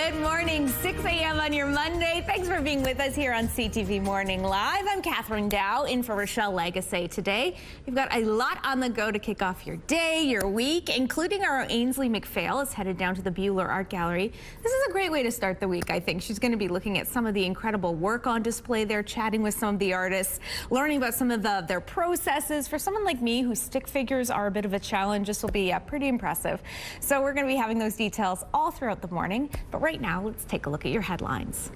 Good morning, 6 a.m. on your Monday. Thanks for being with us here on CTV Morning Live. I'm Catherine Dow, in for Rochelle Lagasse today. We've got a lot on the go to kick off your day, your week, including our Ainsley McPhail is headed down to the Buehler Art Gallery. This is a great way to start the week, I think. She's going to be looking at some of the incredible work on display there, chatting with some of the artists, learning about some of their processes. For someone like me, whose stick figures are a bit of a challenge, this will be pretty impressive. So we're going to be having those details all throughout the morning. But right now, let's take a look at your headlines.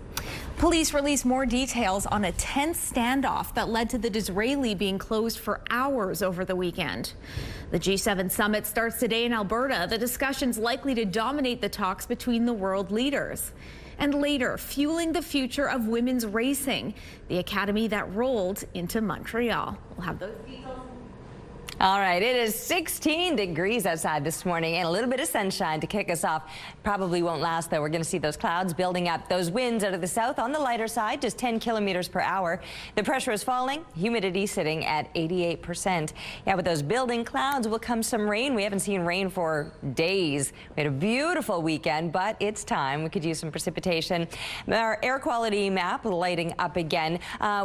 Police released more details on a tense standoff that led to the Disraeli being closed for hours over the weekend. The G7 summit starts today in Alberta. The discussion's likely to dominate the talks between the world leaders. And later, fueling the future of women's racing, the academy that rolled into Montreal. We'll have those details. All right, it is 16 degrees outside this morning and a little bit of sunshine to kick us off. Probably won't last, though. We're going to see those clouds building up. Those winds out of the south on the lighter side, just 10 kilometers per hour. The pressure is falling, humidity sitting at 88%. Yeah, with those building clouds will come some rain. We haven't seen rain for days. We had a beautiful weekend, but it's time. We could use some precipitation. Our air quality map lighting up again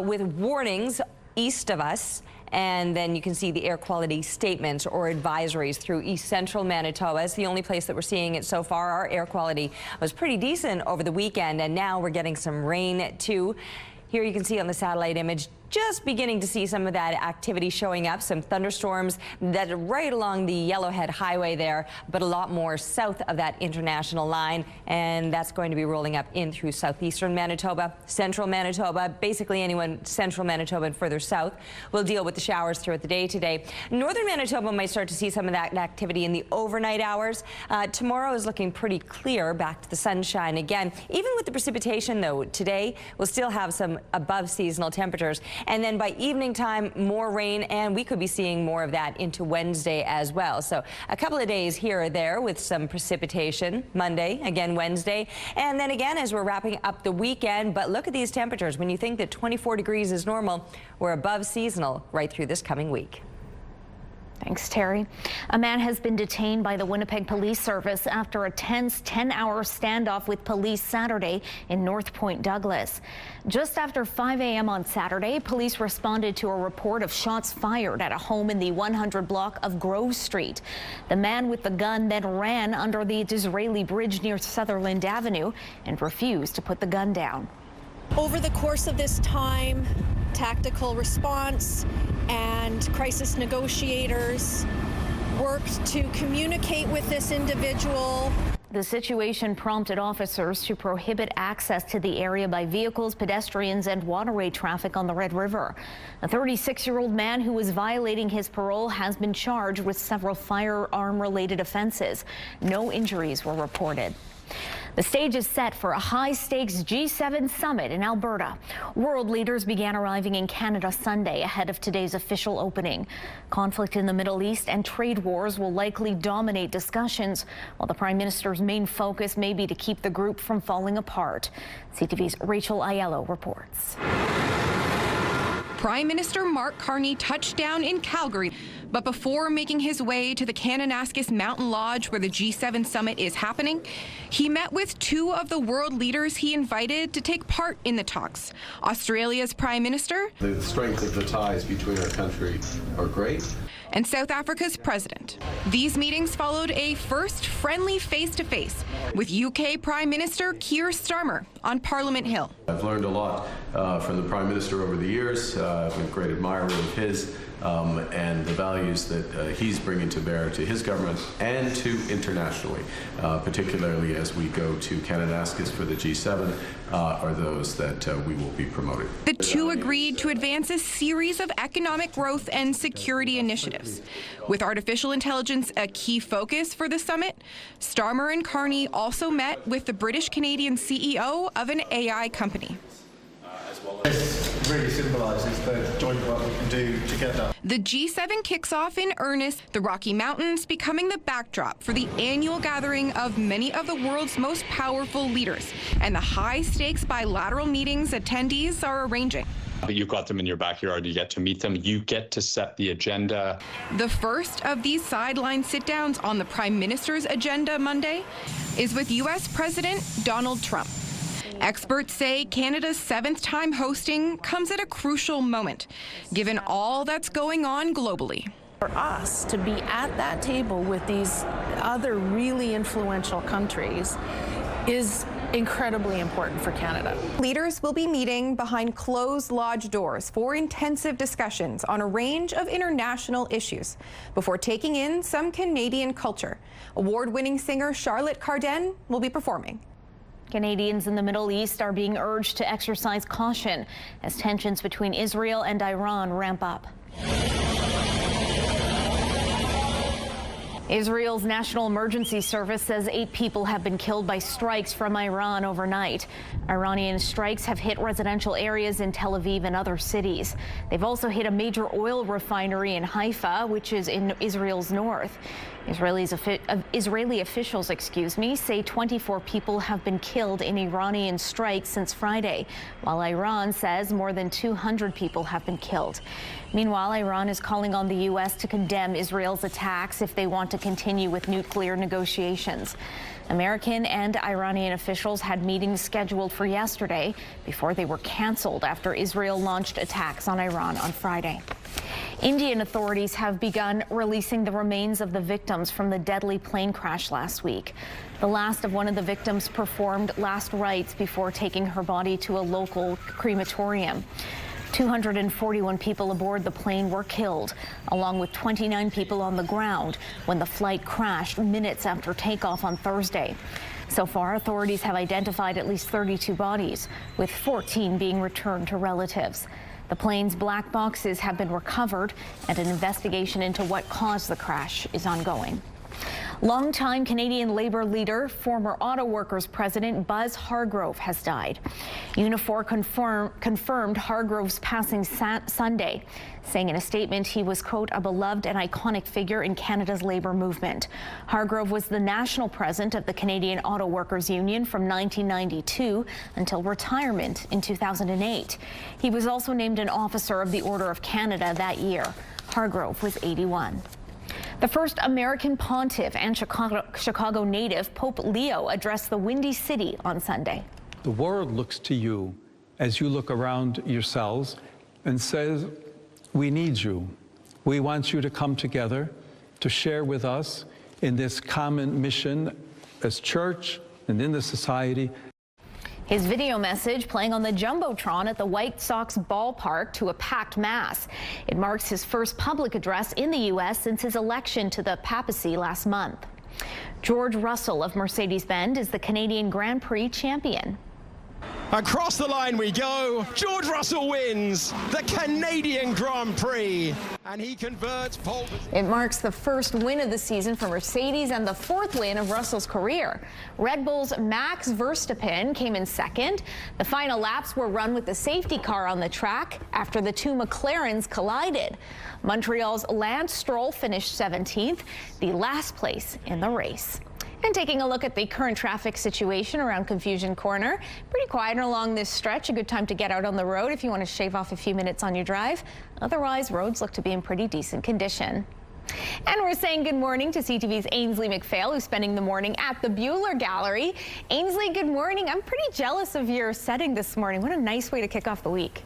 with warnings east of us. And then you can see the air quality statements or advisories through east central Manitoba. It's the only place that we're seeing it so far. Our air quality was pretty decent over the weekend, and now we're getting some rain too. Here you can see on the satellite image, just beginning to see some of that activity showing up. Some thunderstorms that are right along the Yellowhead Highway there, but a lot more south of that international line. And that's going to be rolling up in through southeastern Manitoba, central Manitoba, basically anyone central Manitoba and further south. We'll deal with the showers throughout the day today. Northern Manitoba might start to see some of that activity in the overnight hours. Tomorrow is looking pretty clear, back to the sunshine again. Even with the precipitation, though, today we'll still have some above seasonal temperatures. And then by evening time, more rain, and we could be seeing more of that into Wednesday as well. So a couple of days here or there with some precipitation. Monday, again Wednesday, and then again as we're wrapping up the weekend. But look at these temperatures. When you think that 24 degrees is normal, we're above seasonal right through this coming week. Thanks, Terry. A man has been detained by the Winnipeg Police Service after a tense 10-hour standoff with police Saturday in North Point, Douglas. Just after 5 a.m. on Saturday, police responded to a report of shots fired at a home in the 100 block of Grove Street. The man with the gun then ran under the Disraeli Bridge near Sutherland Avenue and refused to put the gun down. Over the course of this time, tactical response and crisis negotiators worked to communicate with this individual. The situation prompted officers to prohibit access to the area by vehicles, pedestrians, and waterway traffic on the Red River. A 36-year-old man who was violating his parole has been charged with several firearm-related offenses. No injuries were reported. The stage is set for a high-stakes G7 summit in Alberta. World leaders began arriving in Canada Sunday ahead of today's official opening. Conflict in the Middle East and trade wars will likely dominate discussions, while the Prime Minister's main focus may be to keep the group from falling apart. CTV's Rachel Aiello reports. Prime Minister Mark Carney touched down in Calgary, but before making his way to the Kananaskis Mountain Lodge where the G7 summit is happening, he met with two of the world leaders he invited to take part in the talks. Australia's Prime Minister, the strength of the ties between our countries are great, and South Africa's president. These meetings followed a first friendly face-to-face with UK Prime Minister Keir Starmer on Parliament Hill. I've learned a lot from the Prime Minister over the years. I'm a great admirer of his and the values that he's bringing to bear to his government and to internationally, particularly as we go to Kananaskis for the G7, are those that we will be promoting. The two agreed to advance a series of economic growth and security initiatives. With artificial intelligence a key focus for the summit, Starmer and Carney also met with the British-Canadian CEO of an AI company. This really symbolises the joint work we can do together. The G7 kicks off in earnest, the Rocky Mountains becoming the backdrop for the annual gathering of many of the world's most powerful leaders and the high-stakes bilateral meetings attendees are arranging. But you've got them in your backyard, you get to meet them, you get to set the agenda. The first of these sideline sit-downs on the Prime Minister's agenda Monday is with U.S. President Donald Trump. Experts say Canada's 7th time hosting comes at a crucial moment, given all that's going on globally. For us to be at that table with these other really influential countries is incredibly important for Canada. Leaders will be meeting behind closed lodge doors for intensive discussions on a range of international issues before taking in some Canadian culture. Award-winning singer Charlotte Cardin will be performing. Canadians in the Middle East are being urged to exercise caution as tensions between Israel and Iran ramp up. Israel's National Emergency Service says 8 people have been killed by strikes from Iran overnight. Iranian strikes have hit residential areas in Tel Aviv and other cities. They've also hit a major oil refinery in Haifa, which is in Israel's north. Israeli officials, say 24 people have been killed in Iranian strikes since Friday, while Iran says more than 200 people have been killed. Meanwhile, Iran is calling on the U.S. to condemn Israel's attacks if they want to continue with nuclear negotiations. American and Iranian officials had meetings scheduled for yesterday before they were canceled after Israel launched attacks on Iran on Friday. Indian authorities have begun releasing the remains of the victims from the deadly plane crash last week. The last of one of the victims performed last rites before taking her body to a local crematorium. 241 people aboard the plane were killed, along with 29 people on the ground when the flight crashed minutes after takeoff on Thursday. So far, authorities have identified at least 32 bodies, with 14 being returned to relatives. The plane's black boxes have been recovered, and an investigation into what caused the crash is ongoing. Longtime Canadian Labour leader, former auto workers president Buzz Hargrove has died. Unifor confirmed Hargrove's passing Sunday, saying in a statement he was, quote, a beloved and iconic figure in Canada's labour movement. Hargrove was the national president of the Canadian Auto Workers Union from 1992 until retirement in 2008. He was also named an officer of the Order of Canada that year. Hargrove was 81. The first American pontiff and Chicago native, Pope Leo, addressed the Windy City on Sunday. The world looks to you as you look around yourselves and says, we need you. We want you to come together to share with us in this common mission as church and in the society. His video message playing on the Jumbotron at the White Sox ballpark to a packed mass. It marks his first public address in the U.S. since his election to the papacy last month. George Russell of Mercedes-Benz is the Canadian Grand Prix champion. Across the line we go. George Russell wins the Canadian Grand Prix, and he converts pole position. It marks the first win of the season for Mercedes and the 4th win of Russell's career. Red Bull's Max Verstappen came in second. The final laps were run with the safety car on the track after the 2 McLarens collided. Montreal's Lance Stroll finished 17th, the last place in the race. And taking a look at the current traffic situation around Confusion Corner. Pretty quiet along this stretch. A good time to get out on the road if you want to shave off a few minutes on your drive. Otherwise, roads look to be in pretty decent condition. And we're saying good morning to CTV's Ainsley McPhail, who's spending the morning at the Buehler Gallery. Ainsley, good morning. I'm pretty jealous of your setting this morning. What a nice way to kick off the week.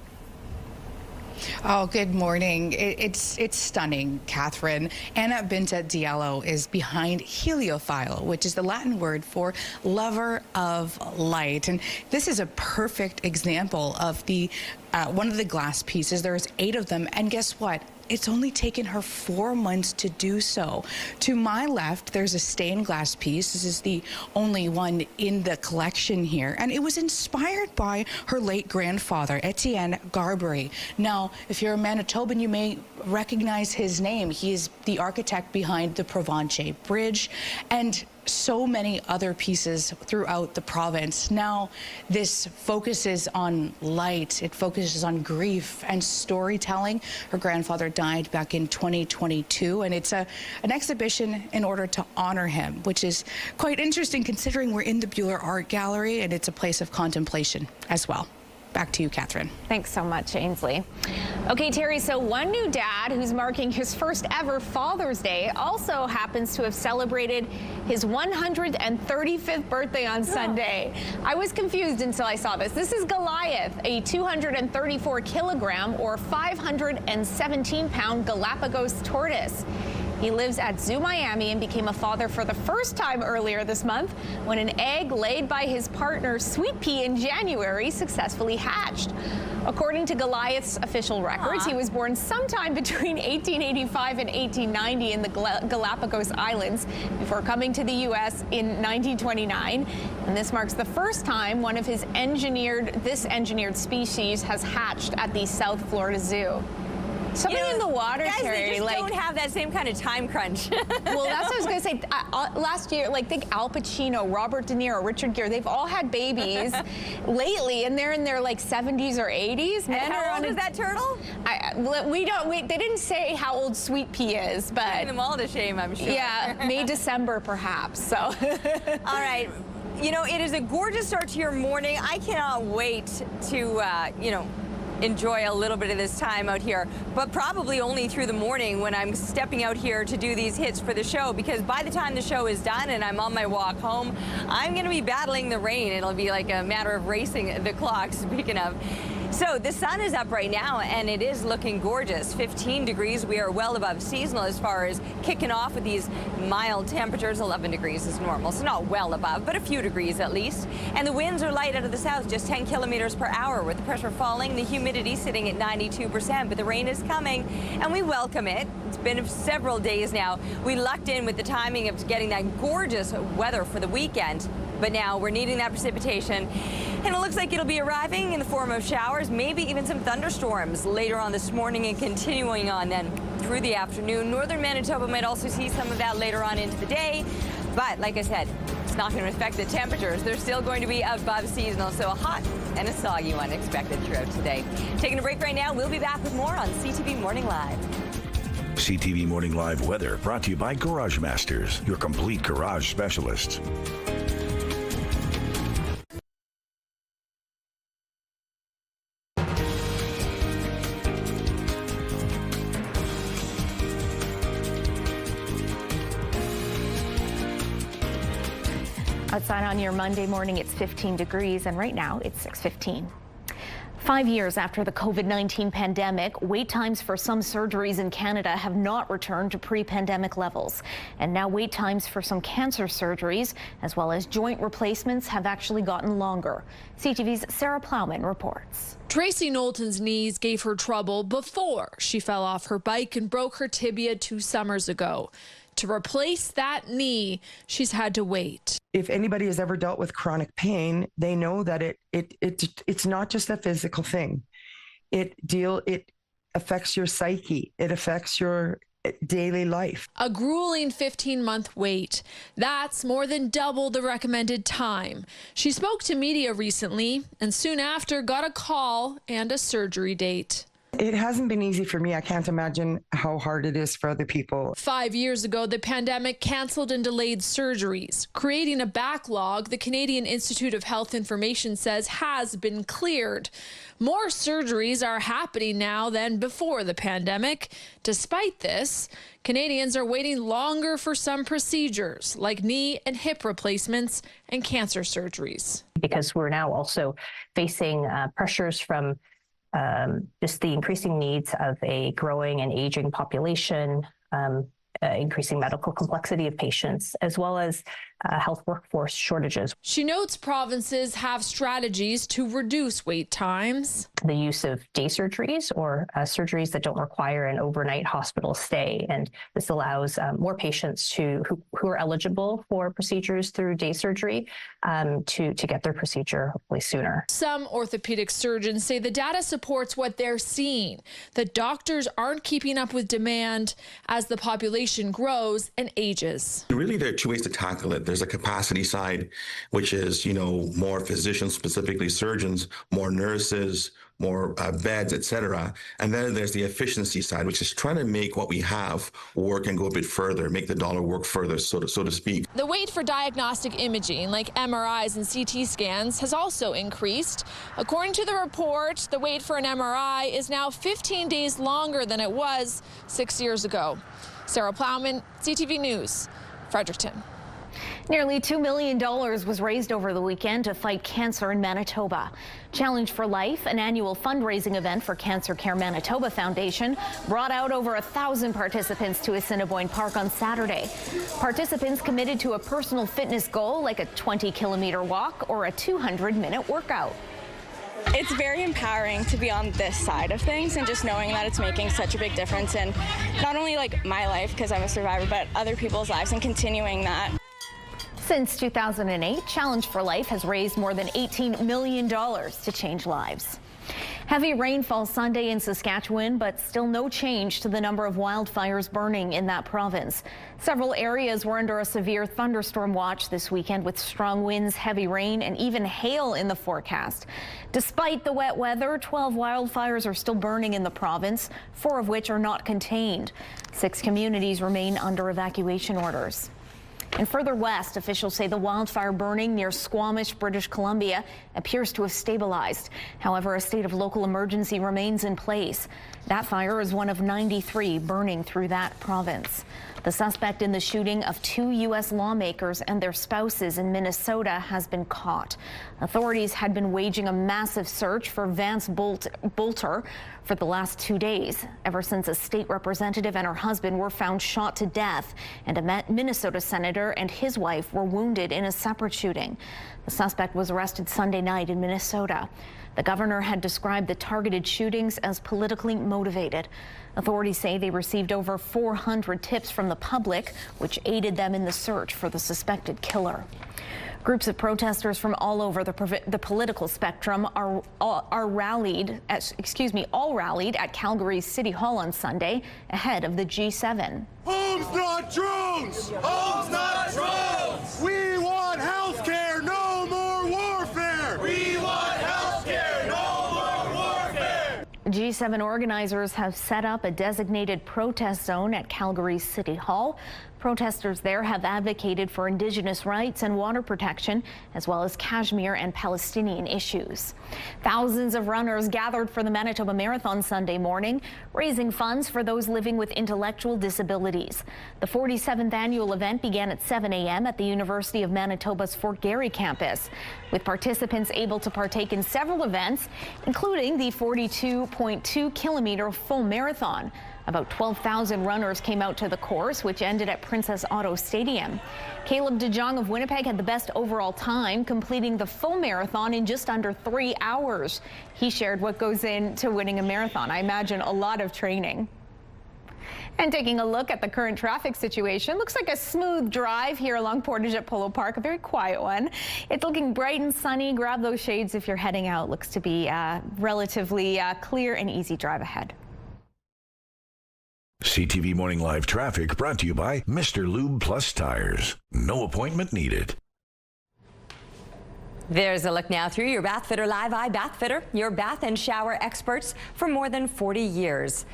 Oh, good morning. It's stunning, Catherine. Anna Binta Diallo is behind heliophile, which is the Latin word for lover of light. And this is a perfect example of the one of the glass pieces. There's 8 of them, and guess what? It's only taken her 4 months to do so. To my left, there's a stained glass piece. This is the only one in the collection here, and it was inspired by her late grandfather, Etienne Garbery. Now, if you're a Manitoban, you may recognize his name. He is the architect behind the Provencher Bridge and so many other pieces throughout the province. Now, this focuses on light, it focuses on grief and storytelling. Her grandfather died back in 2022, and it's an exhibition in order to honor him, which is quite interesting considering we're in the Buehler Art Gallery, and it's a place of contemplation as well. Back to you, Catherine. Thanks so much, Ainsley. Okay, Terry, so one new dad who's marking his first ever Father's Day also happens to have celebrated his 135th birthday on Sunday. I was confused until I saw this. This is Goliath, a 234 kilogram or 517 pound Galapagos tortoise. He lives at Zoo Miami and became a father for the first time earlier this month when an egg laid by his partner Sweet Pea in January successfully hatched. According to Goliath's official records, he was born sometime between 1885 and 1890 in the Galapagos Islands before coming to the U.S. in 1929. And this marks the first time one of this engineered species has hatched at the South Florida Zoo. Something in the water, guys, Terry. They just don't have that same kind of time crunch. Well, that's what I was going to say. Last year, think Al Pacino, Robert De Niro, Richard Gere, they've all had babies lately, and they're in their 70s or 80s. And how old is that turtle? They didn't say how old Sweet Pea is, but putting them all to shame, I'm sure. Yeah, May, December, perhaps. So, all right. You know, it is a gorgeous start to your morning. I cannot wait to, enjoy a little bit of this time out here, but probably only through the morning when I'm stepping out here to do these hits for the show, because by the time the show is done and I'm on my walk home, I'm going to be battling the rain. It'll be like a matter of racing the clock, speaking of. So the sun is up right now and it is looking gorgeous. 15 degrees. We are well above seasonal as far as kicking off with these mild temperatures. 11 degrees is normal, so not well above, but a few degrees at least. And the winds are light out of the south, just 10 kilometers per hour, with the pressure falling, the humidity sitting at 92%, but the rain is coming and we welcome it. It's been several days now. We lucked in with the timing of getting that gorgeous weather for the weekend, but now we're needing that precipitation. And it looks like it'll be arriving in the form of showers, maybe even some thunderstorms later on this morning and continuing on then through the afternoon. Northern Manitoba might also see some of that later on into the day. But like I said, it's not going to affect the temperatures. They're still going to be above seasonal, so a hot and a soggy one expected throughout today. Taking a break right now. We'll be back with more on CTV Morning Live. CTV Morning Live weather brought to you by Garage Masters, your complete garage specialist. Outside on your Monday morning, it's 15 degrees, and right now it's 6:15. 5 years after the COVID-19 pandemic, wait times for some surgeries in Canada have not returned to pre-pandemic levels. And now wait times for some cancer surgeries, as well as joint replacements, have actually gotten longer. CTV's Sarah Plowman reports. Tracy Knowlton's knees gave her trouble before she fell off her bike and broke her tibia 2 summers ago. To replace that knee, she's had to wait. If anybody has ever dealt with chronic pain, they know that it's not just a physical thing. It affects your psyche. It affects your daily life. A grueling 15-month wait. That's more than double the recommended time. She spoke to media recently and soon after got a call and a surgery date. It hasn't been easy for me. I can't imagine how hard it is for other people. 5 years ago, the pandemic canceled and delayed surgeries, creating a backlog the Canadian Institute of Health Information says has been cleared. More surgeries are happening now than before the pandemic. Despite this, Canadians are waiting longer for some procedures like knee and hip replacements and cancer surgeries. Because we're now also facing pressures from just the increasing needs of a growing and aging population, increasing medical complexity of patients, as well as health workforce shortages. She notes provinces have strategies to reduce wait times. The use of day surgeries or surgeries that don't require an overnight hospital stay. And this allows more patients who are eligible for procedures through day surgery to get their procedure hopefully sooner. Some orthopedic surgeons say the data supports what they're seeing, that doctors aren't keeping up with demand as the population grows and ages. Really, there are two ways to tackle it. There's a capacity side, which is, more physicians, specifically surgeons, more nurses, more beds, etc. And then there's the efficiency side, which is trying to make what we have work and go a bit further, make the dollar work further, so to speak. The wait for diagnostic imaging like MRIs and CT scans has also increased. According to the report, the wait for an MRI is now 15 days longer than it was 6 years ago. Sarah Plowman, CTV News, Fredericton. Nearly $2 million was raised over the weekend to fight cancer in Manitoba. Challenge for Life, an annual fundraising event for Cancer Care Manitoba Foundation, brought out over 1,000 participants to Assiniboine Park on Saturday. Participants committed to a personal fitness goal like a 20-kilometer walk or a 200-minute workout. It's very empowering to be on this side of things and just knowing that it's making such a big difference in not only like my life because I'm a survivor, but other people's lives and continuing that. Since 2008, Challenge for Life has raised more than $18 million to change lives. Heavy rainfall Sunday in Saskatchewan, but still no change to the number of wildfires burning in that province. Several areas were under a severe thunderstorm watch this weekend with strong winds, heavy rain, and even hail in the forecast. Despite the wet weather, 12 wildfires are still burning in the province, 4 of which are not contained. 6 communities remain under evacuation orders. And further west, officials say the wildfire burning near Squamish, British Columbia, appears to have stabilized. However, a state of local emergency remains in place. That fire is one of 93 burning through that province. The suspect in the shooting of 2 U.S. lawmakers and their spouses in Minnesota has been caught. Authorities had been waging a massive search for Vance Bolter for the last 2 days, ever since a state representative and her husband were found shot to death, and a Minnesota senator and his wife were wounded in a separate shooting. The suspect was arrested Sunday night in Minnesota. The governor had described the targeted shootings as politically motivated. Authorities say they received over 400 tips from the public, which aided them in the search for the suspected killer. Groups of protesters from all over the political spectrum all rallied at Calgary's City Hall on Sunday ahead of the G7. Homes, not drones! Homes, not drones! We want health care, no more warfare! We want health care, no more warfare! G7 organizers have set up a designated protest zone at Calgary's City Hall. Protesters there have advocated for Indigenous rights and water protection, as well as Kashmir and Palestinian issues. Thousands of runners gathered for the Manitoba Marathon Sunday morning, raising funds for those living with intellectual disabilities. The 47th annual event began at 7 a.m. at the University of Manitoba's Fort Garry campus, with participants able to partake in several events, including the 42.2-kilometer full marathon. About 12,000 runners came out to the course, which ended at Princess Auto Stadium. Caleb DeJong of Winnipeg had the best overall time, completing the full marathon in just under 3 hours. He shared what goes into winning a marathon. I imagine a lot of training. And taking a look at the current traffic situation, looks like a smooth drive here along Portage at Polo Park, a very quiet one. It's looking bright and sunny. Grab those shades if you're heading out. Looks to be relatively clear and easy drive ahead. CTV Morning Live Traffic brought to you by Mr. Lube Plus Tires. No appointment needed. There's a look now through your Bath Fitter Live Eye Bath Fitter, your bath and shower experts for more than 40 years.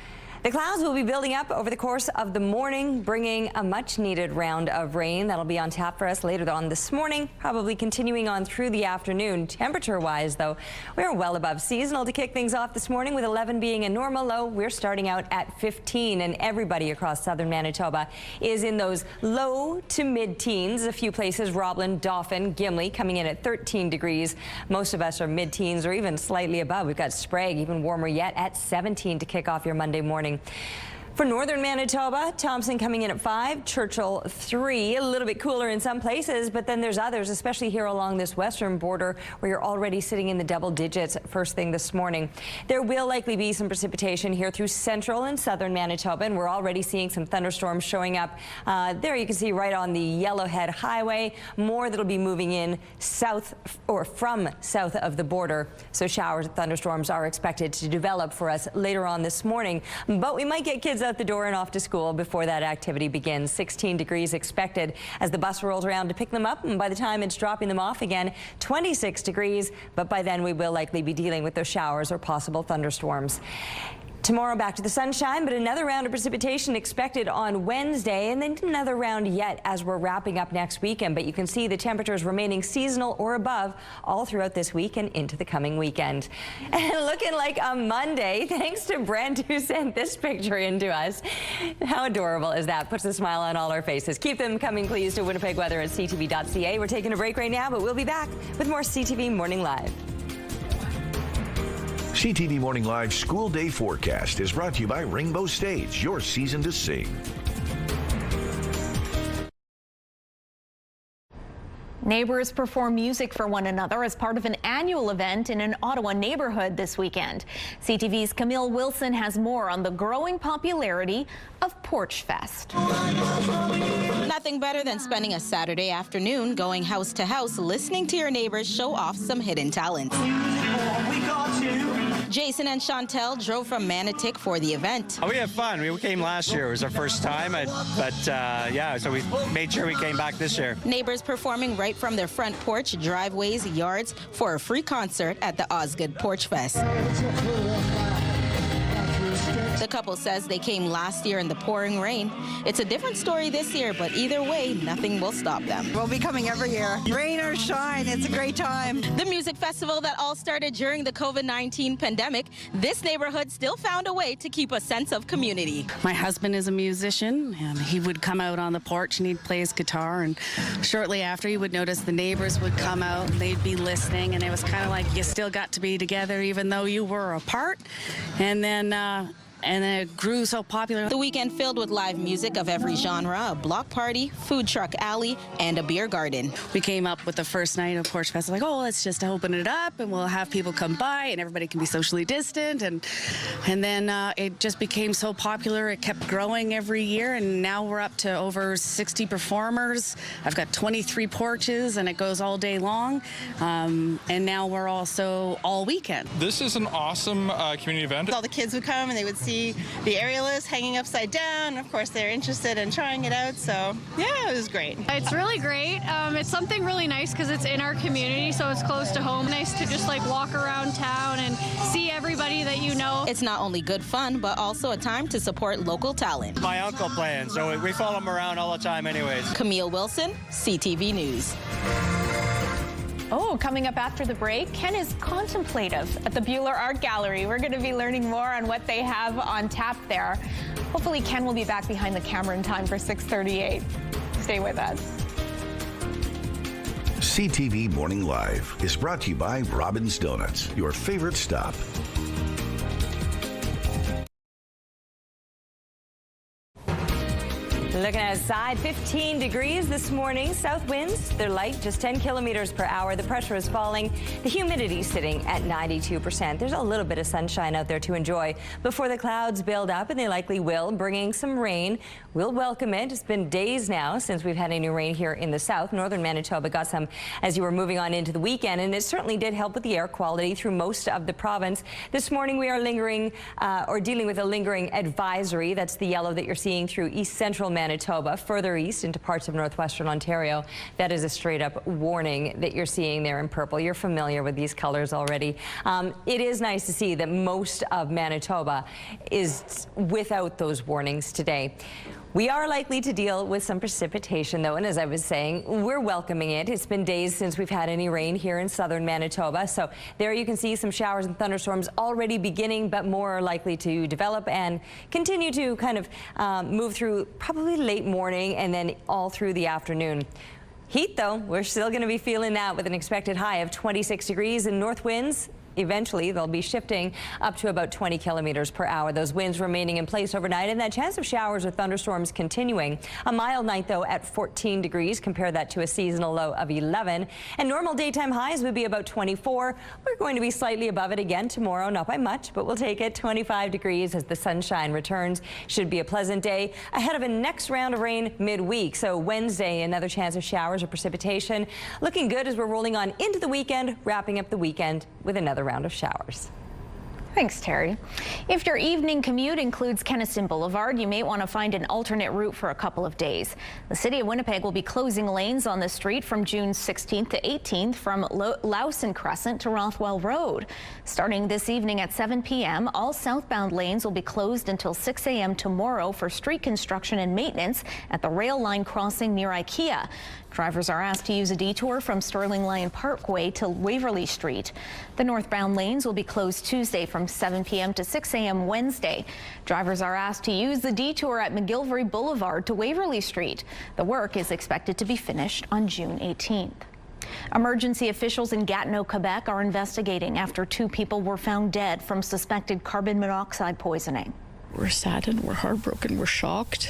The clouds will be building up over the course of the morning, bringing a much-needed round of rain that'll be on tap for us later on this morning, probably continuing on through the afternoon. Temperature-wise, though, we're well above seasonal to kick things off this morning, with 11 being a normal low. We're starting out at 15, and everybody across southern Manitoba is in those low to mid-teens. A few places, Roblin, Dauphin, Gimli, coming in at 13 degrees. Most of us are mid-teens or even slightly above. We've got Sprague, even warmer yet, at 17 to kick off your Monday morning. For northern Manitoba, Thompson coming in at 5, Churchill 3, a little bit cooler in some places, but then there's others, especially here along this western border where you're already sitting in the double digits first thing this morning. There will likely be some precipitation here through central and southern Manitoba, and we're already seeing some thunderstorms showing up. There you can see right on the Yellowhead Highway, more that'll be moving in south or from south of the border. So showers and thunderstorms are expected to develop for us later on this morning, but we might get kids out the door and off to school before that activity begins. 16 degrees expected as the bus rolls around to pick them up, and by the time it's dropping them off again, 26 degrees, but by then we will likely be dealing with those showers or possible thunderstorms. Tomorrow back to the sunshine, but another round of precipitation expected on Wednesday, and then another round yet as we're wrapping up next weekend. But you can see the temperatures remaining seasonal or above all throughout this week and into the coming weekend. And looking like a Monday, thanks to Brent who sent this picture in to us. How adorable is that? Puts a smile on all our faces. Keep them coming, please, to Winnipeg Weather at CTV.ca. We're taking a break right now, but we'll be back with more CTV Morning Live. CTV Morning Live School Day Forecast is brought to you by Rainbow Stage, your season to sing. Neighbors perform music for one another as part of an annual event in an Ottawa neighborhood this weekend. CTV's Camille Wilson has more on the growing popularity of Porch Fest. Nothing better than spending a Saturday afternoon going house to house listening to your neighbors show off some hidden talents. Jason and Chantel drove from Manotick for the event. We had fun. We came last year. It was our first time, yeah, so we made sure we came back this year. Neighbors performing right from their front porch, driveways, yards for a free concert at the Osgood Porch Fest. The couple says they came last year in the pouring rain. It's a different story this year, but either way, nothing will stop them. We'll be coming every year. Rain or shine, it's a great time. The music festival that all started during the COVID-19 pandemic, this neighborhood still found a way to keep a sense of community. My husband is a musician, and he would come out on the porch and he'd play his guitar, and shortly after he would notice the neighbors would come out and they'd be listening, and it was kind of like you still got to be together even though you were apart. And then it grew so popular. The weekend filled with live music of every genre, a block party, food truck alley, and a beer garden. We came up with the first night of Porch Fest, like, oh, let's just open it up and we'll have people come by and everybody can be socially distant. And then it just became so popular. It kept growing every year, and now we're up to over 60 performers. I've got 23 porches, and it goes all day long. And now we're also all weekend. This is an awesome community event. All the kids would come and they would see the aerialist hanging upside down. Of course, they're interested in trying it out, so yeah, it was great. It's really great. It's something really nice because it's in our community, so it's close to home. Nice to just like walk around town and see everybody that you know. It's not only good fun, but also a time to support local talent. My uncle playing, so we follow him around all the time anyways. Camille Wilson, CTV News. Oh, coming up after the break, Ken is contemplative at the Buehler Art Gallery. We're going to be learning more on what they have on tap there. Hopefully, Ken will be back behind the camera in time for 6:38. Stay with us. CTV Morning Live is brought to you by Robin's Donuts, your favorite stop. Looking outside, 15 degrees this morning. South winds, they're light, just 10 kilometers per hour. The pressure is falling. The humidity sitting at 92%. There's a little bit of sunshine out there to enjoy before the clouds build up, and they likely will, bringing some rain. We'll welcome it. It's been days now since we've had any rain here in the south. Northern Manitoba got some as you were moving on into the weekend, and it certainly did help with the air quality through most of the province. This morning we are dealing with a lingering advisory. That's the yellow that you're seeing through east central Manitoba. Further east into parts of northwestern Ontario, that is a straight up warning that you're seeing there in purple. You're familiar with these colors already. It is nice to see that most of Manitoba is without those warnings today. We are likely to deal with some precipitation, though, and as I was saying, we're welcoming it. It's been days since we've had any rain here in southern Manitoba, so there you can see some showers and thunderstorms already beginning, but more are likely to develop and continue to kind of move through probably late morning and then all through the afternoon. Heat, though, we're still going to be feeling that with an expected high of 26 degrees and north winds. Eventually, they'll be shifting up to about 20 kilometers per hour. Those winds remaining in place overnight, and that chance of showers or thunderstorms continuing. A mild night, though, at 14 degrees. Compare that to a seasonal low of 11. And normal daytime highs would be about 24. We're going to be slightly above it again tomorrow, not by much, but we'll take it. 25 degrees as the sunshine returns. Should be a pleasant day ahead of a next round of rain midweek. So Wednesday, another chance of showers or precipitation. Looking good as we're rolling on into the weekend, wrapping up the weekend with another round of showers. Thanks, Terry. If your evening commute includes Kenniston Boulevard, you may want to find an alternate route for a couple of days. The City of Winnipeg will be closing lanes on the street from June 16th to 18th from Lowson Crescent to Rothwell Road. Starting this evening at 7 p.m., all southbound lanes will be closed until 6 a.m. tomorrow for street construction and maintenance at the rail line crossing near IKEA. Drivers are asked to use a detour from Sterling Lion Parkway to Waverly Street. The northbound lanes will be closed Tuesday from 7 p.m. to 6 a.m. Wednesday. Drivers are asked to use the detour at McGillivray Boulevard to Waverly Street. The work is expected to be finished on June 18th. Emergency officials in Gatineau, Quebec are investigating after 2 people were found dead from suspected carbon monoxide poisoning. We're saddened, we're heartbroken, we're shocked.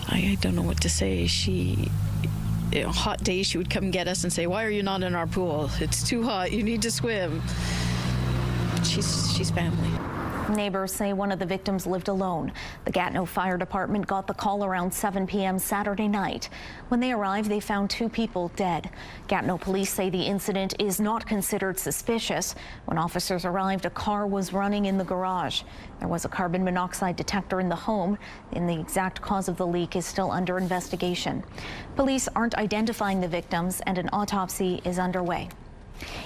I don't know what to say. Hot days, she would come get us and say, "Why are you not in our pool? It's too hot, you need to swim." She's family. Neighbors say one of the victims lived alone. The Gatineau Fire Department got the call around 7 p.m. Saturday night. When they arrived, they found 2 people dead. Gatineau police say the incident is not considered suspicious. When officers arrived, a car was running in the garage. There was a carbon monoxide detector in the home, and the exact cause of the leak is still under investigation. Police aren't identifying the victims, and an autopsy is underway.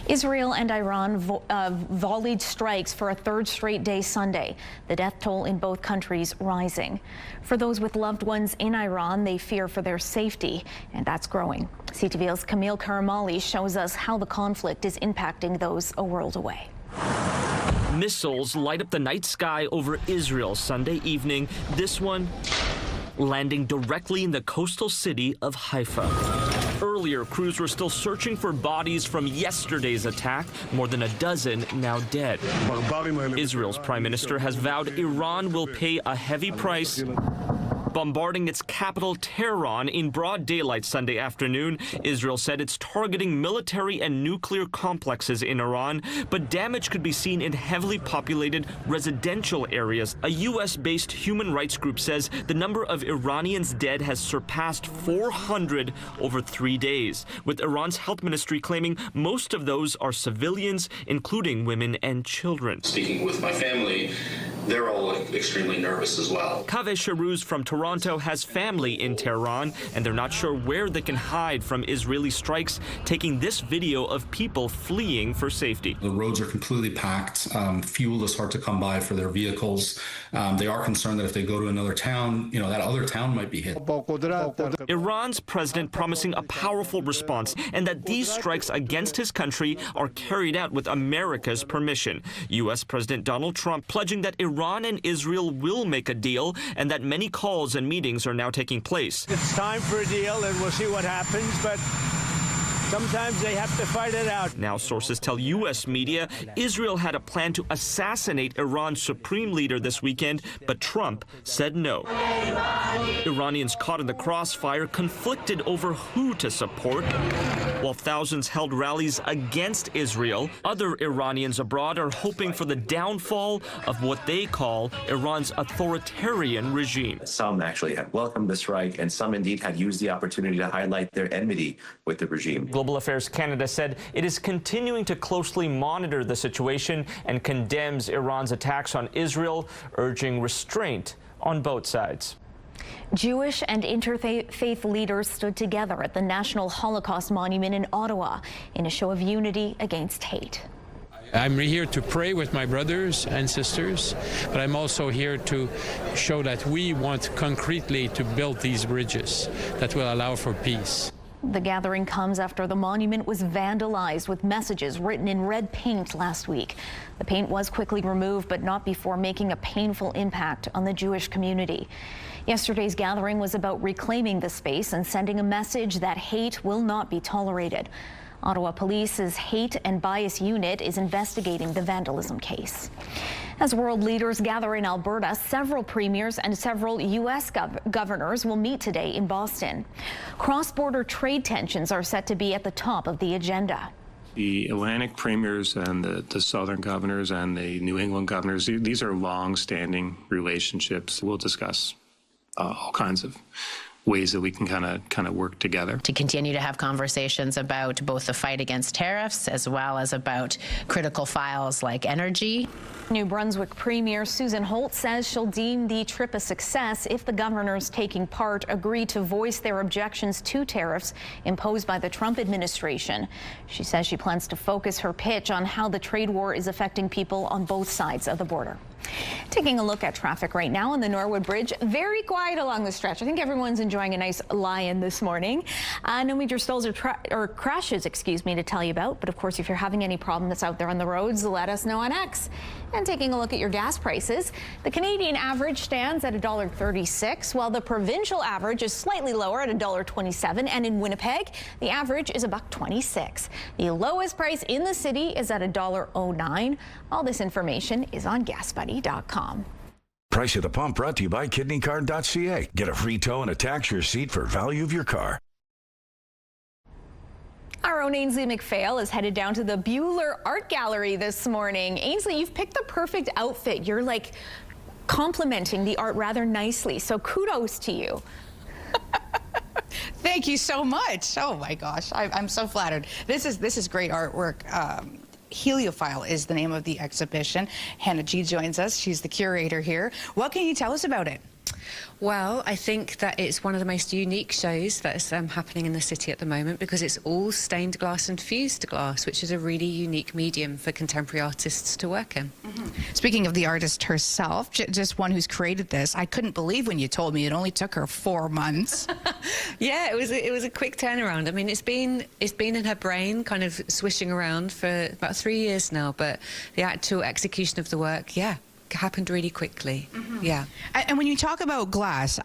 Israel and Iran volleyed strikes for a 3rd straight day Sunday. The death toll in both countries rising. For those with loved ones in Iran, they fear for their safety, and that's growing. CTV's Camille Karamali shows us how the conflict is impacting those a world away. Missiles light up the night sky over Israel Sunday evening. This one landing directly in the coastal city of Haifa. Earlier, crews were still searching for bodies from yesterday's attack, more than a dozen now dead. Israel's prime minister has vowed Iran will pay a heavy price, bombarding its capital Tehran in broad daylight Sunday afternoon. Israel said it's targeting military and nuclear complexes in Iran, but damage could be seen in heavily populated residential areas. A U.S.-based human rights group says the number of Iranians dead has surpassed 400 over 3 days, with Iran's health ministry claiming most of those are civilians, including women and children. Speaking with my family, they're all extremely nervous as well. Kaveh Shahruz from Toronto has family in Tehran, and they're not sure where they can hide from Israeli strikes, taking this video of people fleeing for safety. The roads are completely packed. Fuel is hard to come by for their vehicles. They are concerned that if they go to another town, that other town might be hit. Iran's president promising a powerful response, and that these strikes against his country are carried out with America's permission. U.S. President Donald Trump pledging that Iran and Israel will make a deal, and that many calls and meetings are now taking place. It's time for a deal, and we'll see what happens, but sometimes they have to fight it out. Now sources tell U.S. media Israel had a plan to assassinate Iran's supreme leader this weekend, but Trump said no. Iranians caught in the crossfire conflicted over who to support. While thousands held rallies against Israel, other Iranians abroad are hoping for the downfall of what they call Iran's authoritarian regime. Some actually had welcomed the strike, and some indeed had used the opportunity to highlight their enmity with the regime. Global Affairs Canada said it is continuing to closely monitor the situation and condemns Iran's attacks on Israel, urging restraint on both sides. Jewish and interfaith leaders stood together at the National Holocaust Monument in Ottawa in a show of unity against hate. I'm here to pray with my brothers and sisters, but I'm also here to show that we want concretely to build these bridges that will allow for peace. The gathering comes after the monument was vandalized with messages written in red paint last week. The paint was quickly removed, but not before making a painful impact on the Jewish community. Yesterday's gathering was about reclaiming the space and sending a message that hate will not be tolerated. Ottawa Police's Hate and Bias Unit is investigating the vandalism case. As world leaders gather in Alberta, several premiers and several U.S. governors will meet today in Boston. Cross-border trade tensions are set to be at the top of the agenda. The Atlantic premiers and the southern governors and the New England governors, these are long-standing relationships. We'll discuss all kinds of ways that we can kind of work together. To continue to have conversations about both the fight against tariffs as well as about critical files like energy. New Brunswick Premier Susan Holt says she'll deem the trip a success if the governors taking part agree to voice their objections to tariffs imposed by the Trump administration. She says she plans to focus her pitch on how the trade war is affecting people on both sides of the border. Taking a look at traffic right now on the Norwood Bridge, very quiet along the stretch. I think everyone's enjoying a nice lie-in this morning. No major spills or crashes, to tell you about. But of course, if you're having any problem that's out there on the roads, let us know on X. And taking a look at your gas prices, the Canadian average stands at $1.36, while the provincial average is slightly lower at $1.27. And in Winnipeg, the average is $1.26. The lowest price in the city is at $1.09. All this information is on GasBuddy.com. Price at the pump brought to you by KidneyCard.ca. Get a free tow and a tax receipt for value of your car. Our own Ainsley McPhail is headed down to the Buhler Art Gallery this morning. Ainsley, you've picked the perfect outfit. You're like complimenting the art rather nicely, so kudos to you. Thank you so much. Oh my gosh, I'm so flattered. This is great artwork. Heliophile is the name of the exhibition. Hannah G joins us. She's the curator here. What can you tell us about it? Well, I think that it's one of the most unique shows that's happening in the city at the moment because it's all stained glass and fused glass, which is a really unique medium for contemporary artists to work in. Speaking of the artist herself, just one who's created this, I couldn't believe when you told me it only took her 4 months. Yeah, it was a quick turnaround. I mean, it's been in her brain, kind of swishing around for about 3 years now, but the actual execution of the work, happened really quickly. Yeah. And when you talk about glass,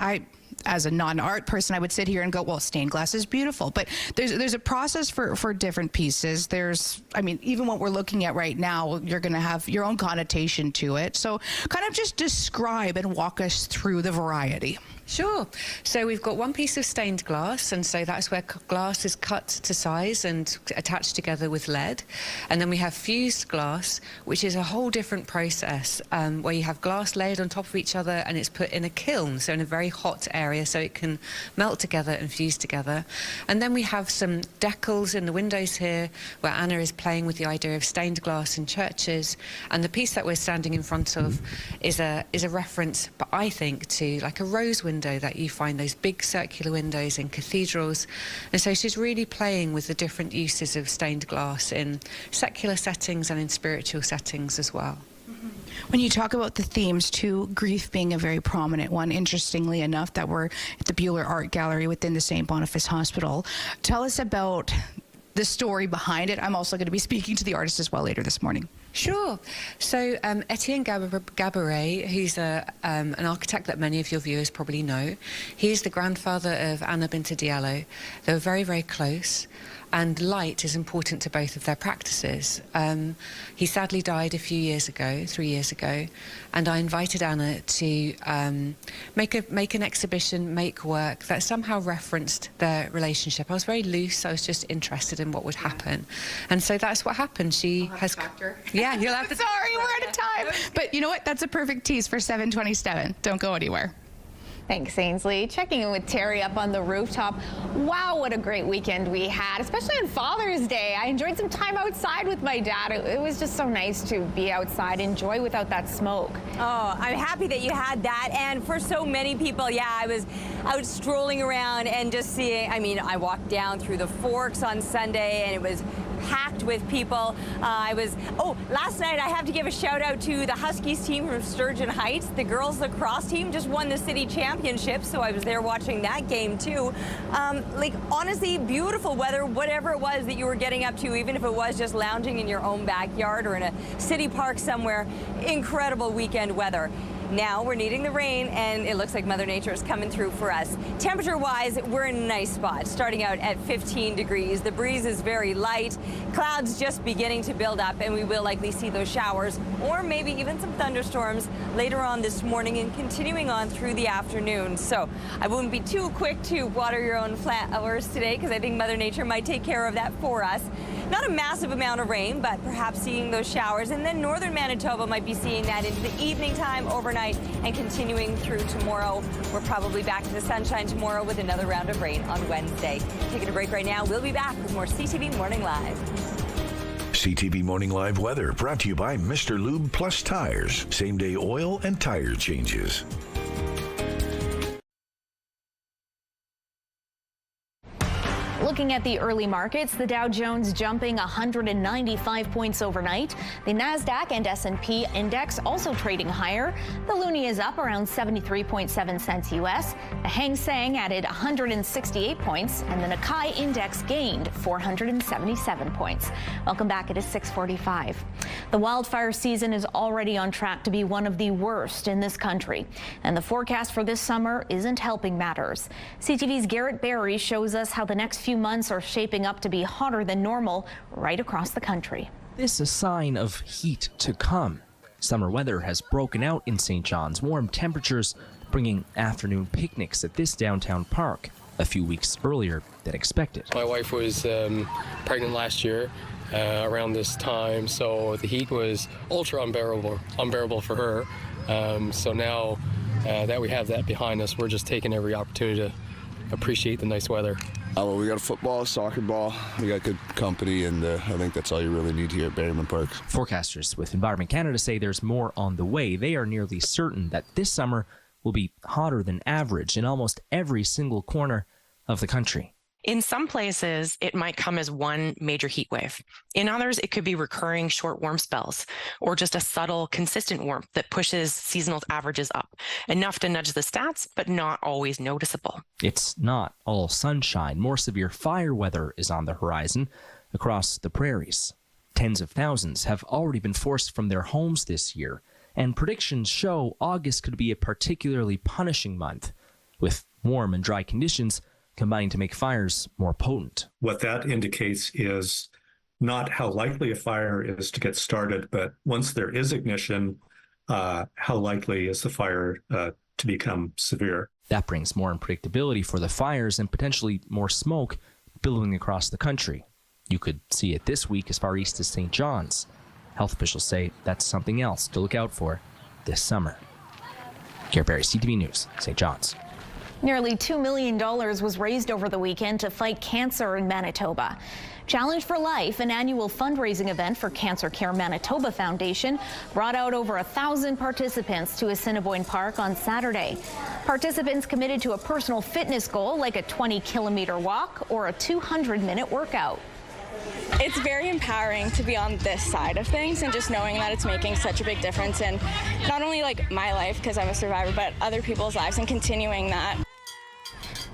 as a non-art person, I would sit here and go, well, stained glass is beautiful, but there's a process for different pieces. I mean, even what we're looking at right now, you're going to have your own connotation to it. So kind of just describe and walk us through the variety. Sure. So we've got one piece of stained glass, and so that's where glass is cut to size and attached together with lead. And then we have fused glass, which is a whole different process where you have glass layered on top of each other and it's put in a kiln, so in a very hot area so it can melt together and fuse together. And then we have some decals in the windows here where Anna is playing with the idea of stained glass in churches. And the piece that we're standing in front of is a reference, but I think, to like a rose window that you find, those big circular windows in cathedrals. And so she's really playing with the different uses of stained glass in secular settings and in spiritual settings as well. When you talk about the themes too, grief being a very prominent one, interestingly enough, that we're at the Buhler Art Gallery within the St. Boniface Hospital. Tell us about the story behind it. I'm also going to be speaking to the artist as well later this morning. Sure. So Etienne Gaboret, who's an architect that many of your viewers probably know, he's the grandfather of Anna Binta Diallo. They were very, very close. And light is important to both of their practices. He sadly died a few years ago, 3 years ago, and I invited Anna to make an exhibition, make work that somehow referenced their relationship. I was very loose. I was just interested in what would happen, and so that's what happened. She has. Yeah, you'll have to. Sorry, we're out of time. But you know what? That's a perfect tease for 727. Don't go anywhere. Thanks, Ainsley. Checking in with Terry up on the rooftop. Wow, what a great weekend we had, especially on Father's Day. I enjoyed some time outside with my dad. It was just so nice to be outside, enjoy without that smoke. Oh, I'm happy that you had that. And for so many people, I was out strolling around and just seeing, I walked down through the Forks on Sunday and it was packed with people. Last night I have to give a shout out to the Huskies team from Sturgeon Heights. The girls lacrosse team just won the city championship, so I was there watching that game too. Honestly, beautiful weather, whatever it was that you were getting up to, even if it was just lounging in your own backyard or in a city park somewhere. Incredible weekend weather. Now we're needing the rain, and it looks like Mother Nature is coming through for us. Temperature-wise, we're in a nice spot, starting out at 15 degrees. The breeze is very light. Clouds just beginning to build up, and we will likely see those showers or maybe even some thunderstorms later on this morning and continuing on through the afternoon. So I wouldn't be too quick to water your own flowers today because I think Mother Nature might take care of that for us. Not a massive amount of rain, but perhaps seeing those showers. And then northern Manitoba might be seeing that into the evening time, overnight. tonight and continuing through tomorrow. We're probably back to the sunshine tomorrow with another round of rain on Wednesday. Taking a break right now. We'll be back with more CTV Morning Live. CTV Morning Live weather brought to you by Mr. Lube Plus Tires. Same-day oil and tire changes. Looking at the early markets, the Dow Jones jumping 195 points overnight. The NASDAQ and S&P index also trading higher. The loonie is up around 73.7 cents U.S. The Hang Seng added 168 points, and the Nikkei index gained 477 points. Welcome back. It is 6:45. The wildfire season is already on track to be one of the worst in this country, and the forecast for this summer isn't helping matters. CTV's Garrett Barry shows us how the next few months are shaping up to be hotter than normal right across the country. This is a sign of heat to come. Summer weather has broken out in St. John's, warm temperatures bringing afternoon picnics at this downtown park a few weeks earlier than expected. My wife was pregnant last year around this time, so the heat was ultra unbearable for her. So now that we have that behind us, we're just taking every opportunity to appreciate the nice weather. Well, we got a football, soccer ball, we got good company, and I think that's all you really need here at Berryman Park. Forecasters with Environment Canada say there's more on the way. They are nearly certain that this summer will be hotter than average in almost every single corner of the country. In some places, it might come as one major heat wave. In others, it could be recurring short warm spells or just a subtle, consistent warmth that pushes seasonal averages up, enough to nudge the stats, but not always noticeable. It's not all sunshine. More severe fire weather is on the horizon across the prairies. Tens of thousands have already been forced from their homes this year, and predictions show August could be a particularly punishing month, with warm and dry conditions combining to make fires more potent. What that indicates is not how likely a fire is to get started, but once there is ignition, how likely is the fire to become severe. That brings more unpredictability for the fires and potentially more smoke billowing across the country. You could see it this week as far east as St. John's. Health officials say that's something else to look out for this summer. Garrett Barry, CTV News, St. John's. Nearly $2 million was raised over the weekend to fight cancer in Manitoba. Challenge for Life, an annual fundraising event for Cancer Care Manitoba Foundation, brought out over 1,000 participants to Assiniboine Park on Saturday. Participants committed to a personal fitness goal like a 20-kilometer walk or a 200-minute workout. It's very empowering to be on this side of things and just knowing that it's making such a big difference in not only like my life because I'm a survivor, but other people's lives and continuing that.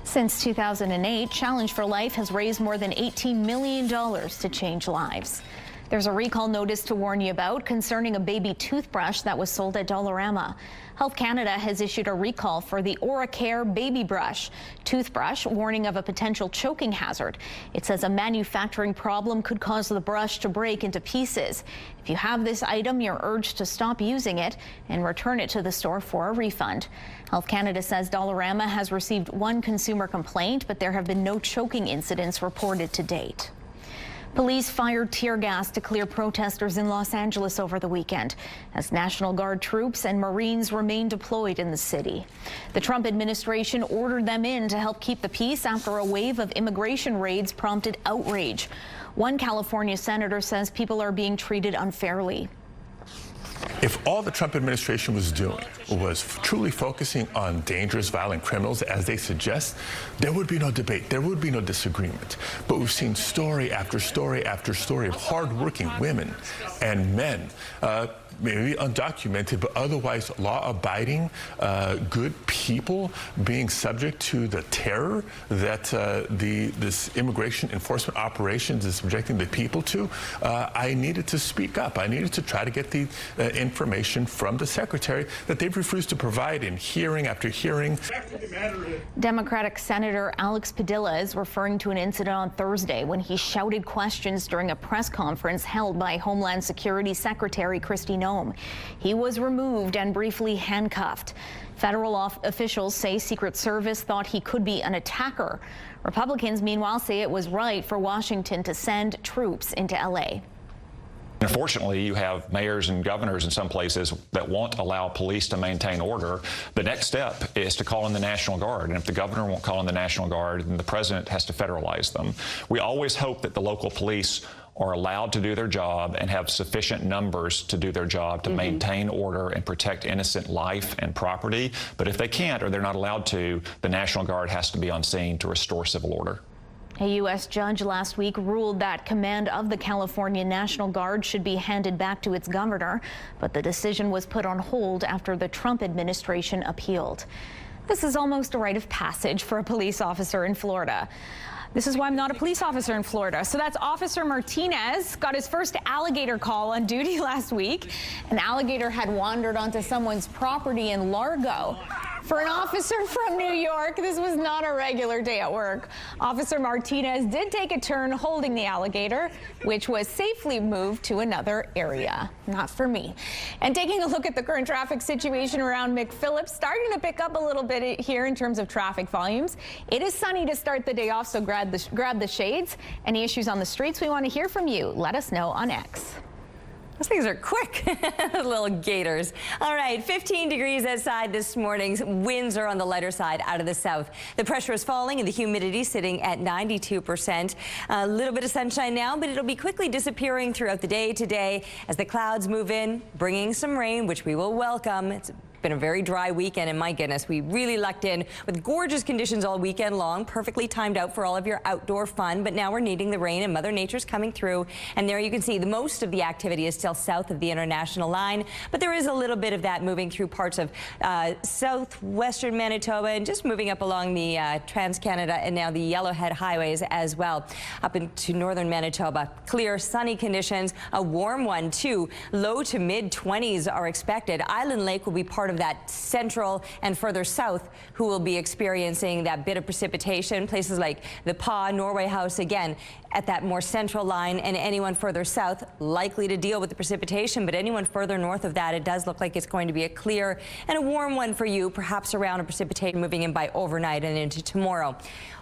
Since 2008, Challenge for Life has raised more than $18 million to change lives. There's a recall notice to warn you about concerning a baby toothbrush that was sold at Dollarama. Health Canada has issued a recall for the OraCare baby brush toothbrush, warning of a potential choking hazard. It says a manufacturing problem could cause the brush to break into pieces. If you have this item, you're urged to stop using it and return it to the store for a refund. Health Canada says Dollarama has received one consumer complaint, but there have been no choking incidents reported to date. Police fired tear gas to clear protesters in Los Angeles over the weekend as National Guard troops and Marines remain deployed in the city. The Trump administration ordered them in to help keep the peace after a wave of immigration raids prompted outrage. One California senator says people are being treated unfairly. If all the Trump administration was doing was truly focusing on dangerous, violent criminals, as they suggest, there would be no debate, there would be no disagreement. But we've seen story after story after story of hardworking women and men, maybe undocumented, but otherwise law-abiding, good people being subject to the terror that this immigration enforcement operations is subjecting the people to. I needed to speak up. I needed to try to get the information from the secretary that they've refused to provide in hearing after hearing. Democratic Senator Alex Padilla is referring to an incident on Thursday when he shouted questions during a press conference held by Homeland Security Secretary Kristi Noem. He was removed and briefly handcuffed. Federal officials say Secret Service thought he could be an attacker. Republicans, meanwhile, say it was right for Washington to send troops into LA. Unfortunately, you have mayors and governors in some places that won't allow police to maintain order. The next step is to call in the National Guard. And if the governor won't call in the National Guard, then the president has to federalize them. We always hope that the local police are allowed to do their job and have sufficient numbers to do their job to maintain order and protect innocent life and property. But if they can't or they're not allowed to, the National Guard has to be on scene to restore civil order. A U.S. judge last week ruled that command of the California National Guard should be handed back to its governor, but the decision was put on hold after the Trump administration appealed. This is almost a rite of passage for a police officer in Florida. This is why I'm not a police officer in Florida. So that's Officer Martinez got his first alligator call on duty last week. An alligator had wandered onto someone's property in Largo. For an officer from New York, this was not a regular day at work. Officer Martinez did take a turn holding the alligator, which was safely moved to another area. Not for me. And taking a look at the current traffic situation around McPhillips, starting to pick up a little bit here in terms of traffic volumes. It is sunny to start the day off, so grab the shades. Any issues on the streets, we want to hear from you. Let us know on X. Those things are quick, little gators. All right, 15 degrees outside this morning. Winds are on the lighter side out of the south. The pressure is falling and the humidity sitting at 92%. A little bit of sunshine now, but it'll be quickly disappearing throughout the day today as the clouds move in, bringing some rain, which we will welcome. It's been a very dry weekend, and my goodness, we really lucked in with gorgeous conditions all weekend long, perfectly timed out for all of your outdoor fun. But now we're needing the rain, and Mother Nature's coming through. And there you can see the most of the activity is still south of the international line, but there is a little bit of that moving through parts of southwestern Manitoba and just moving up along the Trans-Canada and now the Yellowhead highways as well. Up into northern Manitoba, clear, sunny conditions, a warm one too. Low to mid 20s are expected. Island Lake will be part of that central and further south who will be experiencing that bit of precipitation. Places like the Pas, Norway House, again, at that more central line, and anyone further south likely to deal with the precipitation, but anyone further north of that, it does look like it's going to be a clear and a warm one for you, perhaps around a precipitation moving in by overnight and into tomorrow.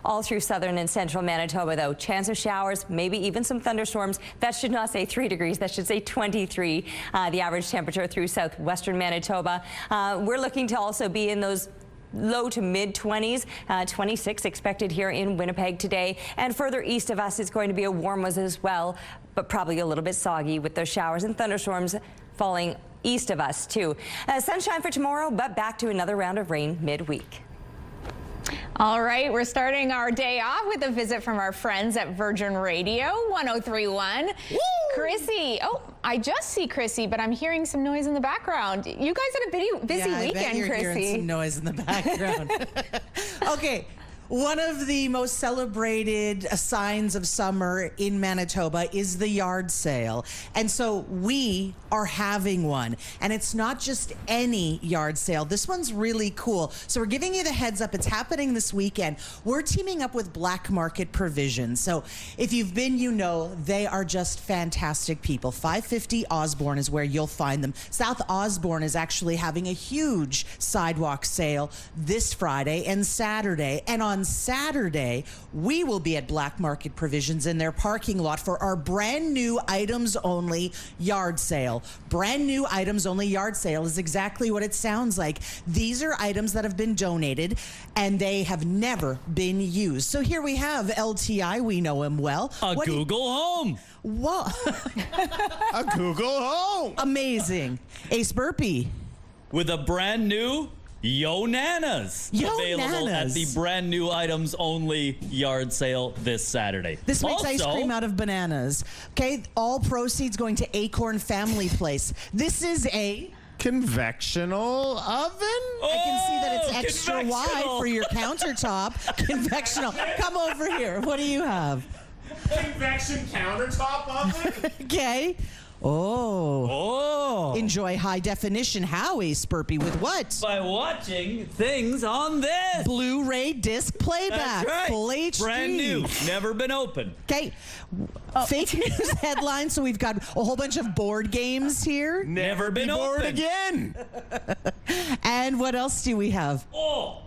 All through southern and central Manitoba, though, chance of showers, maybe even some thunderstorms. That should not say 3 degrees, that should say 23, the average temperature through southwestern Manitoba. We're looking to also be in those low to mid 20s, 26 expected here in Winnipeg today. And further east of us, it's going to be a warm one as well, but probably a little bit soggy with those showers and thunderstorms falling east of us too. Sunshine for tomorrow, but back to another round of rain midweek. All right, we're starting our day off with a visit from our friends at Virgin Radio 103.1. Chrissy, oh, I just see Chrissy, but I'm hearing some noise in the background. You guys had a busy I weekend, bet you're Chrissy. Hearing some noise in the background. Okay. One of the most celebrated signs of summer in Manitoba is the yard sale. And so we are having one. And it's not just any yard sale. This one's really cool. So we're giving you the heads up. It's happening this weekend. We're teaming up with Black Market Provisions. So if you've been, you know, they are just fantastic people. 550 Osborne is where you'll find them. South Osborne is actually having a huge sidewalk sale this Friday and Saturday. And on Saturday, we will be at Black Market Provisions in their parking lot for our brand new items only yard sale. Brand new items only yard sale is exactly what it sounds like. These are items that have been donated and they have never been used. So here we have LTI, we know him well. Google Home. What? A Google Home. Amazing. Ace Burpee. With a brand new Yo Nanas available at the brand new items only yard sale this Saturday. This makes ice cream out of bananas. Okay, all proceeds going to Acorn Family Place. This is a convectional oven? I can see that it's extra wide for your countertop. Convectional. Come over here. What do you have? Convection countertop oven? Okay. Oh. Enjoy high definition. How, Ace Burpee? With what? By watching things on this. Blu-ray disc playback. That's right. Full HD. Brand new. Never been opened. Okay. Fake news headlines. So we've got a whole bunch of board games here. Never been bored opened. again. And what else do we have? Oh.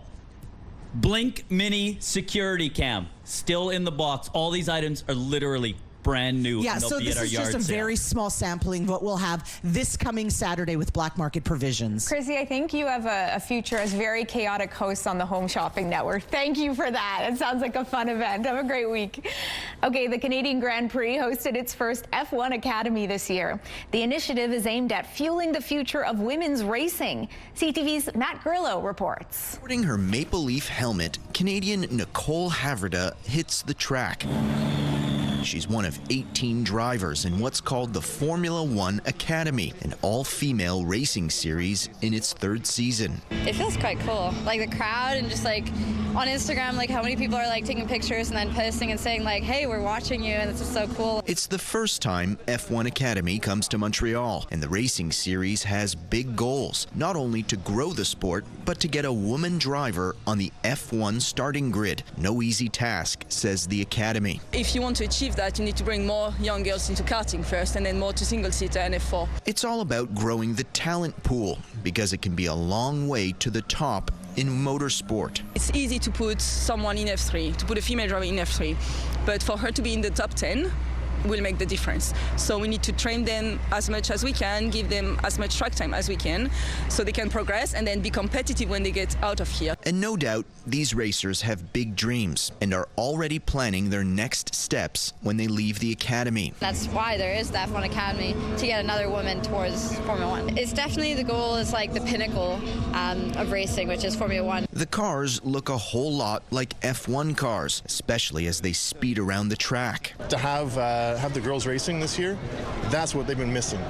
Blink Mini Security Cam. Still in the box. All these items are literally brand new. Yeah, and they'll so be this at our is yard just a sale. very small sampling of what we'll have this coming Saturday with Black Market Provisions. Chrissy, I think you have a future as very chaotic hosts on the Home Shopping Network. Thank you for that. It sounds like a fun event. Have a great week. Okay, the Canadian Grand Prix hosted its first F1 Academy this year. The initiative is aimed at fueling the future of women's racing. CTV's Matt Grillo reports. Sporting her maple leaf helmet, Canadian Nicole Havrda hits the track. She's one of 18 drivers in what's called the Formula One Academy, an all-female racing series in its third season. It feels quite cool. Like the crowd and just like on Instagram, like how many people are like taking pictures and then posting and saying like, hey, we're watching you, and it's just so cool. It's the first time F1 Academy comes to Montreal, and the racing series has big goals, not only to grow the sport, but to get a woman driver on the F1 starting grid. No easy task, says the Academy. If you want to achieve that, you need to bring more young girls into karting first and then more to single-seater and F4. It's all about growing the talent pool, because it can be a long way to the top in motorsport. It's easy to put someone in F3, to put a female driver in F3, but for her to be in the top 10 will make the difference. So we need to train them as much as we can, give them as much track time as we can, so they can progress and then be competitive when they get out of here. And no doubt, these racers have big dreams and are already planning their next steps when they leave the academy. That's why there is the F1 Academy, to get another woman towards Formula One. It's definitely the goal is like the pinnacle of racing, which is Formula One. The cars look a whole lot like F1 cars, especially as they speed around the track. To have the girls racing this year, that's what they've been missing.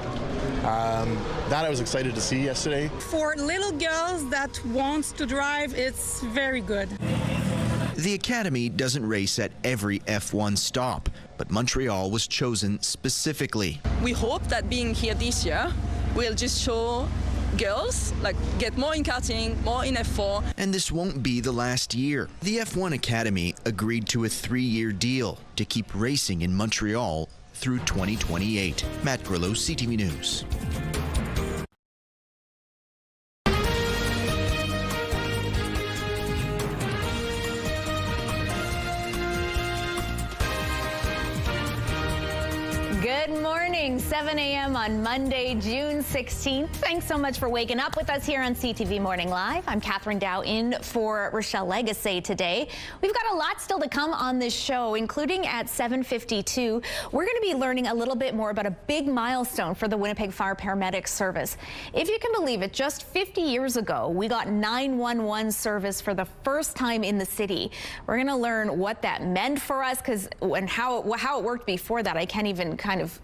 That I was excited to see yesterday. For little girls that want to drive, it's very good. The Academy doesn't race at every F1 stop, but Montreal was chosen specifically. We hope that being here this year will just show girls like get more in karting, more in F4. And this won't be the last year. The F1 Academy agreed to a 3-year deal to keep racing in Montreal through 2028. Matt Grillo, CTV News. Good morning, 7 a.m. on Monday, June 16th. Thanks so much for waking up with us here on CTV Morning Live. I'm Catherine Dow in for Rochelle Legacy today. We've got a lot still to come on this show, including at 7:52. We're going to be learning a little bit more about a big milestone for the Winnipeg Fire Paramedic Service. If you can believe it, just 50 years ago, we got 911 service for the first time in the city. We're going to learn what that meant for us, and how it worked before that. I can't even kind of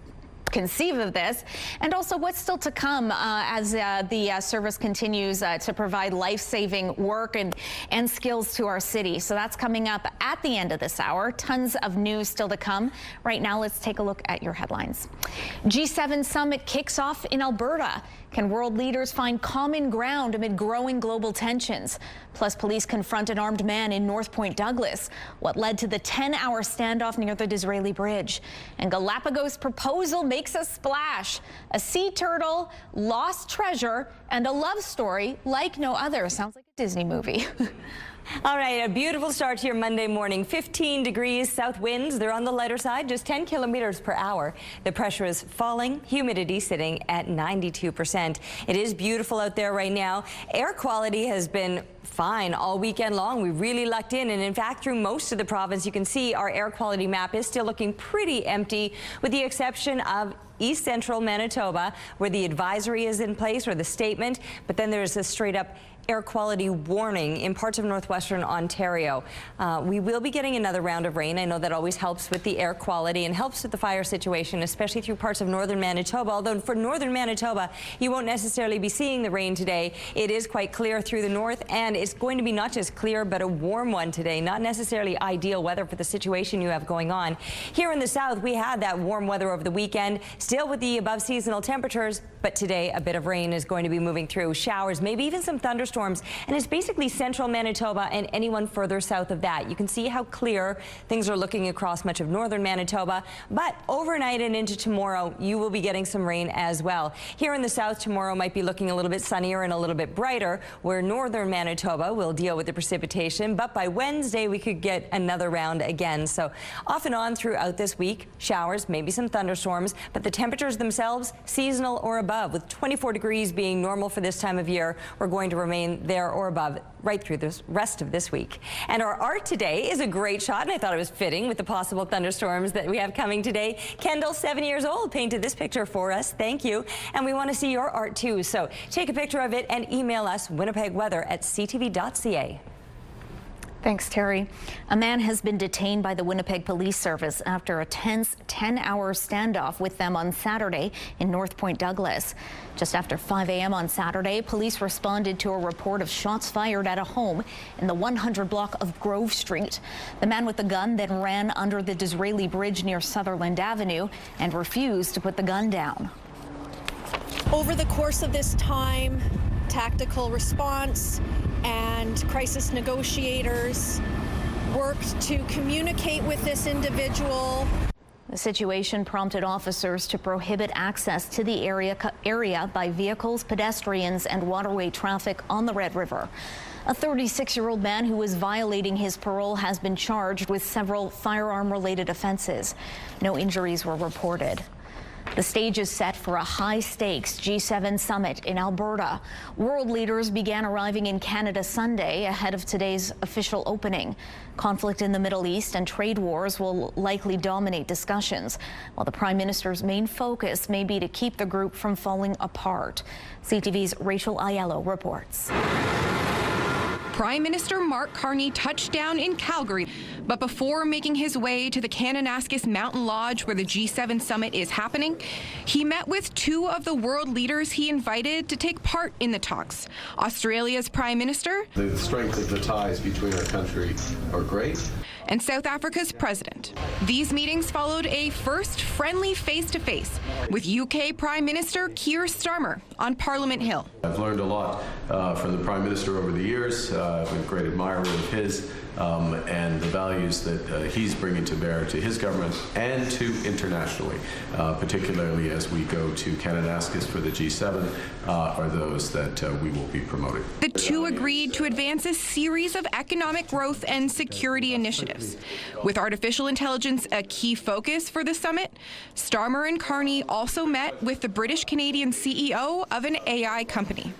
conceive of this, and also what's still to come as the service continues to provide life-saving work and skills to our city. So that's coming up at the end of this hour. Tons of news still to come. Right now, let's take a look at your headlines. G7 summit kicks off in Alberta. Can world leaders find common ground amid growing global tensions? Plus, police confront an armed man in North Point, Douglas. What led to the 10-hour standoff near the Disraeli Bridge? And Galapagos proposal makes a splash. A sea turtle, lost treasure, and a love story like no other. Sounds like a Disney movie. All right, a beautiful start to your Monday morning. 15 degrees, south winds. They're on the lighter side, just 10 kilometers per hour. The pressure is falling, humidity sitting at 92%. It is beautiful out there right now. Air quality has been fine all weekend long. We really lucked in, and in fact, through most of the province, you can see our air quality map is still looking pretty empty, with the exception of East Central Manitoba, where the advisory is in place, or the statement, but then there's a straight up air quality warning in parts of northwestern Ontario. We will be getting another round of rain. I know that always helps with the air quality and helps with the fire situation, especially through parts of northern Manitoba. Although for northern Manitoba, you won't necessarily be seeing the rain today. It is quite clear through the north, and it's going to be not just clear, but a warm one today. Not necessarily ideal weather for the situation you have going on. Here in the south, we had that warm weather over the weekend, still with the above seasonal temperatures, but today a bit of rain is going to be moving through. Showers, maybe even some thunderstorms thunderstorms, and it's basically central Manitoba and anyone further south of that. You can see how clear things are looking across much of northern Manitoba, but overnight and into tomorrow, you will be getting some rain as well. Here in the south, tomorrow might be looking a little bit sunnier and a little bit brighter, where northern Manitoba will deal with the precipitation, but by Wednesday, we could get another round again. So off and on throughout this week, showers, maybe some thunderstorms, but the temperatures themselves, seasonal or above, with 24 degrees being normal for this time of year. We're going to remain there or above right through the rest of this week. And our art today is a great shot, and I thought it was fitting with the possible thunderstorms that we have coming today. Kendall, 7 years old, painted this picture for us. Thank you. And we want to see your art too. So take a picture of it and email us winnipegweather@ctv.ca. Thanks, Terry. A man has been detained by the Winnipeg Police Service after a tense 10-hour standoff with them on Saturday in North Point Douglas. Just after 5 a.m. on Saturday, police responded to a report of shots fired at a home in the 100 block of Grove Street. The man with the gun then ran under the Disraeli Bridge near Sutherland Avenue and refused to put the gun down. Over the course of this time, tactical response and crisis negotiators worked to communicate with this individual. The situation prompted officers to prohibit access to the area by vehicles, pedestrians, and waterway traffic on the Red River. A 36-year-old man who was violating his parole has been charged with several firearm-related offenses. No injuries were reported. The stage is set for a high-stakes G7 summit in Alberta. World leaders began arriving in Canada Sunday ahead of today's official opening. Conflict in the Middle East and trade wars will likely dominate discussions, while the Prime Minister's main focus may be to keep the group from falling apart. CTV's Rachel Aiello reports. Prime Minister Mark Carney touched down in Calgary, but before making his way to the Kananaskis Mountain Lodge where the G7 summit is happening, he met with two of the world leaders he invited to take part in the talks. Australia's Prime Minister, the strength of the ties between our countries are great, and South Africa's President. These meetings followed a first friendly face-to-face with UK Prime Minister Keir Starmer on Parliament Hill. I've learned a lot from the Prime Minister over the years. I've been a great admirer of his and the values that he's bringing to bear to his government and to internationally, particularly as we go to Kananaskis for the G7, are those that we will be promoting. The two agreed to advance a series of economic growth and security initiatives. With artificial intelligence a key focus for the summit, Starmer and Carney also met with the British-Canadian CEO of an AI company.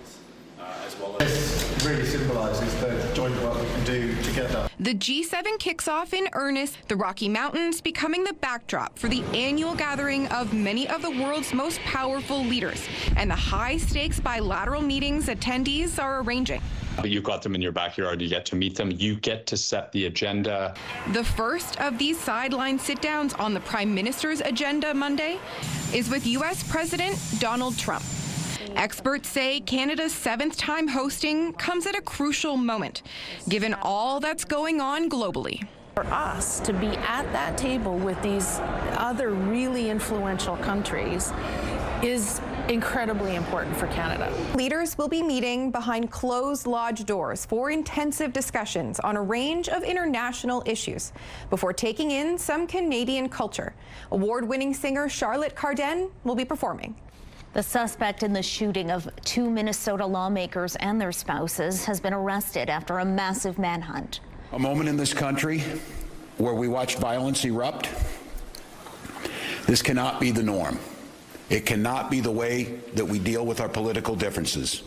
This really symbolises the joint work we can do together. The G7 kicks off in earnest, the Rocky Mountains becoming the backdrop for the annual gathering of many of the world's most powerful leaders and the high-stakes bilateral meetings attendees are arranging. You've got them in your backyard, you get to meet them, you get to set the agenda. The first of these sideline sit-downs on the Prime Minister's agenda Monday is with U.S. President Donald Trump. Experts say Canada's 7th time hosting comes at a crucial moment, given all that's going on globally. For us to be at that table with these other really influential countries is incredibly important for Canada. Leaders will be meeting behind closed lodge doors for intensive discussions on a range of international issues before taking in some Canadian culture. Award-winning singer Charlotte Cardin will be performing. The suspect in the shooting of 2 Minnesota lawmakers and their spouses has been arrested after a massive manhunt. A moment in this country where we watched violence erupt. This cannot be the norm. It cannot be the way that we deal with our political differences.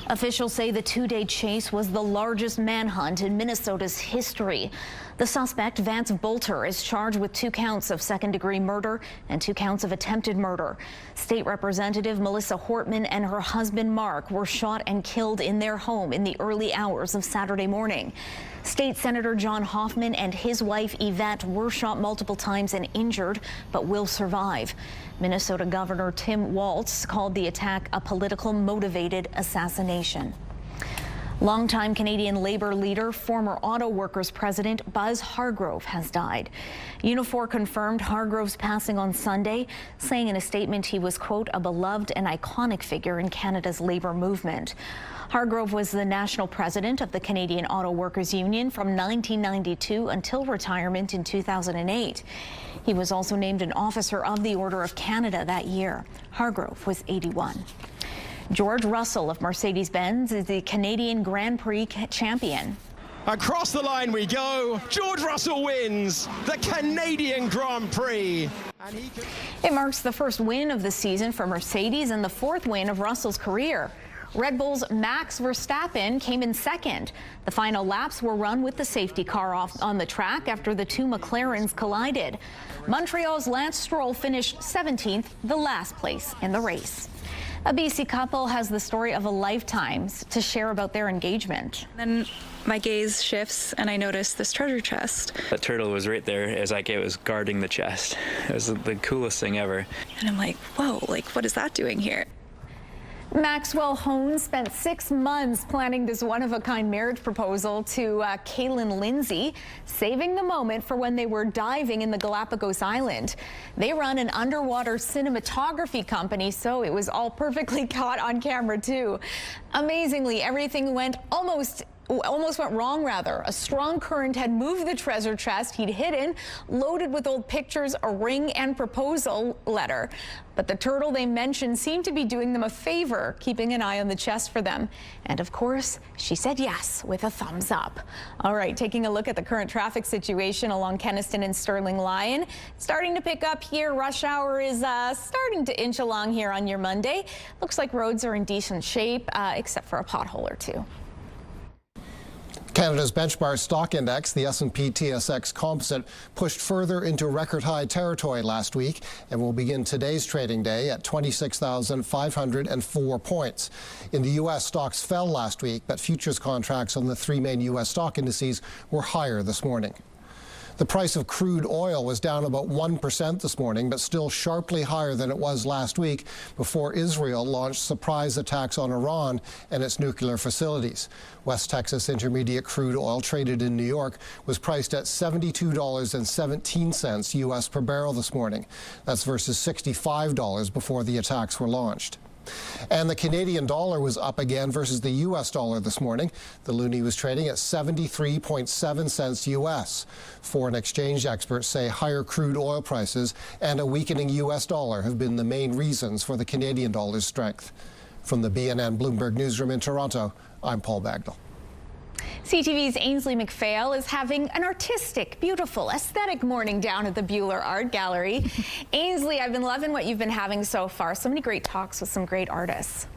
Officials say the 2-day chase was the largest manhunt in Minnesota's history. The suspect, Vance Bolter, is charged with 2 counts of second-degree murder and 2 counts of attempted murder. State Representative Melissa Hortman and her husband Mark were shot and killed in their home in the early hours of Saturday morning. State Senator John Hoffman and his wife Yvette were shot multiple times and injured, but will survive. Minnesota Governor Tim Walz called the attack a political motivated assassination. Longtime Canadian Labour leader, former auto workers president Buzz Hargrove has died. Unifor confirmed Hargrove's passing on Sunday, saying in a statement he was, quote, a beloved and iconic figure in Canada's labour movement. Hargrove was the national president of the Canadian Auto Workers Union from 1992 until retirement in 2008. He was also named an Officer of the Order of Canada that year. Hargrove was 81. George Russell of Mercedes-Benz is the Canadian Grand Prix champion. Across the line we go. George Russell wins the Canadian Grand Prix. It marks the first win of the season for Mercedes and the fourth win of Russell's career. Red Bull's Max Verstappen came in second. The final laps were run with the safety car off on the track after the two McLarens collided. Montreal's Lance Stroll finished 17th, the last place in the race. A BC couple has the story of a lifetime to share about their engagement. Then my gaze shifts and I notice this treasure chest. The turtle was right there as like it was guarding the chest. It was the coolest thing ever. And I'm like, whoa, like what is that doing here? Maxwell Hohn spent 6 months planning this one-of-a-kind marriage proposal to Kaylin Lindsay, saving the moment for when they were diving in the Galapagos Island. They run an underwater cinematography company, so it was all perfectly caught on camera, too. Amazingly, everything went almost went wrong, rather. A strong current had moved the treasure chest he'd hidden, loaded with old pictures, a ring, and proposal letter. But the turtle they mentioned seemed to be doing them a favor, keeping an eye on the chest for them. And of course, she said yes with a thumbs up. All right, taking a look at the current traffic situation along Kenaston and Sterling Lyon. Starting to pick up here. Rush hour is starting to inch along here on your Monday. Looks like roads are in decent shape, except for a pothole or two. Canada's benchmark stock index, the S&P TSX Composite, pushed further into record high territory last week and will begin today's trading day at 26,504 points. In the U.S., stocks fell last week, but futures contracts on the three main U.S. stock indices were higher this morning. The price of crude oil was down about 1% this morning, but still sharply higher than it was last week before Israel launched surprise attacks on Iran and its nuclear facilities. West Texas Intermediate crude oil traded in New York was priced at $72.17 U.S. per barrel this morning. That's versus $65 before the attacks were launched. And the Canadian dollar was up again versus the U.S. dollar this morning. The loonie was trading at 73.7 cents U.S. Foreign exchange experts say higher crude oil prices and a weakening U.S. dollar have been the main reasons for the Canadian dollar's strength. From the BNN Bloomberg Newsroom in Toronto, I'm Paul Bagnall. CTV's Ainsley McPhail is having an artistic, beautiful, aesthetic morning down at the Buhler Art Gallery. Ainsley, I've been loving what you've been having so far. So many great talks with some great artists.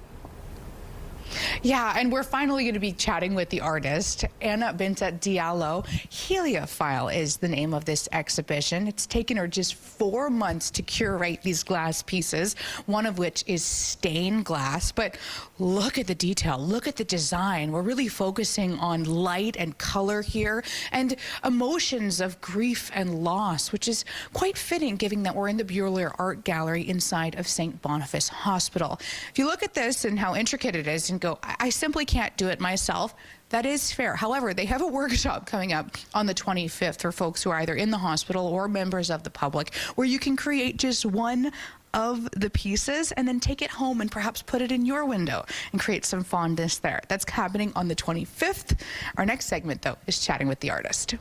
Yeah, and we're finally going to be chatting with the artist, Anna Binta Diallo. Heliophile is the name of this exhibition. It's taken her just 4 months to curate these glass pieces, one of which is stained glass. But look at the detail, look at the design. We're really focusing on light and color here and emotions of grief and loss, which is quite fitting given that we're in the Buhler Art Gallery inside of St. Boniface Hospital. If you look at this and how intricate it is and go, I simply can't do it myself, that is fair. However, they have a workshop coming up on the 25th for folks who are either in the hospital or members of the public, where you can create just one of the pieces and then take it home and perhaps put it in your window and create some fondness there. That's happening on the 25th. Our next segment, though, is chatting with the artist.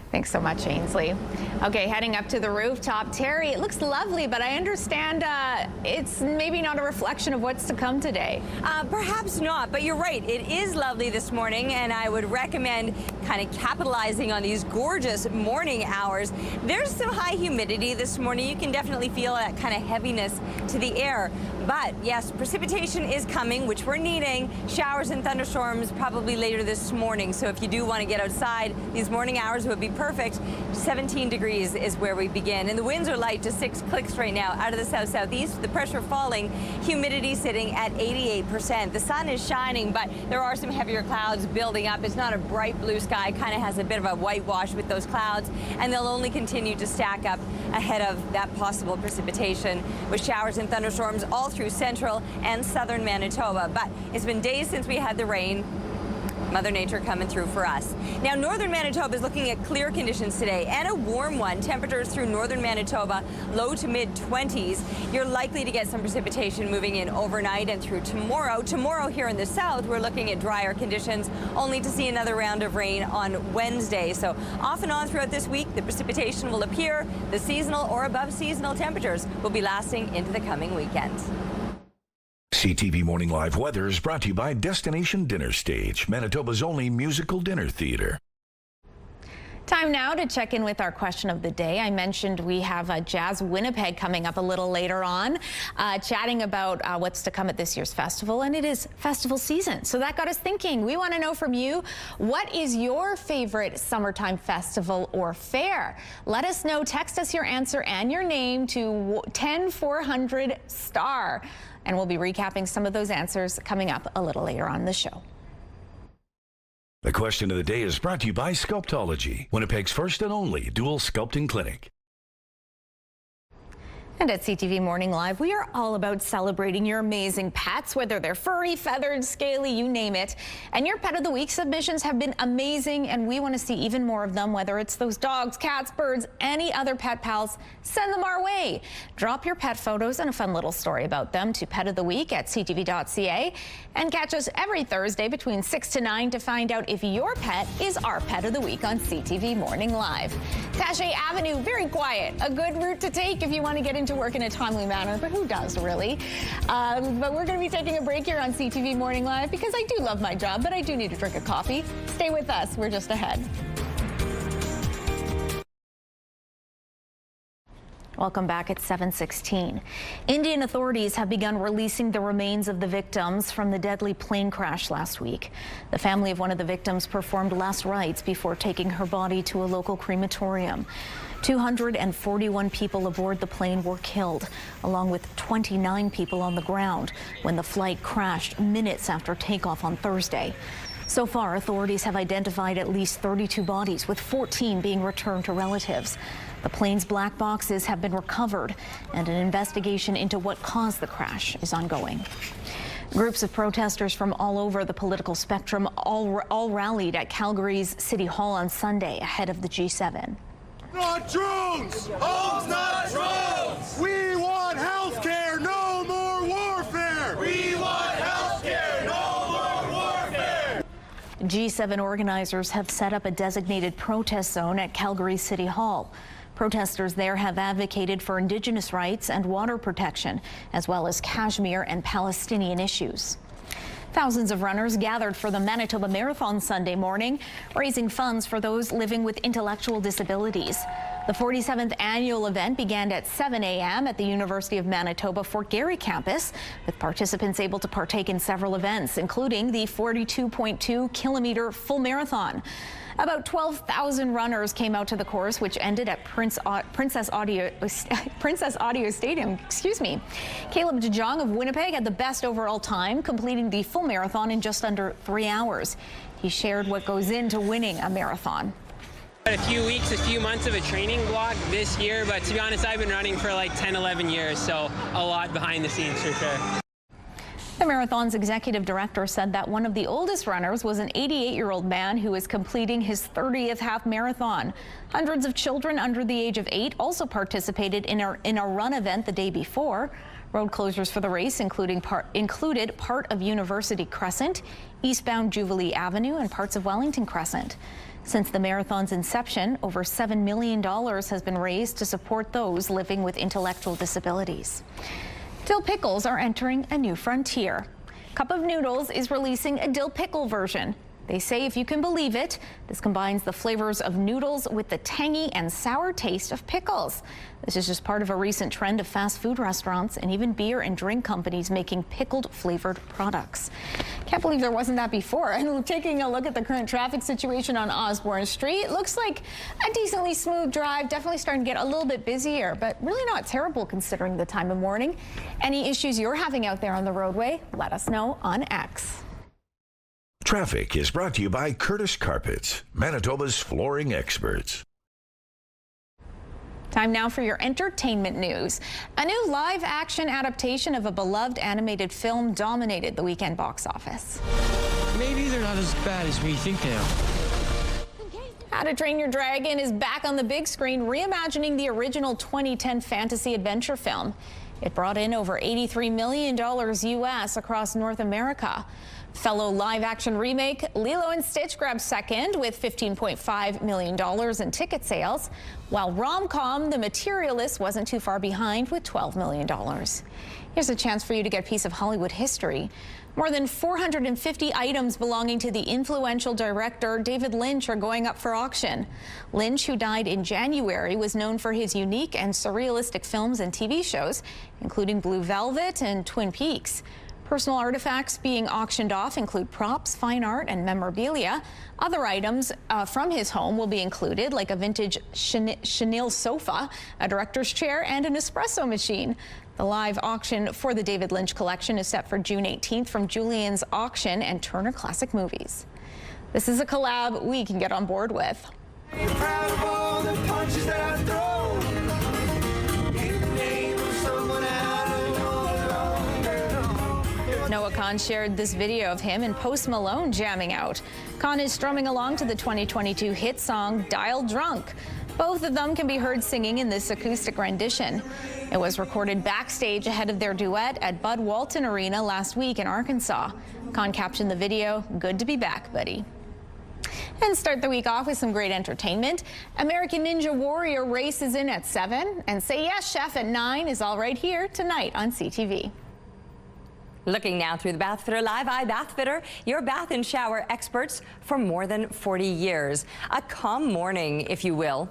Thanks so much, Ainsley. Okay, heading up to the rooftop. Terry, it looks lovely, but I understand it's maybe not a reflection of what's to come today. Perhaps not, but you're right. It is lovely this morning, and I would recommend kind of capitalizing on these gorgeous morning hours. There's some high humidity this morning. You can definitely feel that kind of heaviness to the air. But yes, precipitation is coming, which we're needing. Showers and thunderstorms probably later this morning. So if you do want to get outside, these morning hours would be perfect. 17 degrees is where we begin. And the winds are light to 6 clicks right now out of the south-southeast. The pressure falling, humidity sitting at 88%. The sun is shining, but there are some heavier clouds building up. It's not a bright blue sky, kind of has a bit of a whitewash with those clouds, and they'll only continue to stack up ahead of that possible precipitation with showers and thunderstorms all through central and southern Manitoba. But it's been days since we had the rain. Mother Nature coming through for us. Now, northern Manitoba is looking at clear conditions today and a warm one. Temperatures through northern Manitoba, low to mid-20s. You're likely to get some precipitation moving in overnight and through tomorrow. Tomorrow here in the south, we're looking at drier conditions, only to see another round of rain on Wednesday. So off and on throughout this week, the precipitation will appear. The seasonal or above seasonal temperatures will be lasting into the coming weekend. CTV Morning Live Weather is brought to you by Destination Dinner Stage, Manitoba's only musical dinner theater. Time now to check in with our question of the day. I mentioned we have Jazz Winnipeg coming up a little later on, chatting about what's to come at this year's festival, and it is festival season. So that got us thinking. We want to know from you, what is your favorite summertime festival or fair? Let us know. Text us your answer and your name to 10400 star, and we'll be recapping some of those answers coming up a little later on the show. The question of the day is brought to you by Sculptology, Winnipeg's first and only dual sculpting clinic. And at CTV Morning Live, we are all about celebrating your amazing pets, whether they're furry, feathered, scaly, you name it. And your Pet of the Week submissions have been amazing, and we want to see even more of them, whether it's those dogs, cats, birds, any other pet pals, send them our way. Drop your pet photos and a fun little story about them to petoftheweek@ctv.ca, and catch us every Thursday between 6 to 9 to find out if your pet is our Pet of the Week on CTV Morning Live. Taché Avenue, very quiet, a good route to take if you want to get into work in a timely manner, but who does really? But we're going to be taking a break here on CTV Morning Live because I do love my job, but I do need to drink a coffee. Stay with us. We're just ahead. Welcome back at 7:16. Indian authorities have begun releasing the remains of the victims from the deadly plane crash last week. The family of one of the victims performed last rites before taking her body to a local crematorium. 241 people aboard the plane were killed, along with 29 people on the ground when the flight crashed minutes after takeoff on Thursday. So far, authorities have identified at least 32 bodies, with 14 being returned to relatives. The plane's black boxes have been recovered, and an investigation into what caused the crash is ongoing. Groups of protesters from all over the political spectrum all rallied at Calgary's City Hall on Sunday ahead of the G7. Not drones! Homes, not drones! We want health care, no more warfare! We want health care, no more warfare! G7 organizers have set up a designated protest zone at Calgary City Hall. Protesters there have advocated for Indigenous rights and water protection, as well as Kashmir and Palestinian issues. Thousands of runners gathered for the Manitoba Marathon Sunday morning, raising funds for those living with intellectual disabilities. The 47th annual event began at 7 a.m. at the University of Manitoba Fort Garry campus, with participants able to partake in several events, including the 42.2-kilometer full marathon. About 12,000 runners came out to the course, which ended at Princess Audio Stadium. Caleb DeJong of Winnipeg had the best overall time, completing the full marathon in just under 3 hours. He shared what goes into winning a marathon. A few weeks, a few months of a training block this year, but to be honest, I've been running for like 10, 11 years, so a lot behind the scenes for sure. The marathon's executive director said that one of the oldest runners was an 88-year-old man who is completing his 30th half marathon. Hundreds of children under the age of 8 also participated in a run event the day before. Road closures for the race included part of University Crescent, eastbound Jubilee Avenue, and parts of Wellington Crescent. Since the marathon's inception, over $7 million has been raised to support those living with intellectual disabilities. Dill pickles are entering a new frontier. Cup of Noodles is releasing a dill pickle version. They say, if you can believe it, this combines the flavors of noodles with the tangy and sour taste of pickles. This is just part of a recent trend of fast food restaurants and even beer and drink companies making pickled flavored products. Can't believe there wasn't that before. And taking a look at the current traffic situation on Osborne Street, looks like a decently smooth drive, definitely starting to get a little bit busier, but really not terrible considering the time of morning. Any issues you're having out there on the roadway, let us know on X. Traffic is brought to you by Curtis Carpets, Manitoba's flooring experts. Time now for your entertainment news. A new live-action adaptation of a beloved animated film dominated the weekend box office. Maybe they're not as bad as we think they are. How to Train Your Dragon is back on the big screen, reimagining the original 2010 fantasy adventure film. It brought in over $83 million U.S. across North America. Fellow live-action remake Lilo & Stitch grabbed second with $15.5 million in ticket sales, while rom-com The Materialist wasn't too far behind with $12 million. Here's a chance for you to get a piece of Hollywood history. More than 450 items belonging to the influential director David Lynch are going up for auction. Lynch, who died in January, was known for his unique and surrealistic films and TV shows, including Blue Velvet and Twin Peaks. Personal artifacts being auctioned off include props, fine art, and memorabilia. Other items from his home will be included, like a vintage chenille sofa, a director's chair, and an espresso machine. The live auction for the David Lynch collection is set for June 18th from Julian's Auction and Turner Classic Movies. This is a collab we can get on board with. Noah Khan shared this video of him and Post Malone jamming out. Khan is strumming along to the 2022 hit song Dial Drunk. Both of them can be heard singing in this acoustic rendition. It was recorded backstage ahead of their duet at Bud Walton Arena last week in Arkansas. Khan captioned the video, "Good to be back, buddy." And start the week off with some great entertainment. American Ninja Warrior races in at 7, and Say Yes Chef at 9 is all right here tonight on CTV. Looking now through the Bath Fitter Live Eye Bath Fitter, your bath and shower experts for more than 40 years. A calm morning, if you will.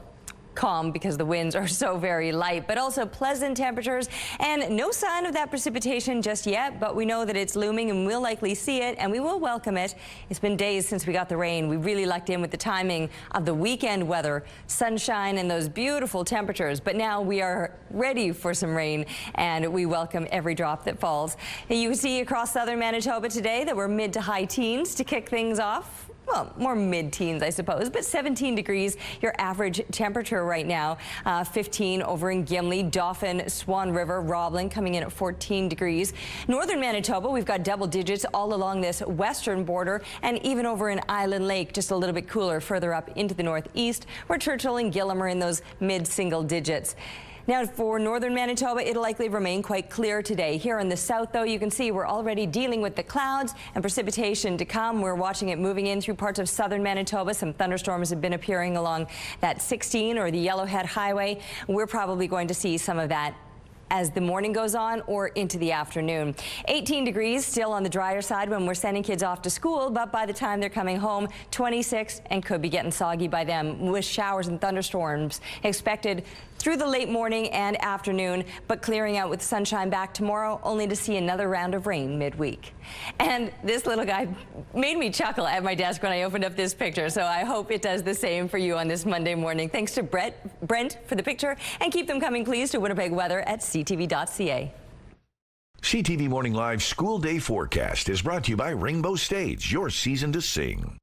Calm because the winds are so very light, but also pleasant temperatures and no sign of that precipitation just yet, but we know that it's looming and we'll likely see it and we will welcome it. It's been days since we got the rain. We really lucked in with the timing of the weekend weather, sunshine and those beautiful temperatures, but now we are ready for some rain and we welcome every drop that falls. You see across southern Manitoba today that we're mid to high teens to kick things off. Well, more mid-teens, I suppose, but 17 degrees, your average temperature right now. 15 over in Gimli, Dauphin, Swan River, Roblin coming in at 14 degrees. Northern Manitoba, we've got double digits all along this western border, and even over in Island Lake, just a little bit cooler further up into the northeast, where Churchill and Gillam are in those mid-single digits. Now for northern Manitoba, it'll likely remain quite clear today. Here in the south, though, you can see we're already dealing with the clouds and precipitation to come. We're watching it moving in through parts of southern Manitoba. Some thunderstorms have been appearing along that 16 or the Yellowhead Highway. We're probably going to see some of that as the morning goes on or into the afternoon. 18 degrees still on the drier side when we're sending kids off to school, but by the time they're coming home, 26 and could be getting soggy by them with showers and thunderstorms expected through the late morning and afternoon, but clearing out with sunshine back tomorrow, only to see another round of rain midweek. And this little guy made me chuckle at my desk when I opened up this picture, so I hope it does the same for you on this Monday morning. Thanks to Brent for the picture, and keep them coming, please, to Winnipeg weather at ctv.ca. CTV Morning Live School Day Forecast is brought to you by Rainbow Stage, your season to sing.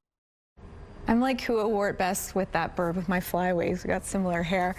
I'm like who wore it best with that bird with my flyaways. We got similar hair.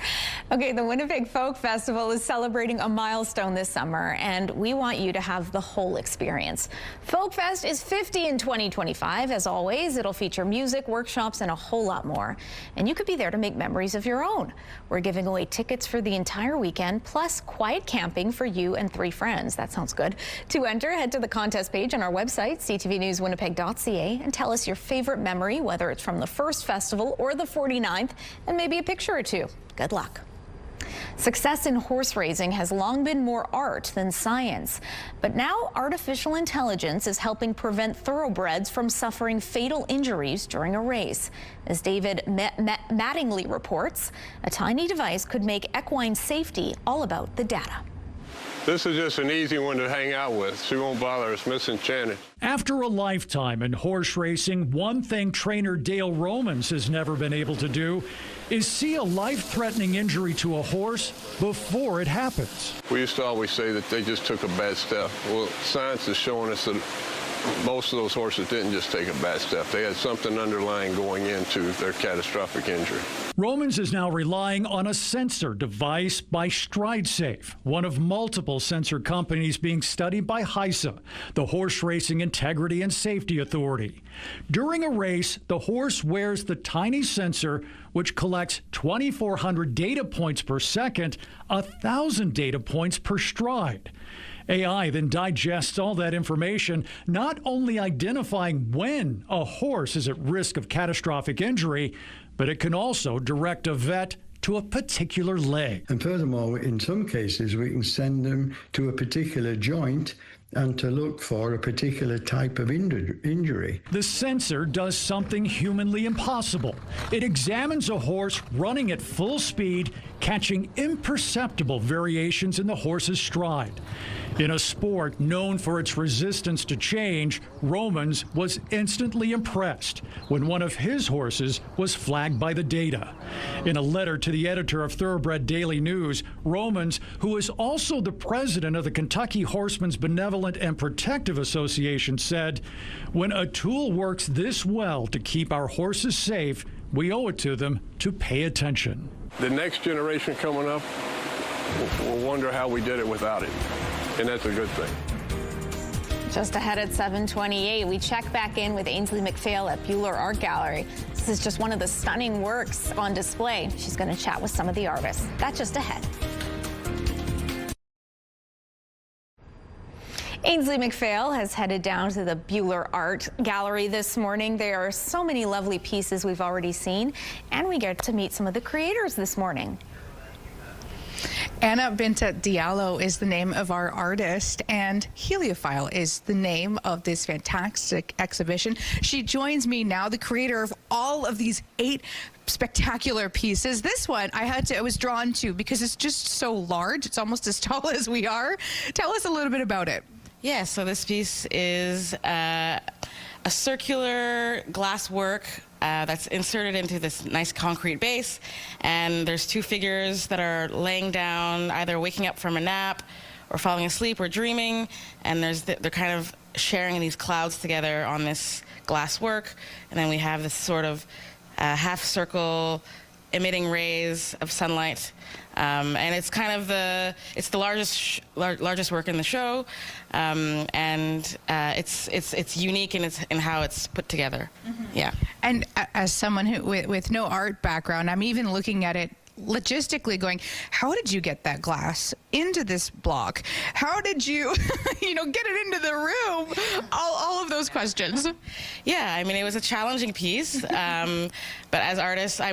Okay, the Winnipeg Folk Festival is celebrating a milestone this summer, and we want you to have the whole experience. Folk Fest is 50 in 2025. As always, it'll feature music, workshops, and a whole lot more. And you could be there to make memories of your own. We're giving away tickets for the entire weekend, plus quiet camping for you and 3 friends. That sounds good. To enter, head to the contest page on our website, ctvnewswinnipeg.ca, and tell us your favorite memory, whether it's from the first festival or the 49th, and maybe a picture or 2. Good luck. Success in horse racing has long been more art than science, but now artificial intelligence is helping prevent thoroughbreds from suffering fatal injuries during a race. As David Mattingly reports, a tiny device could make equine safety all about the data. This is just an easy one to hang out with. She won't bother us, Miss Enchanted. After a lifetime in horse racing, one thing trainer Dale Romans has never been able to do is see a life-threatening injury to a horse before it happens. We used to always say that they just took a bad step. Well, science is showing us that most of those horses didn't just take a bad step. They had something underlying going into their catastrophic injury. Romans is now relying on a sensor device by StrideSafe, one of multiple sensor companies being studied by HISA, the Horse Racing Integrity and Safety Authority. During a race, the horse wears the tiny sensor, which collects 2,400 data points per second, 1,000 data points per stride. AI then digests all that information, not only identifying when a horse is at risk of catastrophic injury, but it can also direct a vet to a particular leg. And furthermore, in some cases, we can send them to a particular joint and to look for a particular type of injury. The sensor does something humanly impossible. It examines a horse running at full speed, catching imperceptible variations in the horse's stride. In a sport known for its resistance to change, Romans was instantly impressed when one of his horses was flagged by the data. In a letter to the editor of Thoroughbred Daily News, Romans, who is also the president of the Kentucky Horsemen's Benevolent and Protective Association, said, "When a tool works this well to keep our horses safe, we owe it to them to pay attention." The next generation coming up will wonder how we did it without it, and that's a good thing. Just ahead at 7:28, we check back in with Ainsley McPhail at Buehler Art Gallery. This is just one of the stunning works on display. She's going to chat with some of the artists. That's just ahead. Ainsley McPhail has headed down to the Buehler Art Gallery this morning. There are so many lovely pieces we've already seen, and we get to meet some of the creators this morning. Anna Binta Diallo is the name of our artist, and Heliophile is the name of this fantastic exhibition. She joins me now, the creator of all of these 8 spectacular pieces. This one I was drawn to because it's just so large. It's almost as tall as we are. Tell us a little bit about it. Yeah, so this piece is a circular glass work that's inserted into this nice concrete base, and there's 2 figures that are laying down, either waking up from a nap or falling asleep or dreaming, and they're kind of sharing these clouds together on this glass work, and then we have this sort of half circle emitting rays of sunlight. And it's kind of the largest work in the show, and it's unique in how it's put together. Mm-hmm. Yeah. And as someone who with no art background, I'm even looking at it logistically going, how did you get that glass into this block? How did you, get it into the room? All of those questions. Yeah, I mean, it was a challenging piece, but as artists, I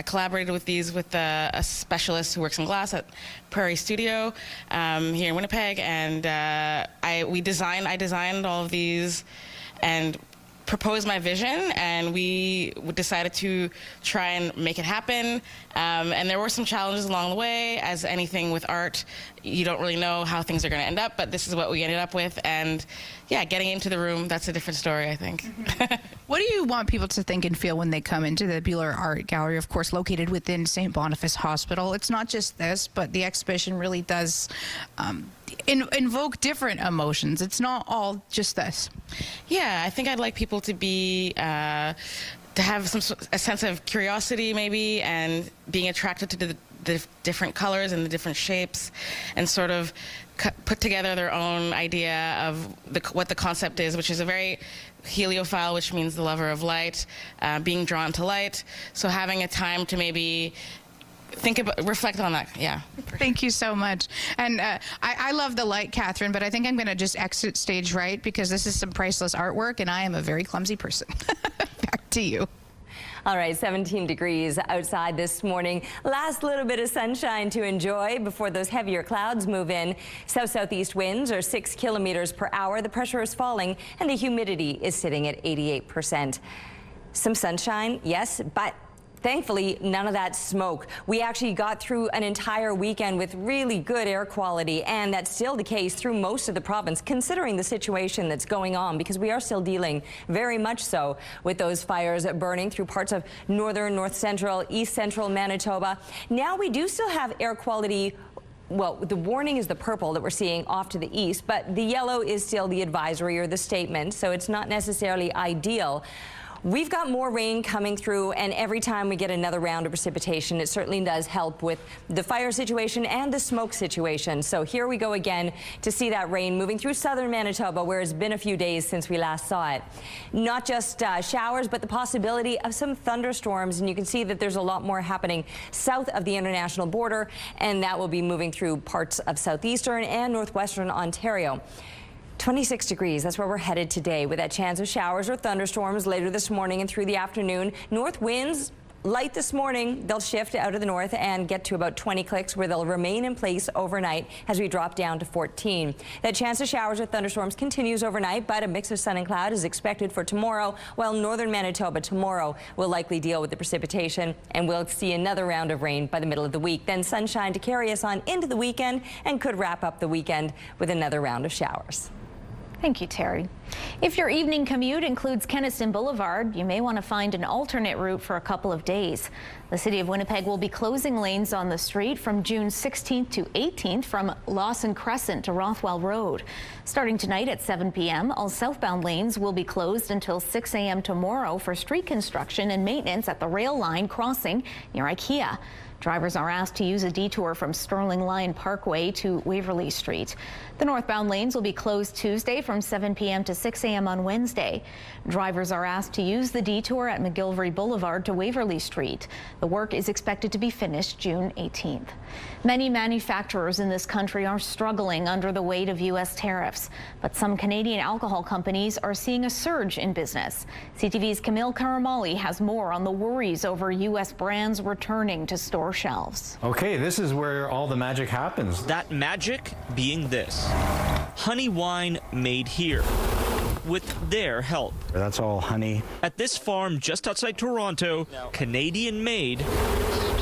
collaborated with these with a specialist who works in glass at Prairie Studio here in Winnipeg, and I designed all of these and proposed my vision, and we decided to try and make it happen. And there were some challenges along the way. As anything with art, you don't really know how things are going to end up, but this is what we ended up with. And yeah, getting into the room, that's a different story, I think. Mm-hmm. What do you want people to think and feel when they come into the Buehler Art Gallery, of course, located within St. Boniface Hospital? It's not just this, but the exhibition really does invoke different emotions. It's not all just this. Yeah, I think I'd like people to be to have a sense of curiosity, maybe, and being attracted to the different colors and the different shapes, and sort of put together their own idea of what the concept is, which is a very heliophile, which means the lover of light, being drawn to light. So having a time to maybe reflect on that. Yeah. Thank you so much. And I love the light, Catherine, but I think I'm going to just exit stage right, because this is some priceless artwork, and I am a very clumsy person. Back to you. All right, 17 degrees outside this morning. Last little bit of sunshine to enjoy before those heavier clouds move in. South-southeast winds are 6 kilometers per hour. The pressure is falling, and the humidity is sitting at 88%. Some sunshine, yes, but thankfully, none of that smoke. We actually got through an entire weekend with really good air quality, and that's still the case through most of the province, considering the situation that's going on, because we are still dealing very much so with those fires burning through parts of northern, north central, east central Manitoba. Now we do still have air quality well, the warning is the purple that we're seeing off to the east, but the yellow is still the advisory or the statement, so it's not necessarily ideal. We've got more rain coming through, and every time we get another round of precipitation, it certainly does help with the fire situation and the smoke situation. So here we go again to see that rain moving through southern Manitoba, where it's been a few days since we last saw it. Not just showers, but the possibility of some thunderstorms, and you can see that there's a lot more happening south of the international border, and that will be moving through parts of southeastern and northwestern Ontario. 26 degrees, that's where we're headed today, with that chance of showers or thunderstorms later this morning and through the afternoon. North winds light this morning. They'll shift out of the north and get to about 20 clicks, where they'll remain in place overnight as we drop down to 14. That chance of showers or thunderstorms continues overnight, but a mix of sun and cloud is expected for tomorrow, while northern Manitoba tomorrow will likely deal with the precipitation, and we'll see another round of rain by the middle of the week. Then sunshine to carry us on into the weekend, and could wrap up the weekend with another round of showers. Thank you, Terry. If your evening commute includes Kenaston Boulevard, you may want to find an alternate route for a couple of days. The City of Winnipeg will be closing lanes on the street from June 16th to 18th from Lawson Crescent to Rothwell Road. Starting tonight at 7 p.m., all southbound lanes will be closed until 6 a.m. tomorrow for street construction and maintenance at the rail line crossing near IKEA. Drivers are asked to use a detour from Sterling Lion Parkway to Waverly Street. The northbound lanes will be closed Tuesday from 7 p.m. to 6 a.m. on Wednesday. Drivers are asked to use the detour at McGillivray Boulevard to Waverly Street. The work is expected to be finished June 18th. Many manufacturers in this country are struggling under the weight of U.S. tariffs, but some Canadian alcohol companies are seeing a surge in business. CTV's Camille Karamali has more on the worries over U.S. brands returning to store shelves. Okay, this is where all the magic happens. That magic being this: honey wine made here with their help. That's all honey. At this farm just outside Toronto, Canadian made,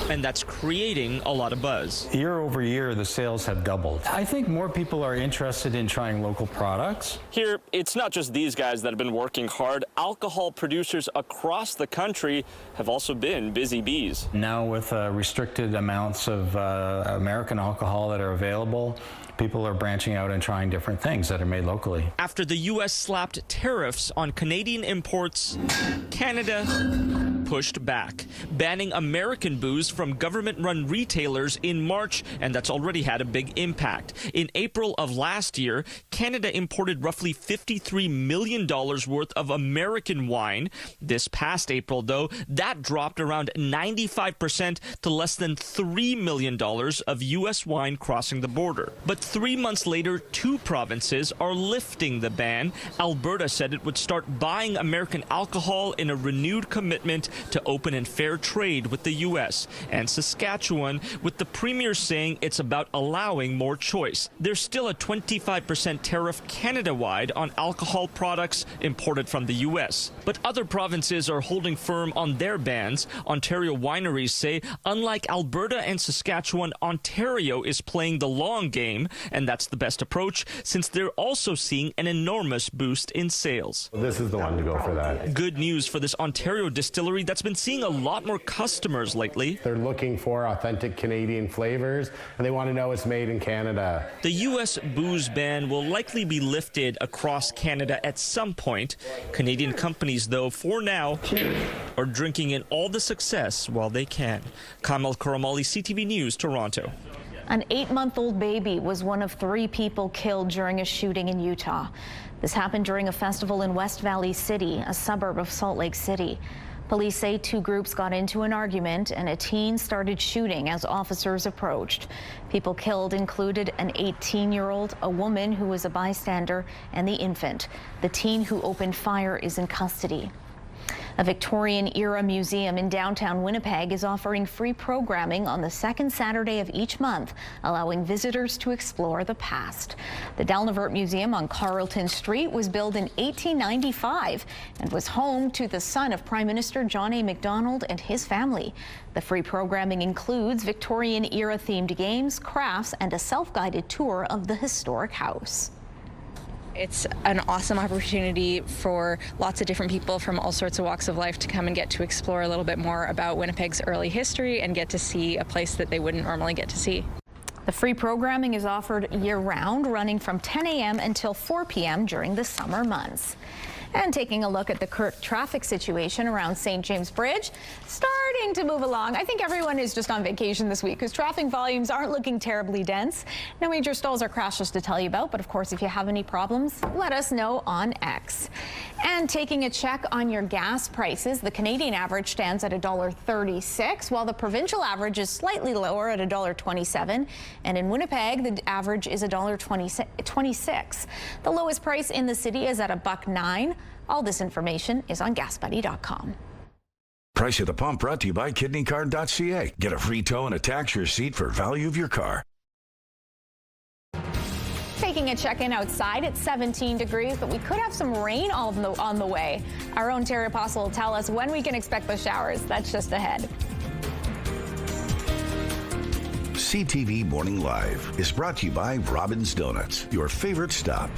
and that's creating a lot of buzz. Year over year, the sales have doubled. I think more people are interested in trying local products. Here, it's not just these guys that have been working hard. Alcohol producers across the country have also been busy bees. Now with restricted amounts of American alcohol that are available, people are branching out and trying different things that are made locally. After the U.S. slapped tariffs on Canadian imports, Canada pushed back, banning American booze from government-run retailers in March, and that's already had a big impact. In April of last year, Canada imported roughly $53 million worth of American wine. This past April, though, that dropped around 95% to less than $3 million of U.S. wine crossing the border. But 3 months later, two provinces are lifting the ban. Alberta said it would start buying American alcohol in a renewed commitment to open and fair trade with the U.S. And Saskatchewan, with the premier saying it's about allowing more choice. There's still a 25% tariff Canada-wide on alcohol products imported from the U.S. But other provinces are holding firm on their bans. Ontario wineries say, unlike Alberta and Saskatchewan, Ontario is playing the long game, and that's the best approach since they're also seeing an enormous boost in sales. This is the one to go for that. Good news for this Ontario distillery that's been seeing a lot more customers lately. They're looking for authentic Canadian flavors, and they want to know it's made in Canada. The U.S. booze ban will likely be lifted across Canada at some point. Canadian companies, though, for now, are drinking in all the success while they can. Kamal Karamali, CTV News, Toronto. An 8-month-old baby was one of 3 people killed during a shooting in Utah. This happened during a festival in West Valley City, a suburb of Salt Lake City. Police say 2 groups got into an argument and a teen started shooting as officers approached. People killed included an 18-year-old, a woman who was a bystander, and the infant. The teen who opened fire is in custody. A Victorian-era museum in downtown Winnipeg is offering free programming on the second Saturday of each month, allowing visitors to explore the past. The Dalnavert Museum on Carleton Street was built in 1895 and was home to the son of Prime Minister John A. Macdonald and his family. The free programming includes Victorian-era themed games, crafts, and a self-guided tour of the historic house. It's an awesome opportunity for lots of different people from all sorts of walks of life to come and get to explore a little bit more about Winnipeg's early history and get to see a place that they wouldn't normally get to see. The free programming is offered year-round, running from 10 a.m. until 4 p.m. during the summer months. And taking a look at the current traffic situation around St. James Bridge, starting to move along. I think everyone is just on vacation this week because traffic volumes aren't looking terribly dense. No major stalls or crashes to tell you about, but of course, if you have any problems, let us know on X. And taking a check on your gas prices, the Canadian average stands at $1.36, while the provincial average is slightly lower at $1.27. And in Winnipeg, the average is $1.26. The lowest price in the city is at $1.09. All this information is on GasBuddy.com. Price at the pump brought to you by KidneyCard.ca. Get a free tow and a tax receipt for value of your car. Taking a check-in outside at 17 degrees, but we could have some rain on the way. Our own Terry Apostle will tell us when we can expect the showers. That's just ahead. CTV Morning Live is brought to you by Robin's Donuts, your favorite stop.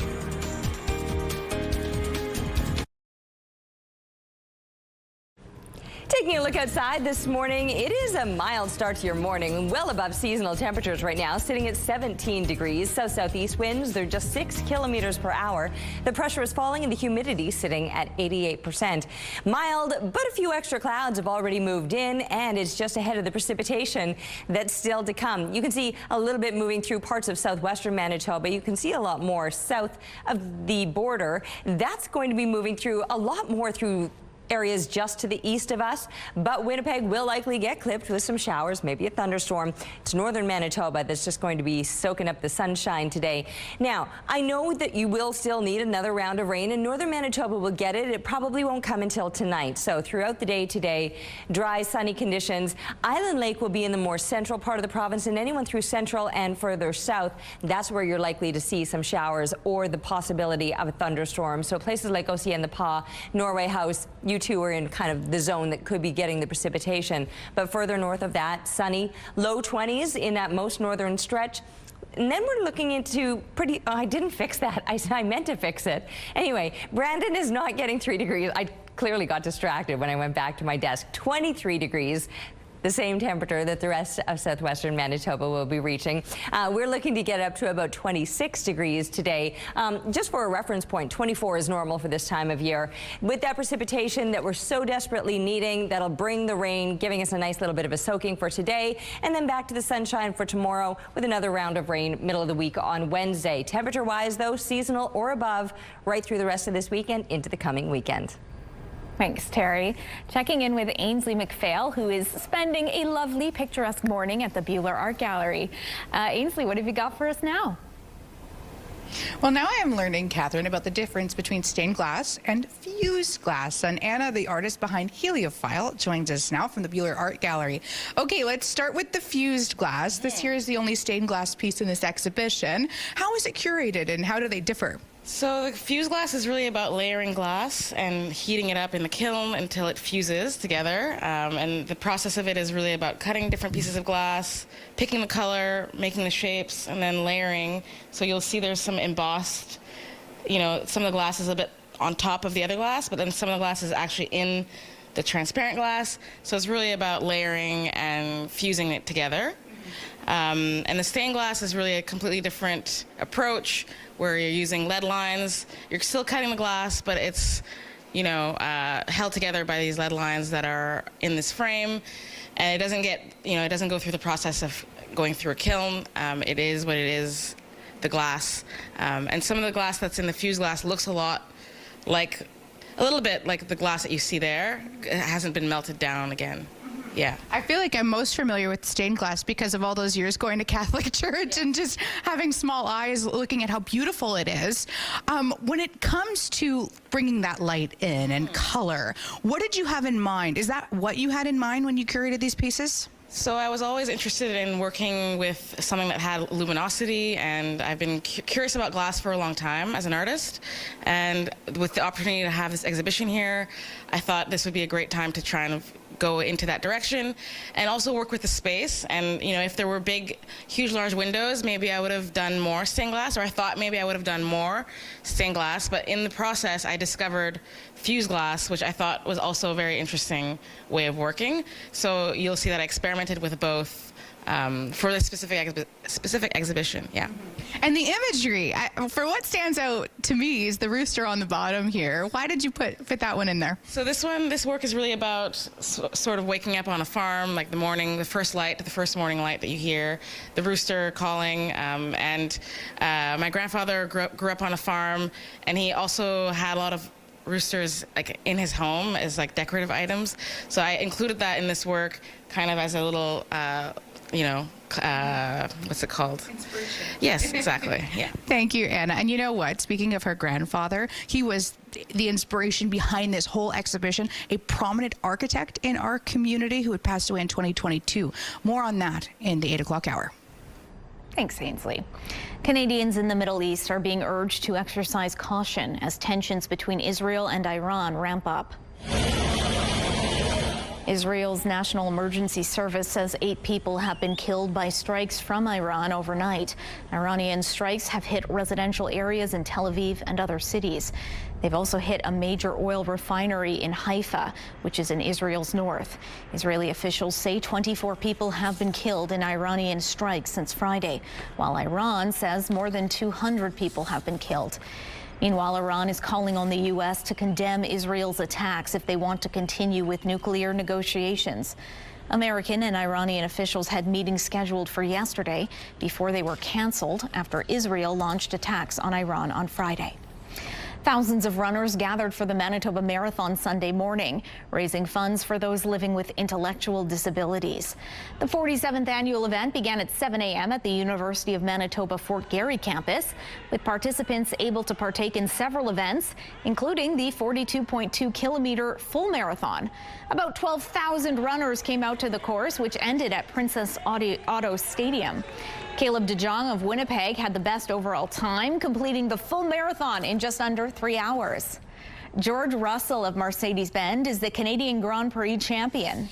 Taking a look outside this morning, it is a mild start to your morning, well above seasonal temperatures right now, sitting at 17 degrees. South-southeast winds, they're just 6 kilometers per hour. The pressure is falling and the humidity sitting at 88%. Mild, but a few extra clouds have already moved in, and it's just ahead of the precipitation that's still to come. You can see a little bit moving through parts of southwestern Manitoba. You can see a lot more south of the border. That's going to be moving through a lot more through areas just to the east of us, but Winnipeg will likely get clipped with some showers, maybe a thunderstorm. It's northern Manitoba that's just going to be soaking up the sunshine today. Now, I know that you will still need another round of rain, and northern Manitoba will get it. It probably won't come until tonight. So throughout the day today, dry, sunny conditions. Island Lake will be in the more central part of the province, and anyone through central and further south, that's where you're likely to see some showers or the possibility of a thunderstorm. So places like Ossian the Pas, Norway House, you two are in kind of the zone that could be getting the precipitation. But further north of that, sunny, low 20s in that most northern stretch. And then we're looking into pretty, I didn't fix that. I meant to fix it. Anyway, Brandon is not getting 3 degrees. I clearly got distracted when I went back to my desk. 23 degrees. The same temperature that the rest of southwestern Manitoba will be reaching. We're looking to get up to about 26 degrees today. Just for a reference point, 24 is normal for this time of year. With that precipitation that we're so desperately needing, that'll bring the rain, giving us a nice little bit of a soaking for today, and then back to the sunshine for tomorrow with another round of rain middle of the week on Wednesday. Temperature-wise, though, seasonal or above right through the rest of this weekend into the coming weekend. Thanks, Terry. Checking in with Ainsley McPhail, who is spending a lovely, picturesque morning at the Buhler Art Gallery. Ainsley, what have you got for us now? Well, now I am learning, Catherine, about the difference between stained glass and fused glass. And Anna, the artist behind Heliophile, joins us now from the Buhler Art Gallery. Okay, let's start with the fused glass. This here is the only stained glass piece in this exhibition. How is it curated and how do they differ? So the fused glass is really about layering glass and heating it up in the kiln until it fuses together. And the process of it is really about cutting different pieces of glass, picking the color, making the shapes, and then layering. So you'll see there's some embossed, you know, some of the glass is a bit on top of the other glass, but then some of the glass is actually in the transparent glass. So it's really about layering and fusing it together. And the stained glass is really a completely different approach where you're using lead lines. You're still cutting the glass, but it's, you know, held together by these lead lines that are in this frame. And it doesn't get, you know, it doesn't go through the process of going through a kiln. It is what it is, the glass. And some of the glass that's in the fused glass looks a little bit like the glass that you see there. It hasn't been melted down again. Yeah. I feel like I'm most familiar with stained glass because of all those years going to Catholic church and just having small eyes looking at how beautiful it is. When it comes to bringing that light in and color, what did you have in mind? Is that what you had in mind when you curated these pieces? So I was always interested in working with something that had luminosity, and I've been curious about glass for a long time as an artist. And with the opportunity to have this exhibition here, I thought this would be a great time to try and go into that direction and also work with the space. And, you know, if there were big, huge, large windows, maybe I would have done more stained glass, or I thought maybe I would have done more stained glass. But in the process, I discovered fused glass, which I thought was also a very interesting way of working. So you'll see that I experimented with both for this specific exhibition. Yeah. And the imagery, for what stands out to me is the rooster on the bottom here. Why did you put that one in there? So this work is really about sort of waking up on a farm, like the first morning light that you hear, the rooster calling. And my grandfather grew up on a farm, and he also had a lot of roosters like in his home as like decorative items. So I included that in this work, kind of as a little, what's it called? Inspiration. Yes, exactly. Yeah. Thank you, Anna. And you know what? Speaking of her grandfather, he was the inspiration behind this whole exhibition, a prominent architect in our community who had passed away in 2022. More on that in the 8 o'clock hour. Thanks, Ainsley. Canadians in the Middle East are being urged to exercise caution as tensions between Israel and Iran ramp up. Israel's National Emergency Service says 8 people have been killed by strikes from Iran overnight. Iranian strikes have hit residential areas in Tel Aviv and other cities. They've also hit a major oil refinery in Haifa, which is in Israel's north. Israeli officials say 24 people have been killed in Iranian strikes since Friday, while Iran says more than 200 people have been killed. Meanwhile, Iran is calling on the U.S. to condemn Israel's attacks if they want to continue with nuclear negotiations. American and Iranian officials had meetings scheduled for yesterday before they were canceled after Israel launched attacks on Iran on Friday. Thousands of runners gathered for the Manitoba Marathon Sunday morning, raising funds for those living with intellectual disabilities. The 47th annual event began at 7 a.m. at the University of Manitoba Fort Garry campus, with participants able to partake in several events, including the 42.2-kilometer full marathon. About 12,000 runners came out to the course, which ended at Princess Auto Stadium. Caleb DeJong of Winnipeg had the best overall time, completing the full marathon in just under 3 hours. George Russell of Mercedes-Benz is the Canadian Grand Prix champion.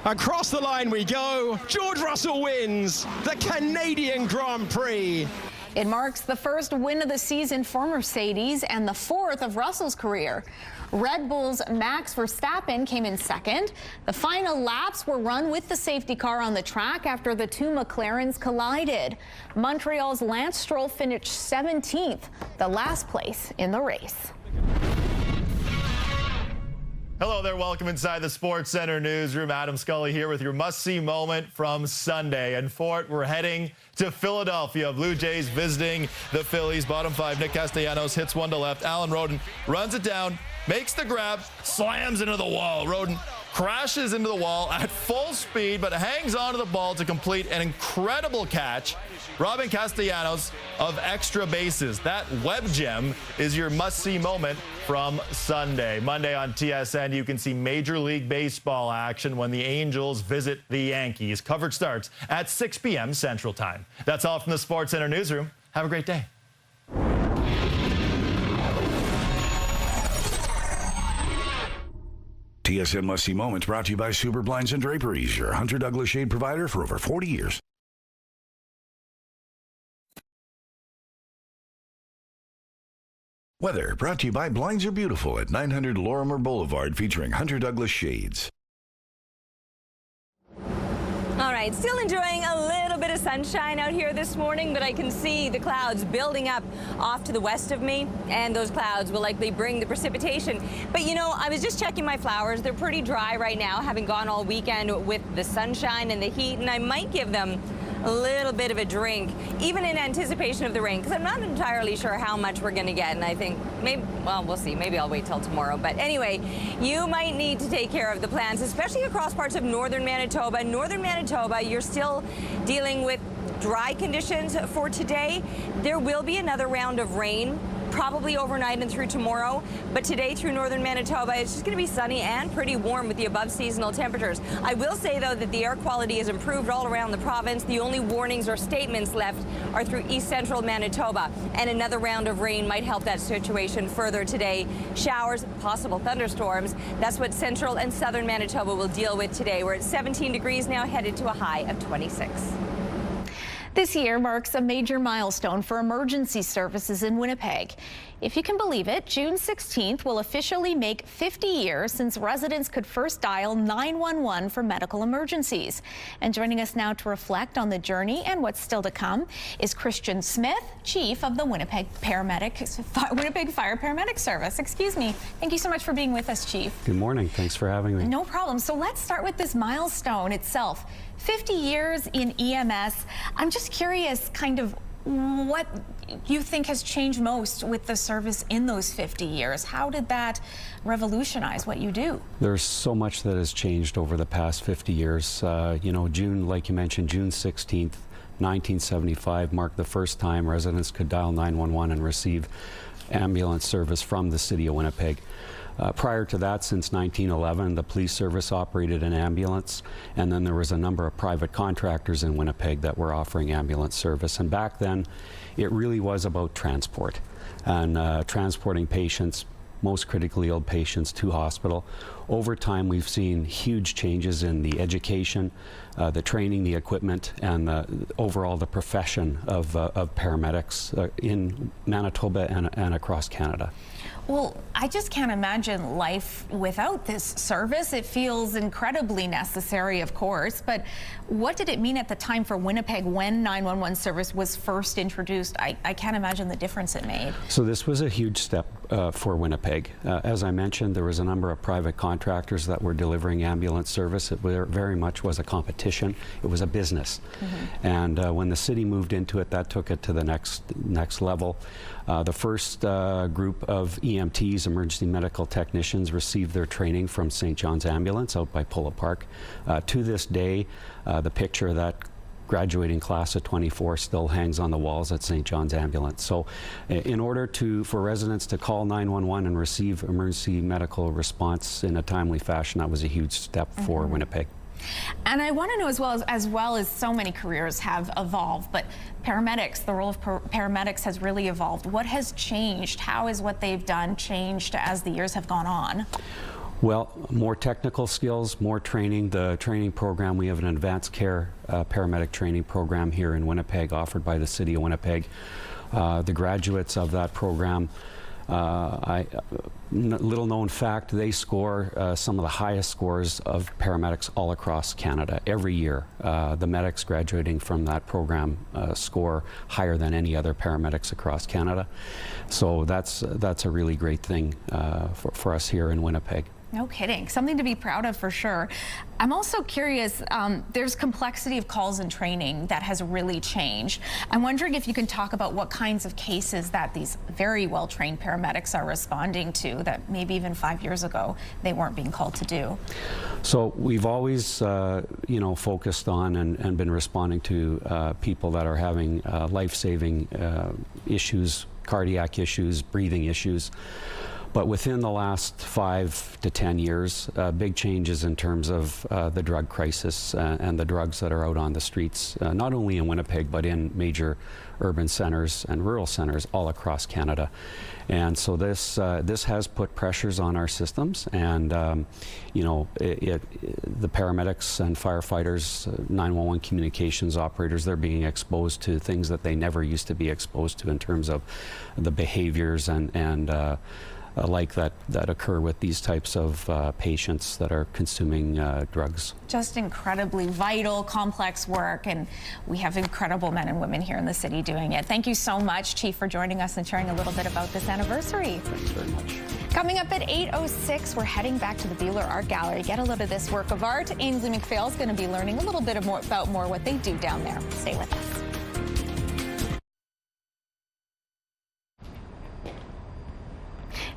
Across the line we go. George Russell wins the Canadian Grand Prix. It marks the first win of the season for Mercedes and the 4th of Russell's career. Red Bull's Max Verstappen came in second. The final laps were run with the safety car on the track after the 2 McLarens collided. Montreal's Lance Stroll finished 17th, the last place in the race. Hello there, welcome inside the Sports Center newsroom. Adam Scully here with your must-see moment from Sunday. And for it, we're heading to Philadelphia. Blue Jays visiting the Phillies. Bottom 5, Nick Castellanos hits one to left. Alan Roden runs it down, makes the grab, slams into the wall. Roden crashes into the wall at full speed, but hangs onto the ball to complete an incredible catch. Robin Castellanos of extra bases. That web gem is your must-see moment from Sunday. Monday on TSN, you can see Major League Baseball action when the Angels visit the Yankees. Coverage starts at 6 p.m. Central Time. That's all from the Sports Center newsroom. Have a great day. TSN Must-See Moments brought to you by Super Blinds and Draperies, your Hunter Douglas shade provider for over 40 years. Weather brought to you by Blinds Are Beautiful at 900 Lorimer Boulevard, featuring Hunter Douglas shades. All right, still enjoying a little bit of sunshine out here this morning, but I can see the clouds building up off to the west of me, and those clouds will likely bring the precipitation. But you know, I was just checking my flowers. They're pretty dry right now, having gone all weekend with the sunshine and the heat, and I might give them a little bit of a drink, even in anticipation of the rain, because I'm not entirely sure how much we're going to get, and I think maybe, well, we'll see. Maybe I'll wait till tomorrow. But anyway, you might need to take care of the plants, especially across parts of northern Manitoba. Northern Manitoba, you're still dealing with dry conditions for today. There will be another round of rain, probably overnight and through tomorrow, but today through northern Manitoba, it's just going to be sunny and pretty warm with the above seasonal temperatures. I will say, though, that the air quality has improved all around the province. The only warnings or statements left are through east central Manitoba, and another round of rain might help that situation further today. Showers, possible thunderstorms. That's what central and southern Manitoba will deal with today. We're at 17 degrees now, headed to a high of 26. This year marks a major milestone for emergency services in Winnipeg. If you can believe it, June 16th will officially make 50 years since residents could first dial 911 for medical emergencies. And joining us now to reflect on the journey and what's still to come is Christian Smith, Chief of the Winnipeg Fire Paramedic Service. Excuse me. Thank you so much for being with us, Chief. Good morning. Thanks for having me. No problem. So let's start with this milestone itself. 50 years in EMS. I'm just curious kind of what you think has changed most with the service in those 50 years. How did that revolutionize what you do? There's so much that has changed over the past 50 years. You know, June, like you mentioned, June 16th, 1975 marked the first time residents could dial 911 and receive ambulance service from the city of Winnipeg. Prior to that, since 1911, the police service operated an ambulance, and then there was a number of private contractors in Winnipeg that were offering ambulance service. And back then, it really was about transport and transporting patients, most critically ill patients, to hospital. Over time, we've seen huge changes in the education, the training, the equipment, and overall the profession of paramedics in Manitoba and across Canada. Well, I just can't imagine life without this service. It feels incredibly necessary, of course, but what did it mean at the time for Winnipeg when 911 service was first introduced? I can't imagine the difference it made. So this was a huge step for Winnipeg. As I mentioned, there was a number of private contractors that were delivering ambulance service. It very much was a competition. It was a business. Mm-hmm. And when the city moved into it, that took it to the next level. The first group of EMTs, emergency medical technicians, received their training from St. John's Ambulance out by Pullo Park. To this day, the picture of that graduating class of 24 still hangs on the walls at St. John's Ambulance. So in order for residents to call 911 and receive emergency medical response in a timely fashion, that was a huge step for Winnipeg. And I want to know as well as so many careers have evolved, but paramedics, the role of paramedics has really evolved. What has changed? How has what they've done changed as the years have gone on? Well, more technical skills, more training. The training program, we have an advanced care paramedic training program here in Winnipeg offered by the City of Winnipeg. The graduates of that program, little known fact, they score some of the highest scores of paramedics all across Canada every year. The medics graduating from that program score higher than any other paramedics across Canada. So that's a really great thing for us here in Winnipeg. No kidding. Something to be proud of for sure. I'm also curious, there's complexity of calls and training that has really changed. I'm wondering if you can talk about what kinds of cases that these very well-trained paramedics are responding to that maybe even 5 years ago they weren't being called to do. So we've always, you know, focused on and been responding to people that are having life-saving issues, cardiac issues, breathing issues. But within the last 5 to 10 years, big changes in terms of the drug crisis and the drugs that are out on the streets, not only in Winnipeg, but in major urban centers and rural centers all across Canada. And so this has put pressures on our systems, and you know, the paramedics and firefighters, 911 communications operators, they're being exposed to things that they never used to be exposed to in terms of the behaviors and like that occur with these types of patients that are consuming drugs. Just incredibly vital, complex work, and we have incredible men and women here in the city doing it. Thank you so much, Chief, for joining us and sharing a little bit about this anniversary. Thanks very much. Coming up at 8:06, we're heading back to the Buehler Art Gallery. Get a look at this work of art. Ainsley McPhail is going to be learning a little bit about what they do down there. Stay with us.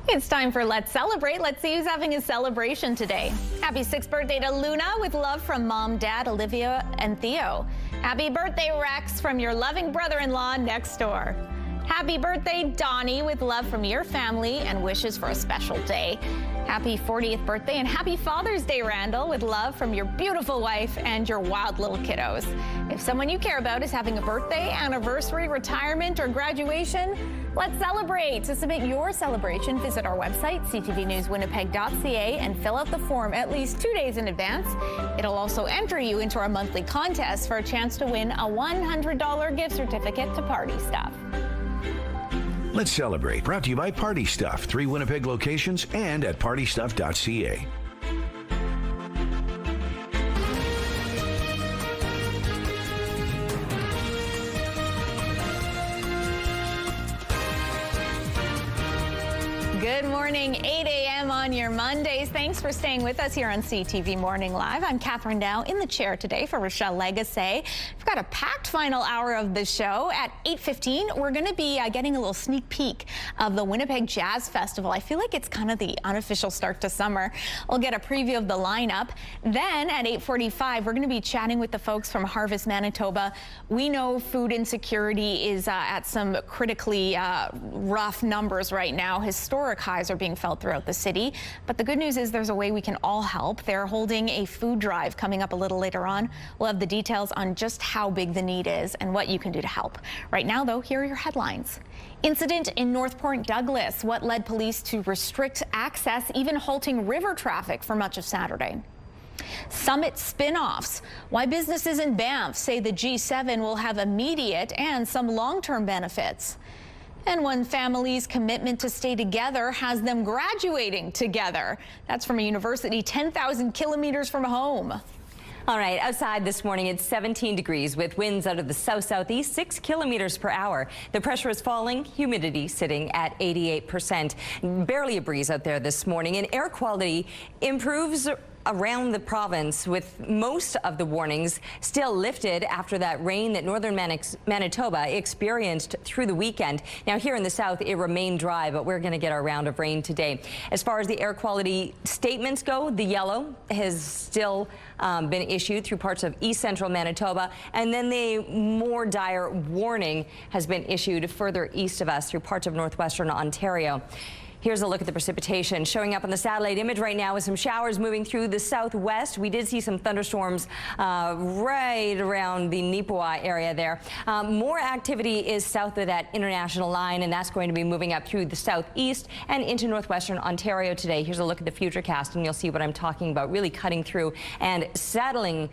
It's time for Let's Celebrate. Let's see who's having a celebration today. Happy 6th birthday to Luna with love from Mom, Dad, Olivia, and Theo. Happy birthday, Rex, from your loving brother-in-law next door. Happy birthday, Donnie, with love from your family and wishes for a special day. Happy 40th birthday and happy Father's Day, Randall, with love from your beautiful wife and your wild little kiddos. If someone you care about is having a birthday, anniversary, retirement, or graduation, let's celebrate. To submit your celebration, visit our website, ctvnewswinnipeg.ca, and fill out the form at least 2 days in advance. It'll also enter you into our monthly contest for a chance to win a $100 gift certificate to Party Stuff. Let's celebrate. Brought to you by Party Stuff. 3 Winnipeg locations and at partystuff.ca. Good morning, 8 a.m. on your Mondays. Thanks for staying with us here on CTV Morning Live. I'm Catherine Dow in the chair today for Rochelle Legacy. We've got a packed final hour of the show. At 8:15, we're going to be getting a little sneak peek of the Winnipeg Jazz Festival. I feel like it's kind of the unofficial start to summer. We'll get a preview of the lineup. Then at 8:45, we're going to be chatting with the folks from Harvest Manitoba. We know food insecurity is at some critically rough numbers right now. Historic highs are being felt throughout the city, but the good news is there's a way we can all help. They're holding a food drive coming up a little later on. We'll have the details on just how big the need is and what you can do to help. Right now, though, here are your headlines. Incident in North Point Douglas. What led police to restrict access, even halting river traffic for much of Saturday? Summit spin-offs. Why businesses in Banff say the G7 will have immediate and some long-term benefits. And one family's commitment to stay together has them graduating together. That's from a university 10,000 kilometers from home. All right, outside this morning, it's 17 degrees with winds out of the south-southeast, 6 kilometers per hour. The pressure is falling, humidity sitting at 88%. Barely a breeze out there this morning, and air quality improves around the province, with most of the warnings still lifted after that rain that northern Manitoba experienced through the weekend. Now here in the south, it remained dry, but we're going to get our round of rain today. As far as the air quality statements go, the yellow has still been issued through parts of east central Manitoba, and then the more dire warning has been issued further east of us through parts of northwestern Ontario. Here's a look at the precipitation showing up on the satellite image right now with some showers moving through the southwest. We did see some thunderstorms right around the Nipawa area there. More activity is south of that international line, and that's going to be moving up through the southeast and into northwestern Ontario today. Here's a look at the futurecast, and you'll see what I'm talking about, really cutting through and settling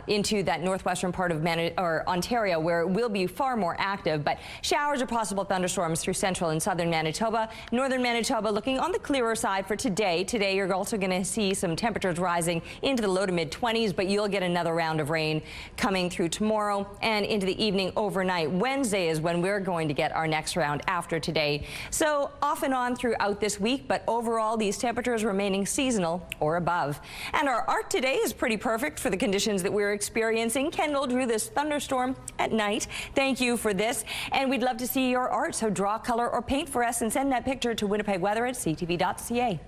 into that northwestern part of Ontario, where it will be far more active, but showers or possible thunderstorms through central and southern Manitoba. Northern Manitoba looking on the clearer side for today. Today you're also going to see some temperatures rising into the low to mid 20s, but you'll get another round of rain coming through tomorrow and into the evening overnight. Wednesday is when we're going to get our next round after today. So off and on throughout this week, but overall these temperatures remaining seasonal or above. And our art today is pretty perfect for the conditions that we're experiencing. Kendall drew this thunderstorm at night. Thank you for this. And we'd love to see your art, so draw, color, or paint for us and send that picture to winnipegweather@ctv.ca.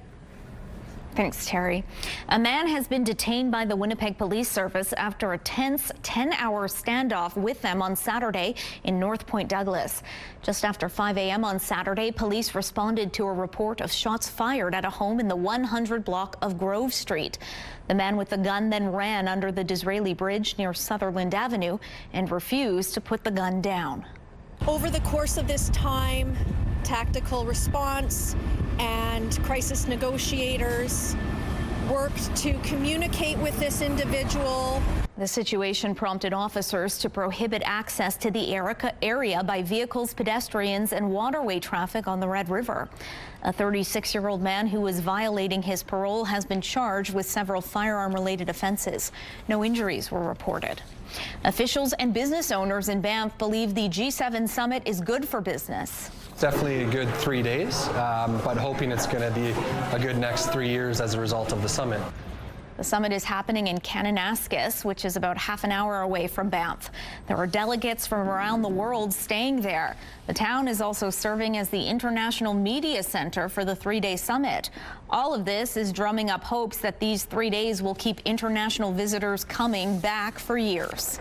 Thanks, Terry. A man has been detained by the Winnipeg Police Service after a tense 10-hour standoff with them on Saturday in North Point Douglas. Just after 5 a.m. on Saturday, police responded to a report of shots fired at a home in the 100 block of Grove Street. The man with the gun then ran under the Disraeli Bridge near Sutherland Avenue and refused to put the gun down. Over the course of this time, tactical response and crisis negotiators worked to communicate with this individual. The situation prompted officers to prohibit access to the area by vehicles, pedestrians, and waterway traffic on the Red River. A 36-year-old man who was violating his parole has been charged with several firearm-related offenses. No injuries were reported. Officials and business owners in Banff believe the G7 summit is good for business. Definitely a good 3 days, but hoping it's going to be a good next 3 years as a result of the summit. The summit is happening in Kananaskis, which is about half an hour away from Banff. There are delegates from around the world staying there. The town is also serving as the international media center for the 3-day summit. All of this is drumming up hopes that these 3 days will keep international visitors coming back for years.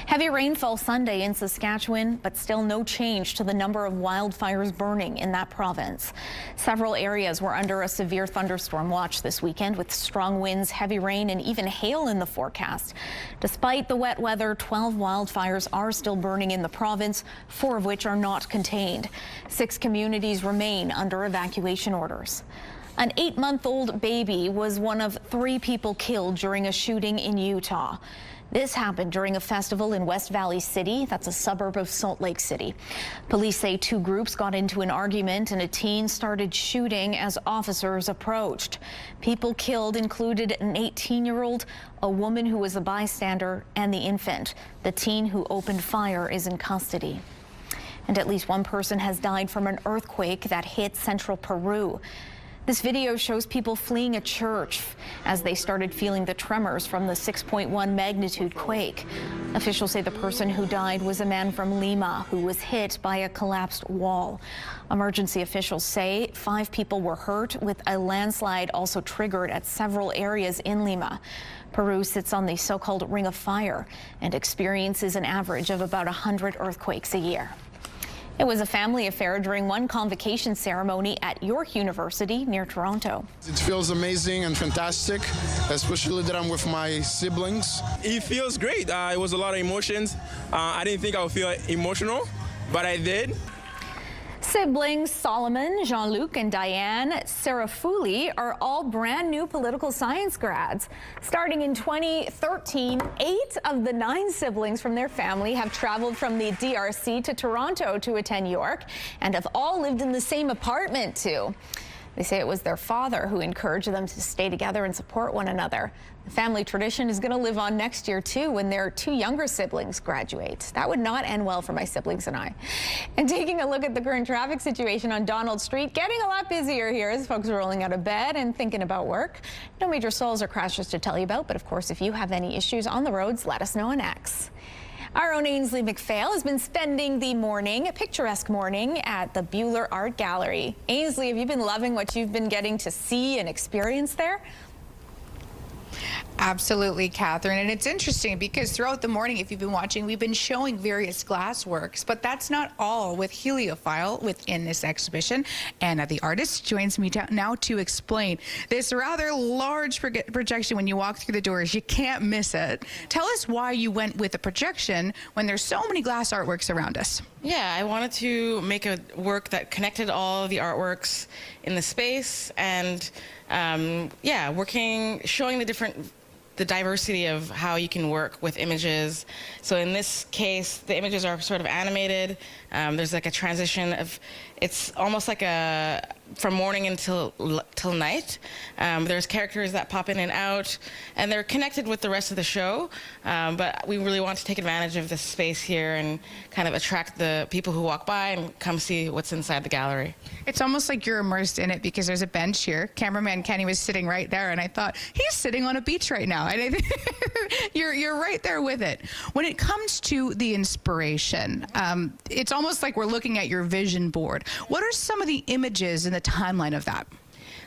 Heavy rainfall Sunday in Saskatchewan, but still no change to the number of wildfires burning in that province. Several areas were under a severe thunderstorm watch this weekend, with strong winds, heavy rain, and even hail in the forecast. Despite the wet weather, 12 wildfires are still burning in the province, 4 of which are not contained. 6 communities remain under evacuation orders. An 8-month-old baby was one of 3 people killed during a shooting in Utah. This happened during a festival in West Valley City. That's a suburb of Salt Lake City. Police say two groups got into an argument and a teen started shooting as officers approached. People killed included an 18-year-old, a woman who was a bystander, and the infant. The teen who opened fire is in custody. And at least one person has died from an earthquake that hit central Peru. This video shows people fleeing a church as they started feeling the tremors from the 6.1 magnitude quake. Officials say the person who died was a man from Lima who was hit by a collapsed wall. Emergency officials say 5 people were hurt, with a landslide also triggered at several areas in Lima. Peru sits on the so-called Ring of Fire and experiences an average of about 100 earthquakes a year. It was a family affair during one convocation ceremony at York University near Toronto. It feels amazing and fantastic, especially that I'm with my siblings. It feels great. It was a lot of emotions. I didn't think I would feel emotional, but I did. Siblings Solomon, Jean-Luc, and Diane Serafuli are all brand new political science grads. Starting in 2013, 8 of the 9 siblings from their family have traveled from the DRC to Toronto to attend York and have all lived in the same apartment too. They say it was their father who encouraged them to stay together and support one another. The family tradition is going to live on next year, too, when their 2 younger siblings graduate. That would not end well for my siblings and I. And taking a look at the current traffic situation on Donald Street, getting a lot busier here as folks are rolling out of bed and thinking about work. No major stalls or crashes to tell you about, but of course, if you have any issues on the roads, let us know on X. Our own Ainsley McPhail has been spending the morning, a picturesque morning, at the Buhler Art Gallery. Ainsley, have you been loving what you've been getting to see and experience there? Absolutely, Catherine. And it's interesting because throughout the morning, if you've been watching, we've been showing various glass works, but that's not all with heliophile within this exhibition. Anna, the artist, joins me now to explain this rather large projection. When you walk through the doors, you can't miss it. Tell us why you went with a projection when there's so many glass artworks around us. Yeah, I wanted to make a work that connected all of the artworks in the space and, showing the diversity of how you can work with images. So in this case, the images are sort of animated. There's like a transition of, it's almost like from morning until night. There's characters that pop in and out, and they're connected with the rest of the show. But we really want to take advantage of this space here and kind of attract the people who walk by and come see what's inside the gallery. It's almost like you're immersed in it because there's a bench here. Cameraman Kenny was sitting right there, and I thought, he's sitting on a beach right now. And I think you're right there with it. When it comes to the inspiration, it's almost like we're looking at your vision board. What are some of the images in the timeline of that?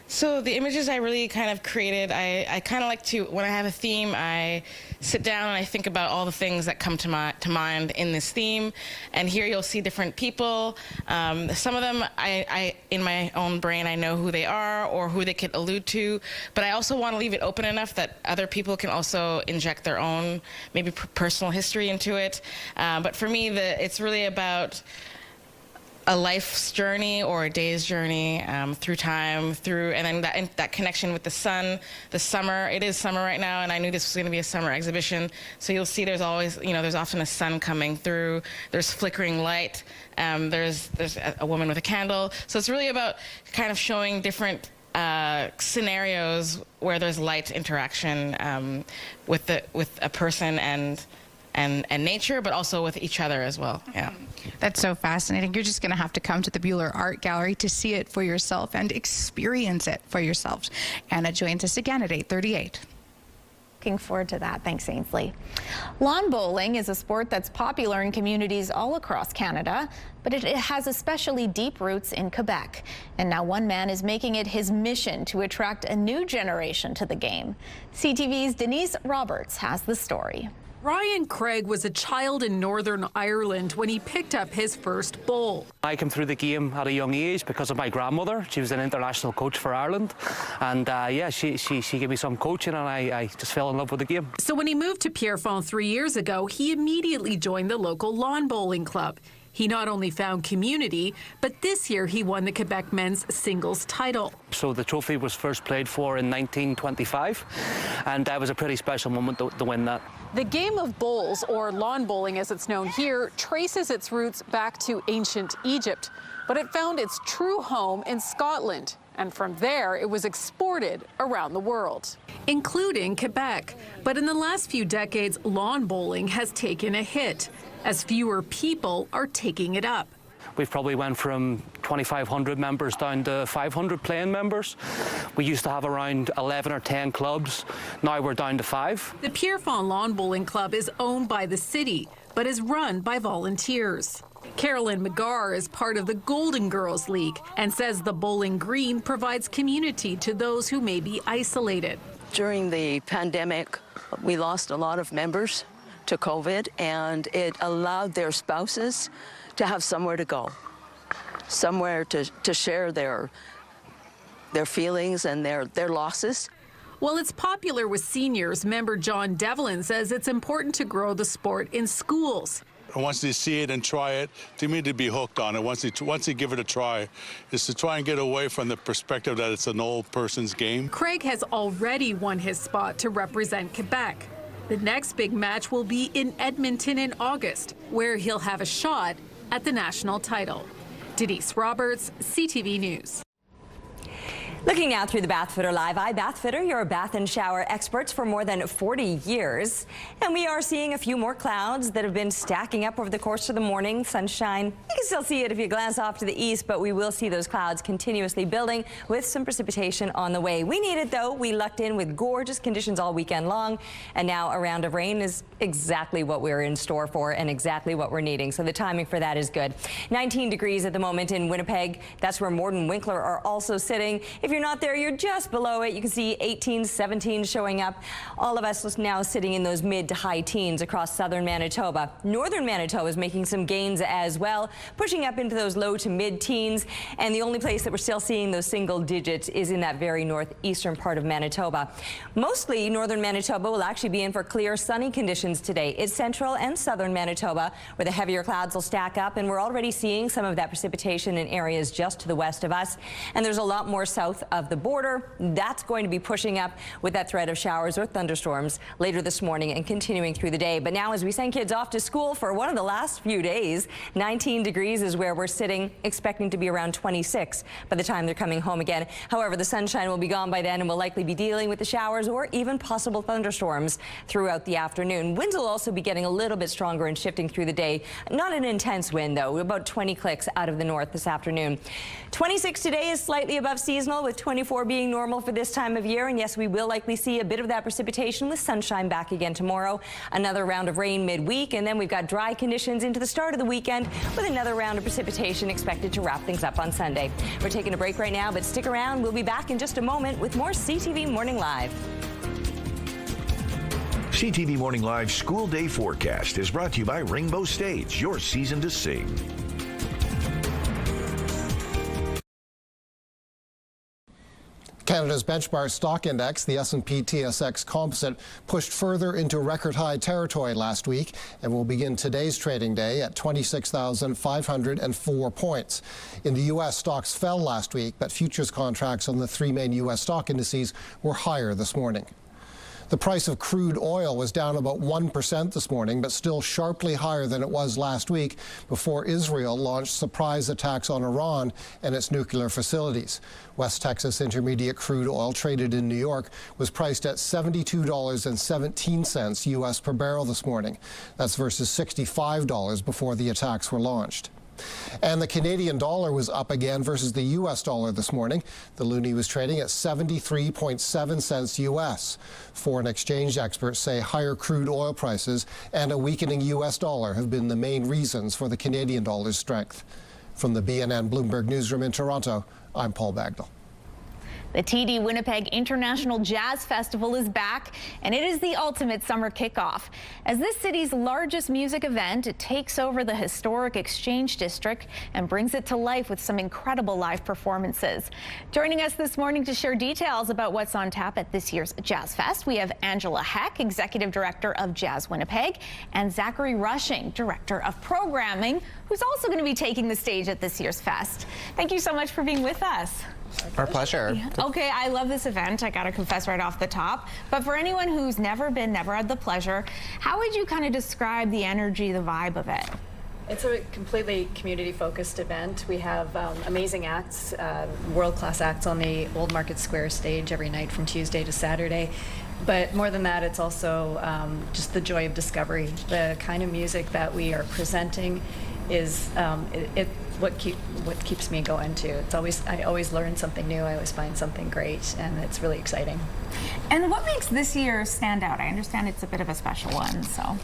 So the images I really kind of created, I kind of like to, when I have a theme, I sit down and I think about all the things that come to mind in this theme. And here you'll see different people. Some of them, I in my own brain, I know who they are or who they could allude to. But I also want to leave it open enough that other people can also inject their own, maybe personal history into it. But for me, it's really about a life's journey or a day's journey through time, and then that connection with the sun, the summer. It is summer right now, and I knew this was going to be a summer exhibition. So you'll see there's always, there's often a sun coming through. There's flickering light. There's a woman with a candle. So it's really about kind of showing different scenarios where there's light interaction with a person and nature, but also with each other as well. Yeah. That's so fascinating. You're just going to have to come to the Buhler Art Gallery to see it for yourself and experience it for yourself. Anna joins us again at 8:38. Looking forward to that. Thanks, Ainsley. Lawn bowling is a sport that's popular in communities all across Canada, but it has especially deep roots in Quebec. And now one man is making it his mission to attract a new generation to the game. CTV's Denise Roberts has the story. Ryan Craig was a child in Northern Ireland when he picked up his first bowl. I came through the game at a young age because of my grandmother. She was an international coach for Ireland, and she gave me some coaching, and I just fell in love with the game. So when he moved to Pierrefonds 3 years ago, he immediately joined the local lawn bowling club. He not only found community, but this year he won the Quebec men's singles title. So the trophy was first played for in 1925, and that was a pretty special moment to win that. The game of bowls, or lawn bowling as it's known here, traces its roots back to ancient Egypt, but it found its true home in Scotland. And from there, it was exported around the world, including Quebec. But in the last few decades, lawn bowling has taken a hit, as fewer people are taking it up. We've probably went from 2,500 members down to 500 playing members. We used to have around 11 or 10 clubs. Now we're down to 5. The Pierrefonds Lawn Bowling Club is owned by the city, but is run by volunteers. Carolyn McGarr is part of the Golden Girls League and says the bowling green provides community to those who may be isolated. During the pandemic, we lost a lot of members to COVID, and it allowed their spouses to have somewhere to go, somewhere to share their feelings and their losses. While it's popular with seniors, member John Devlin says it's important to grow the sport in schools. Once they see it and try it, they need to be hooked on it. Once they give it a try, is to try and get away from the perspective that it's an old person's game. Craig has already won his spot to represent Quebec. The next big match will be in Edmonton in August, where he'll have a shot at the national title. Denise Roberts, CTV News. Looking now through the Bathfitter Live Eye. Bathfitter, your bath and shower experts for more than 40 years. And we are seeing a few more clouds that have been stacking up over the course of the morning. Sunshine, you can still see it if you glance off to the east, but we will see those clouds continuously building with some precipitation on the way. We need it, though. We lucked in with gorgeous conditions all weekend long, and now a round of rain is exactly what we're in store for and exactly what we're needing. So the timing for that is good. 19 degrees at the moment in Winnipeg. That's where Morden Winkler are also sitting. If you're not there, you're just below it. You can see 18, 17 showing up. All of us now sitting in those mid to high teens across southern Manitoba. Northern Manitoba is making some gains as well, pushing up into those low to mid teens. And the only place that we're still seeing those single digits is in that very northeastern part of Manitoba. Mostly northern Manitoba will actually be in for clear, sunny conditions today. It's central and southern Manitoba where the heavier clouds will stack up, and we're already seeing some of that precipitation in areas just to the west of us. And there's a lot more south of the border. That's going to be pushing up with that threat of showers or thunderstorms later this morning and continuing through the day. But now, as we send kids off to school for one of the last few days, 19 degrees is where we're sitting, expecting to be around 26 by the time they're coming home again. However, the sunshine will be gone by then, and we'll likely be dealing with the showers or even possible thunderstorms throughout the afternoon. Winds will also be getting a little bit stronger and shifting through the day. Not an intense wind, though. About 20 clicks out of the north this afternoon. 26 today is slightly above seasonal, with 24 being normal for this time of year. And yes, we will likely see a bit of that precipitation with sunshine back again tomorrow. Another round of rain midweek, and then we've got dry conditions into the start of the weekend with another round of precipitation expected to wrap things up on Sunday. We're taking a break right now, but stick around. We'll be back in just a moment with more CTV Morning Live. CTV Morning Live School Day Forecast is brought to you by Rainbow Stage, your season to sing. Canada's benchmark stock index, the S&P TSX Composite, pushed further into record high territory last week and will begin today's trading day at 26,504 points. In the U.S., stocks fell last week, but futures contracts on the three main U.S. stock indices were higher this morning. The price of crude oil was down about 1% this morning, but still sharply higher than it was last week before Israel launched surprise attacks on Iran and its nuclear facilities. West Texas Intermediate crude oil traded in New York was priced at $72.17 U.S. per barrel this morning. That's versus $65 before the attacks were launched. And the Canadian dollar was up again versus the U.S. dollar this morning. The loonie was trading at 73.7 cents U.S. Foreign exchange experts say higher crude oil prices and a weakening U.S. dollar have been the main reasons for the Canadian dollar's strength. From the BNN Bloomberg Newsroom in Toronto, I'm Paul Bagnall. The TD Winnipeg International Jazz Festival is back, and it is the ultimate summer kickoff. As this city's largest music event, it takes over the historic Exchange District and brings it to life with some incredible live performances. Joining us this morning to share details about what's on tap at this year's Jazz Fest, we have Angela Heck, Executive Director of Jazz Winnipeg, and Zachary Rushing, Director of Programming who's also going to be taking the stage at this year's fest. Thank you so much for being with us. Our pleasure. Yeah. Okay, I love this event. I got to confess right off the top. But for anyone who's never been, never had the pleasure, how would you kind of describe the energy, the vibe of it? It's a completely community-focused event. We have amazing acts, world-class acts on the Old Market Square stage every night from Tuesday to Saturday. But more than that, it's also just the joy of discovery. The kind of music that we are presenting is what keeps me going too. I always learn something new. I always find something great, and it's really exciting. And what makes this year stand out? I understand it's a bit of a special one, so.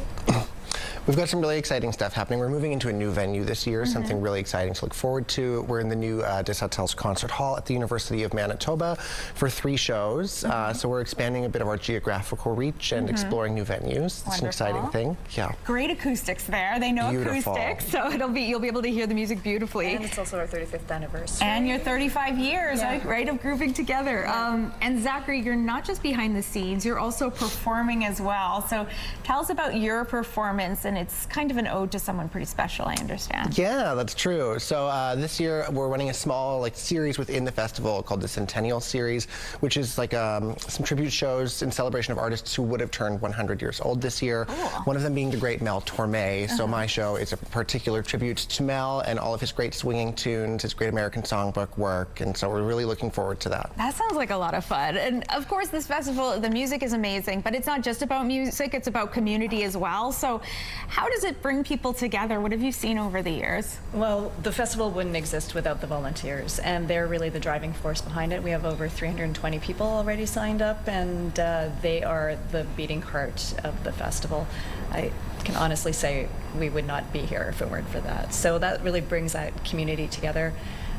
We've got some really exciting stuff happening. We're moving into a new venue this year, something really exciting to look forward to. We're in the new Des Hotels Concert Hall at the University of Manitoba for 3 shows. So we're expanding a bit of our geographical reach and exploring new venues. It's an exciting thing. Yeah. Great acoustics there. They know acoustics, so you'll be able to hear the music beautifully. And it's also our 35th anniversary. And your 35 years, right, of grooving together. Yeah. And Zachary, you're not just behind the scenes, you're also performing as well. So tell us about your performance, and it's kind of an ode to someone pretty special, I understand. Yeah, that's true. So this year we're running a small series within the festival called the Centennial Series, which is like some tribute shows in celebration of artists who would have turned 100 years old this year. Cool. One of them being the great Mel Torme. So my show is a particular tribute to Mel and all of his great swinging tunes, his great American songbook work, and so we're really looking forward to that. That sounds like a lot of fun. And of course, this festival, the music is amazing, but it's not just about music, it's about community as well. So how does it bring people together? What have you seen over the years? Well, the festival wouldn't exist without the volunteers, and they're really the driving force behind it. We have over 320 people already signed up, and they are the beating heart of the festival. I can honestly say we would not be here if it weren't for that. So that really brings that community together.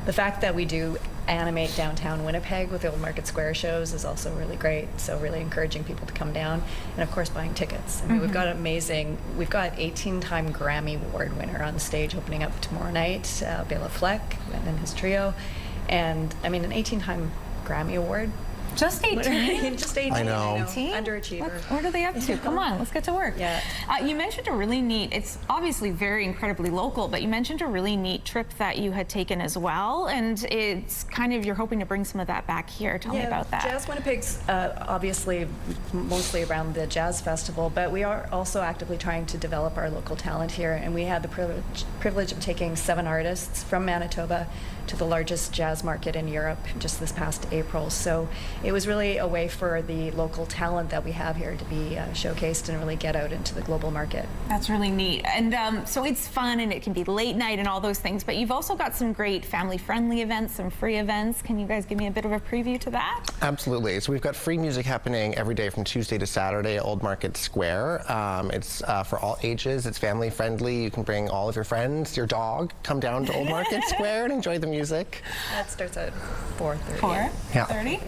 The fact that we do animate downtown Winnipeg with the Old Market Square shows is also really great. So really encouraging people to come down, and of course buying tickets. I mean, we've got 18-time Grammy Award winner on stage opening up tomorrow night, Bela Fleck and his trio. And I mean, an 18-time Grammy Award. Just 18? Just 18. I know. Underachiever. What are they up to? Come on, let's get to work. Yeah. You mentioned a really neat, it's obviously very incredibly local, but you mentioned a really neat trip that you had taken as well, and it's kind of, you're hoping to bring some of that back here. Tell me about that. Jazz Winnipeg's obviously mostly around the Jazz Festival, but we are also actively trying to develop our local talent here, and we had the privilege of taking 7 artists from Manitoba to the largest jazz market in Europe just this past April. So it was really a way for the local talent that we have here to be showcased and really get out into the global market. That's really neat. And so it's fun, and it can be late night and all those things, but you've also got some great family-friendly events, some free events. Can you guys give me a bit of a preview to that? Absolutely. So we've got free music happening every day from Tuesday to Saturday at Old Market Square. It's for all ages. It's family-friendly. You can bring all of your friends, your dog, come down to Old Market Square and enjoy the music. That starts at 4:30. 4:30?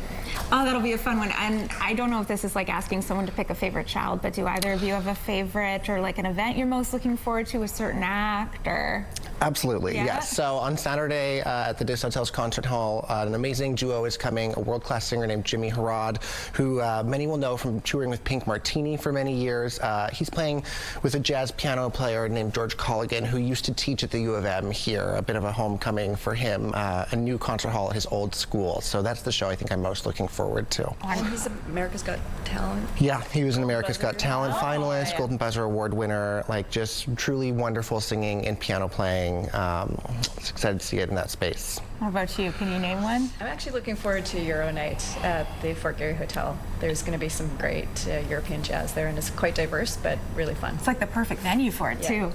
Oh, that'll be a fun one. And I don't know if this is like asking someone to pick a favorite child, but do either of you have a favorite or like an event you're most looking forward to, a certain act or? Absolutely, yes. So on Saturday at the Des Hotels Concert Hall, an amazing duo is coming, a world-class singer named Jimmy Harrod, who many will know from touring with Pink Martini for many years. He's playing with a jazz piano player named George Colligan, who used to teach at the U of M here, a bit of a homecoming for him, a new concert hall at his old school. So that's the show I think I'm most looking forward to. He's America's Got Talent. Yeah, he was an America's Got Talent finalist, Golden Buzzer Award winner, like just truly wonderful singing and piano playing. Excited to see it in that space. How about you? Can you name one? I'm actually looking forward to Euro Night at the Fort Garry Hotel. There's going to be some great European jazz there, and it's quite diverse, but really fun. It's like the perfect venue for it, too.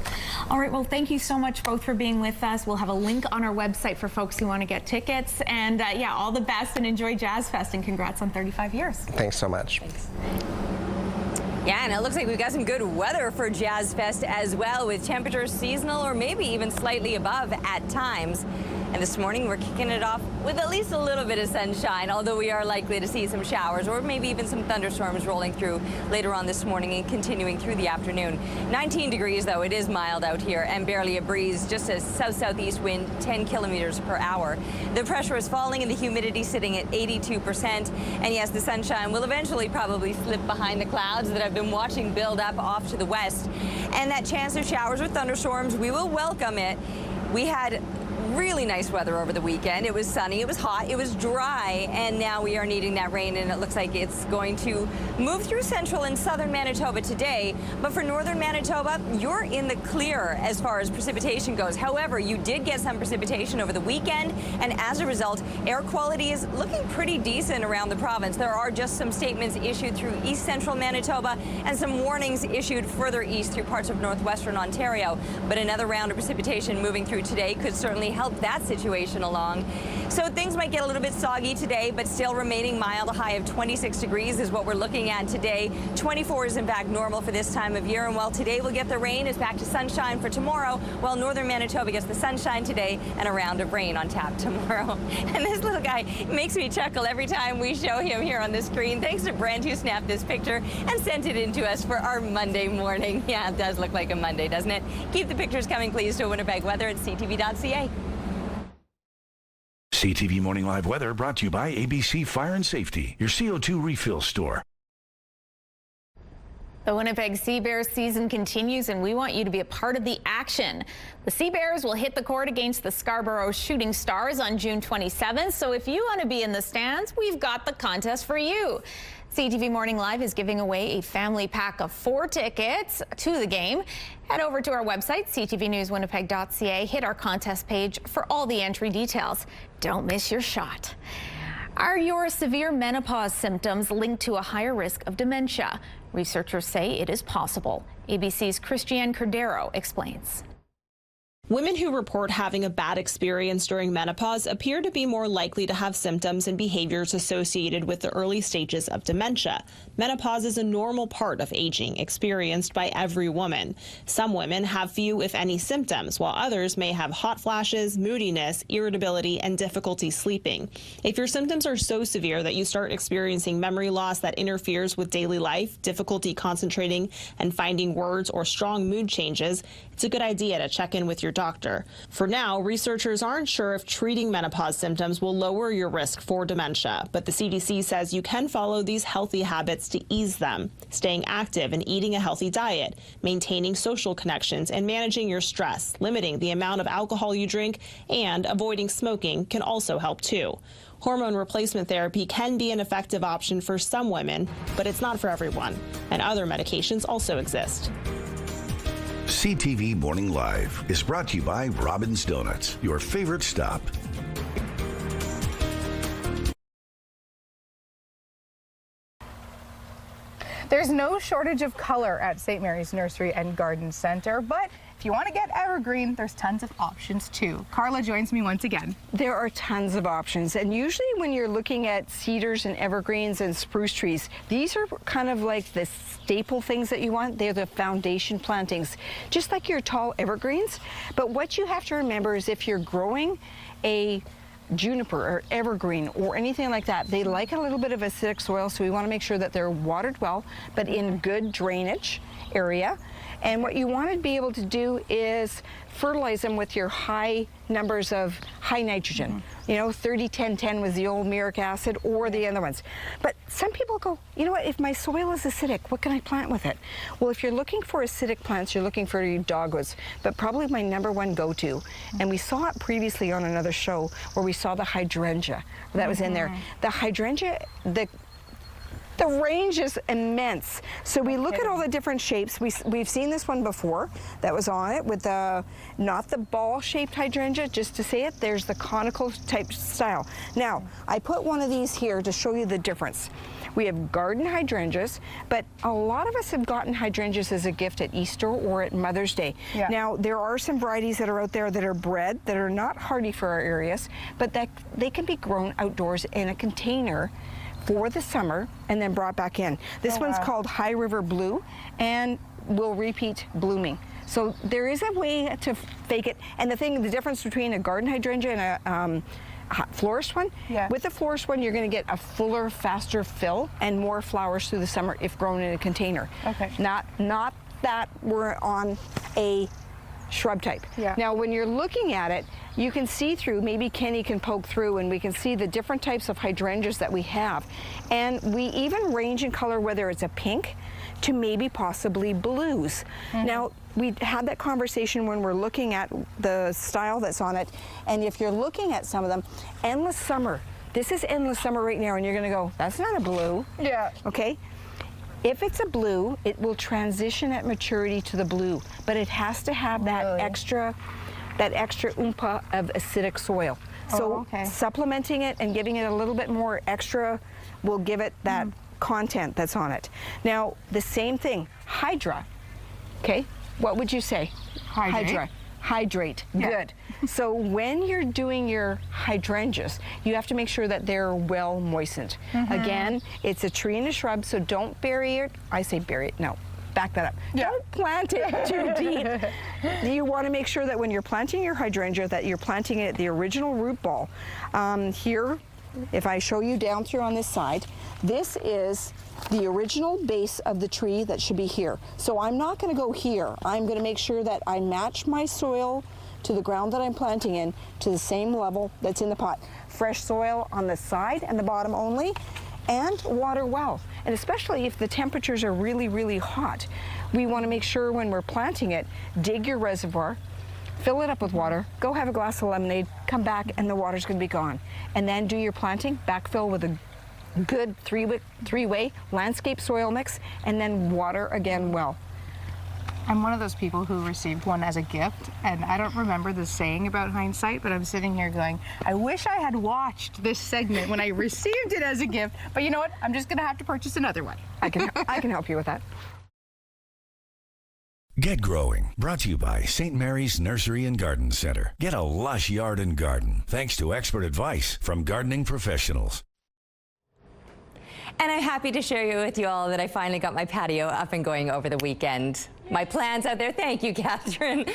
All right, well, thank you so much both for being with us. We'll have a link on our website for folks who want to get tickets. And yeah, all the best and enjoy Jazz Fest, and congrats on 35 years. Thanks so much. Thanks. Yeah, and it looks like we've got some good weather for Jazz Fest as well, with temperatures seasonal or maybe even slightly above at times. And this morning we're kicking it off with at least a little bit of sunshine, although we are likely to see some showers or maybe even some thunderstorms rolling through later on this morning and continuing through the afternoon. 19 degrees though, it is mild out here and barely a breeze, just a south-southeast wind, 10 kilometers per hour. The pressure is falling and the humidity sitting at 82%. And yes, the sunshine will eventually probably slip behind the clouds that I've been watching build up off to the west. And that chance of showers or thunderstorms, we will welcome it. We had really nice weather over the weekend. It was sunny, it was hot, it was dry, and now we are needing that rain, and it looks like it's going to move through central and southern Manitoba today. But for northern Manitoba, you're in the clear as far as precipitation goes. However, you did get some precipitation over the weekend, and as a result, air quality is looking pretty decent around the province. There are just some statements issued through east central Manitoba and some warnings issued further east through parts of northwestern Ontario. But another round of precipitation moving through today could certainly help that situation along. So things might get a little bit soggy today, but still remaining mild. A high of 26 degrees is what we're looking at today. 24 is in fact normal for this time of year. And while today we'll get the rain, it's back to sunshine for tomorrow, while northern Manitoba gets the sunshine today and a round of rain on tap tomorrow. And this little guy makes me chuckle every time we show him here on the screen. Thanks to Brent who snapped this picture and sent it in to us for our Monday morning. Yeah, it does look like a Monday, doesn't it? Keep the pictures coming, please, to Winnipeg Weather at ctv.ca. CTV Morning Live Weather brought to you by ABC Fire and Safety, your CO2 refill store. The Winnipeg Sea Bears season continues, and we want you to be a part of the action. The Sea Bears will hit the court against the Scarborough Shooting Stars on June 27th, so if you want to be in the stands, we've got the contest for you. CTV Morning Live is giving away a family pack of 4 tickets to the game. Head over to our website, ctvnewswinnipeg.ca, hit our contest page for all the entry details. Don't miss your shot. Are your severe menopause symptoms linked to a higher risk of dementia? Researchers say it is possible. ABC's Christiane Cordero explains. Women who report having a bad experience during menopause appear to be more likely to have symptoms and behaviors associated with the early stages of dementia. Menopause is a normal part of aging, experienced by every woman. Some women have few, if any, symptoms, while others may have hot flashes, moodiness, irritability, and difficulty sleeping. If your symptoms are so severe that you start experiencing memory loss that interferes with daily life, difficulty concentrating and finding words, or strong mood changes, it's a good idea to check in with your doctor. For now, researchers aren't sure if treating menopause symptoms will lower your risk for dementia, but the CDC says you can follow these healthy habits to ease them. Staying active and eating a healthy diet, maintaining social connections, and managing your stress, limiting the amount of alcohol you drink, and avoiding smoking can also help too. Hormone replacement therapy can be an effective option for some women, but it's not for everyone, and other medications also exist. CTV Morning Live is brought to you by Robin's Donuts, your favorite stop. There's no shortage of color at St. Mary's Nursery and Garden Center, but if you want to get evergreen, there's tons of options too. Carla joins me once again. There are tons of options, and usually when you're looking at cedars and evergreens and spruce trees, these are kind of like the staple things that you want. They're the foundation plantings, just like your tall evergreens. But what you have to remember is if you're growing a juniper or evergreen or anything like that, they like a little bit of acidic soil, so we want to make sure that they're watered well, but in good drainage area. And what you want to be able to do is fertilize them with your high numbers of high nitrogen. You know, 30-10-10 was the old muric acid, or the other ones. But some people go, you know what, if my soil is acidic, what can I plant with it? Well, if you're looking for acidic plants, you're looking for your dogwoods, but probably my number one go-to, and we saw it previously on another show where we saw the hydrangea that was in there. The hydrangea, the range is immense. So we look at all the different shapes. We've seen this one before that was on it with the, not the ball-shaped hydrangea, just to say it, there's the conical type style. Now, I put one of these here to show you the difference. We have garden hydrangeas, but a lot of us have gotten hydrangeas as a gift at Easter or at Mother's Day. Yeah. Now, there are some varieties that are out there that are bred, that are not hardy for our areas, but that they can be grown outdoors in a container for the summer and then brought back in. This one's called High River Blue and will repeat blooming. So there is a way to fake it. And the difference between a garden hydrangea and a florist one, with the florist one, you're going to get a fuller, faster fill and more flowers through the summer if grown in a container. Okay. Not that we're on a shrub type. Yeah. Now, when you're looking at it, you can see through, maybe Kenny can poke through and we can see the different types of hydrangeas that we have. And we even range in color, whether it's a pink to maybe possibly blues. Now, we had that conversation when we're looking at the style that's on it. And if you're looking at some of them, Endless Summer, this is Endless Summer right now, and you're gonna go, that's not a blue. Yeah. Okay? If it's a blue, it will transition at maturity to the blue, but it has to have that extra oompa of acidic soil. So supplementing it and giving it a little bit more extra will give it that content that's on it. Now, the same thing, Hydra, okay? What would you say? Hydrate. Hydra. Hydrate. Good. So when you're doing your hydrangeas, you have to make sure that they're well moistened. Again, it's a tree and a shrub, so don't bury it. I say bury it. No, back that up. Don't plant it too deep. You want to make sure that when you're planting your hydrangea, that you're planting it at the original root ball. Here, if I show you down through on this side, this is the original base of the tree that should be here. So I'm not going to go here. I'm going to make sure that I match my soil to the ground that I'm planting in to the same level that's in the pot. Fresh soil on the side and the bottom only, and water well. And especially if the temperatures are really, really hot, we want to make sure when we're planting it, dig your reservoir, fill it up with water, go have a glass of lemonade, come back, and the water's going to be gone. And then do your planting, backfill with a good three-way landscape soil mix, and then water again well. I'm one of those people who received one as a gift, and I don't remember the saying about hindsight, but I'm sitting here going, I wish I had watched this segment when I received it as a gift, but you know what? I'm just going to have to purchase another one. I can help you with that. Get Growing, brought to you by St. Mary's Nursery and Garden Center. Get a lush yard and garden, thanks to expert advice from gardening professionals. And I'm happy to share with you all that I finally got my patio up and going over the weekend. My plants out there, thank you, Catherine.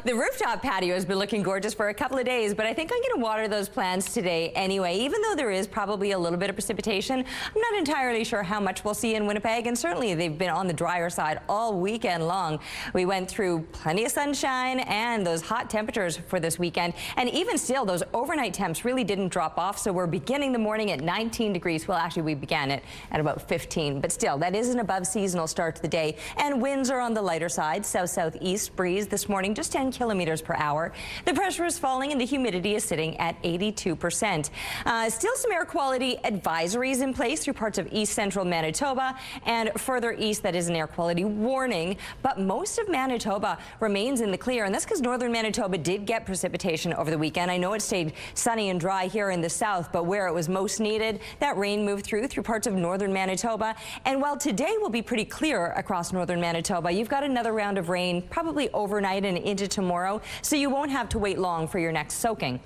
The rooftop patio has been looking gorgeous for a couple of days, but I think I'm going to water those plants today anyway, even though there is probably a little bit of precipitation. I'm not entirely sure how much we'll see in Winnipeg, and certainly they've been on the drier side all weekend long. We went through plenty of sunshine and those hot temperatures for this weekend, and even still, those overnight temps really didn't drop off, so we're beginning the morning at 19 degrees. Well, actually, we began it at about 15, but still, that is an above seasonal start to the day, and winds are on the lighter side. South-southeast breeze this morning, just 10 kilometers per hour. The pressure is falling and the humidity is sitting at 82%. Still some air quality advisories in place through parts of east central Manitoba, and further east that is an air quality warning, but most of Manitoba remains in the clear, and that's because northern Manitoba did get precipitation over the weekend. I know it stayed sunny and dry here in the south, but where it was most needed, that rain moved through parts of northern Manitoba. And while today will be pretty clear across northern Manitoba, you've got another round of rain probably overnight and into tomorrow, so you won't have to wait long for your next soaking.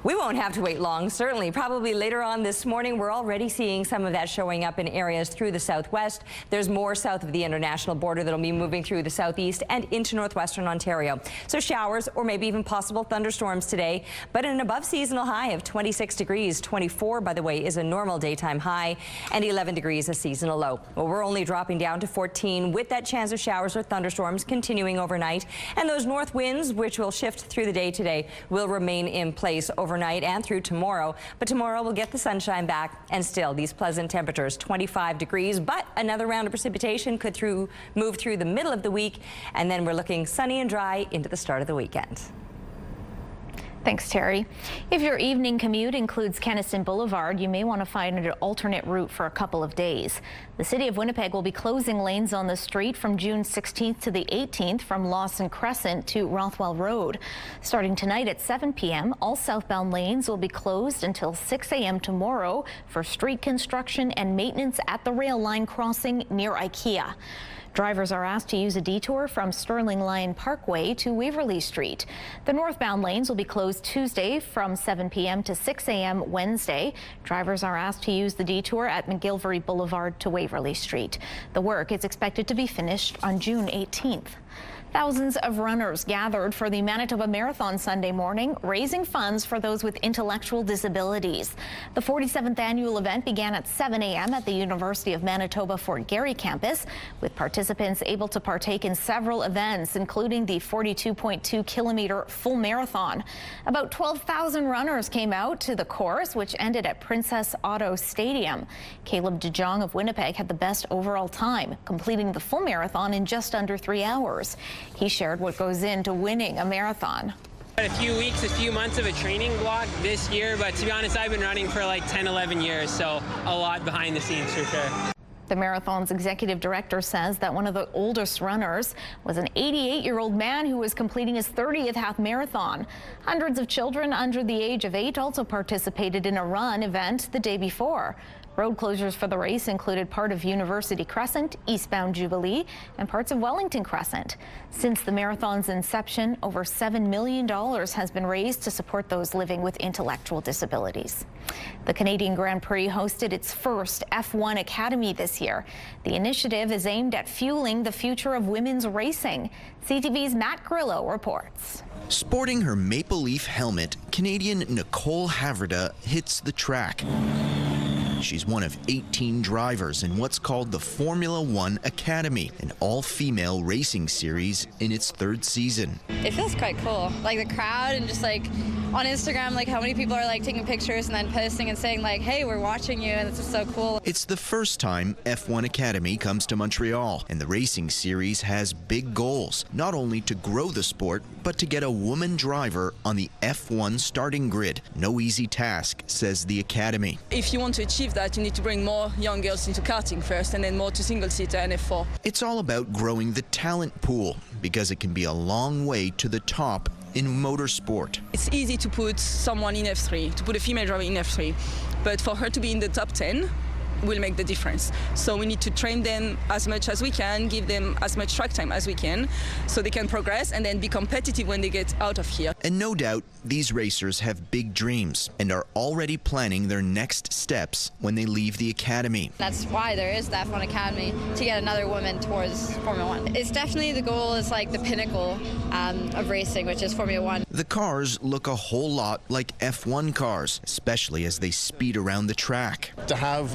We won't have to wait long, certainly. Probably later on this morning, we're already seeing some of that showing up in areas through the southwest. There's more south of the international border that'll be moving through the southeast and into northwestern Ontario. So showers or maybe even possible thunderstorms today, but an above seasonal high of 26 degrees. 24, by the way, is a normal daytime high, and 11 degrees a seasonal low. Well, we're only dropping down to 14 with that chance of showers or thunderstorms continuing overnight. And those north winds, which will shift through the day today, will remain in place overnight and through tomorrow. But tomorrow we'll get the sunshine back, and still these pleasant temperatures, 25 degrees, but another round of precipitation could move through the middle of the week, and then we're looking sunny and dry into the start of the weekend. Thanks, Terry. If your evening commute includes Kenniston Boulevard, you may want to find an alternate route for a couple of days. The City of Winnipeg will be closing lanes on the street from June 16th to the 18th from Lawson Crescent to Rothwell Road. Starting tonight at 7 p.m., all southbound lanes will be closed until 6 a.m. tomorrow for street construction and maintenance at the rail line crossing near IKEA. Drivers are asked to use a detour from Sterling Lyon Parkway to Waverly Street. The northbound lanes will be closed Tuesday from 7 p.m. to 6 a.m. Wednesday. Drivers are asked to use the detour at McGilvery Boulevard to Waverly Street. The work is expected to be finished on June 18th. Thousands of runners gathered for the Manitoba Marathon Sunday morning, raising funds for those with intellectual disabilities. The 47th annual event began at 7 a.m. at the University of Manitoba Fort Garry campus, with participants able to partake in several events, including the 42.2-kilometer full marathon. About 12,000 runners came out to the course, which ended at Princess Auto Stadium. Caleb DeJong of Winnipeg had the best overall time, completing the full marathon in just under 3 hours. He shared what goes into winning a marathon. A few weeks, a few months of a training block this year, but to be honest, I've been running for like 10, 11 years, so a lot behind the scenes for sure. The marathon's executive director says that one of the oldest runners was an 88-year-old man who was completing his 30th half marathon. Hundreds of children under the age of 8 also participated in a run event the day before. Road closures for the race included part of University Crescent, eastbound Jubilee, and parts of Wellington Crescent. Since the marathon's inception, over $7 million has been raised to support those living with intellectual disabilities. The Canadian Grand Prix hosted its first F1 Academy this year. The initiative is aimed at fueling the future of women's racing. CTV's Matt Grillo reports. Sporting her maple leaf helmet, Canadian Nicole Havrda hits the track. She's one of 18 drivers in what's called the Formula One Academy, an all-female racing series in its 3rd season. It feels quite cool. Like the crowd and just like on Instagram, like how many people are like taking pictures and then posting and saying like, hey, we're watching you, and it's just so cool. It's the first time F1 Academy comes to Montreal, and the racing series has big goals, not only to grow the sport, but to get a woman driver on the F1 starting grid. No easy task, says the Academy. If you want to achieve that, you need to bring more young girls into karting first and then more to single-seater and F4. It's all about growing the talent pool, because it can be a long way to the top in motorsport. It's easy to put someone in F3, to put a female driver in F3, but for her to be in the top 10 will make the difference. So we need to train them as much as we can, give them as much track time as we can, so they can progress and then be competitive when they get out of here. And no doubt, these racers have big dreams and are already planning their next steps when they leave the academy. That's why there is the F1 Academy, to get another woman towards Formula One. It's definitely the goal is like the pinnacle of racing, which is Formula One. The cars look a whole lot like F1 cars, especially as they speed around the track. To have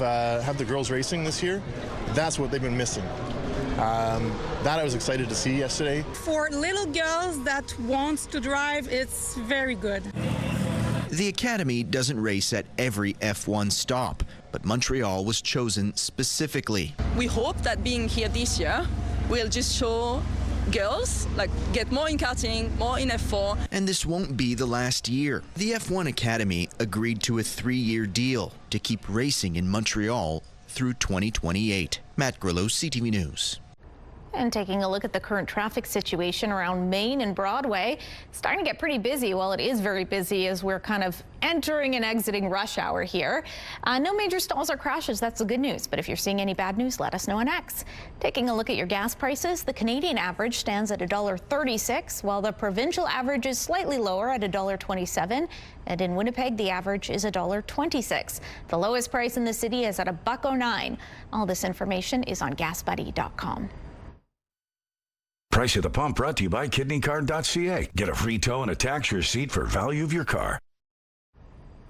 the girls racing this year, that's what they've been missing. That I was excited to see yesterday. For little girls that want to drive, it's very good. The Academy doesn't race at every F1 stop, but Montreal was chosen specifically. We hope that being here this year will just show girls like get more in karting, more in F4. And this won't be the last year. The F1 Academy agreed to a 3-year deal to keep racing in Montreal through 2028. Matt Grillo, CTV News. And taking a look at the current traffic situation around Main and Broadway, it's starting to get pretty busy. Well, it is very busy as we're kind of entering and exiting rush hour here. No major stalls or crashes, that's the good news. But if you're seeing any bad news, let us know on X. Taking a look at your gas prices, the Canadian average stands at $1.36, while the provincial average is slightly lower at $1.27. And in Winnipeg, the average is $1.26. The lowest price in the city is at $1.09. All this information is on gasbuddy.com. Price at the Pump brought to you by kidneycard.ca. Get a free tow and a tax receipt for value of your car.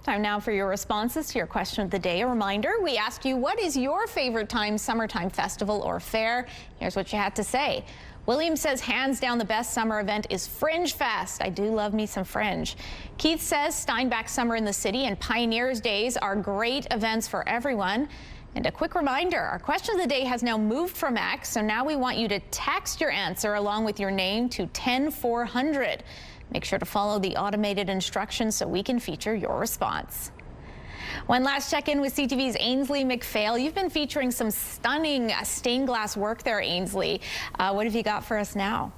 Time now for your responses to your question of the day. A reminder, we asked you, what is your favorite summertime festival or fair? Here's what you had to say. William says, hands down, the best summer event is Fringe Fest. I do love me some Fringe. Keith says, Steinbach Summer in the City and Pioneers Days are great events for everyone. And a quick reminder, our question of the day has now moved from X, so now we want you to text your answer along with your name to 10400. Make sure to follow the automated instructions so we can feature your response. One last check-in with CTV's Ainsley McPhail. You've been featuring some stunning stained glass work there, Ainsley. What have you got for us now?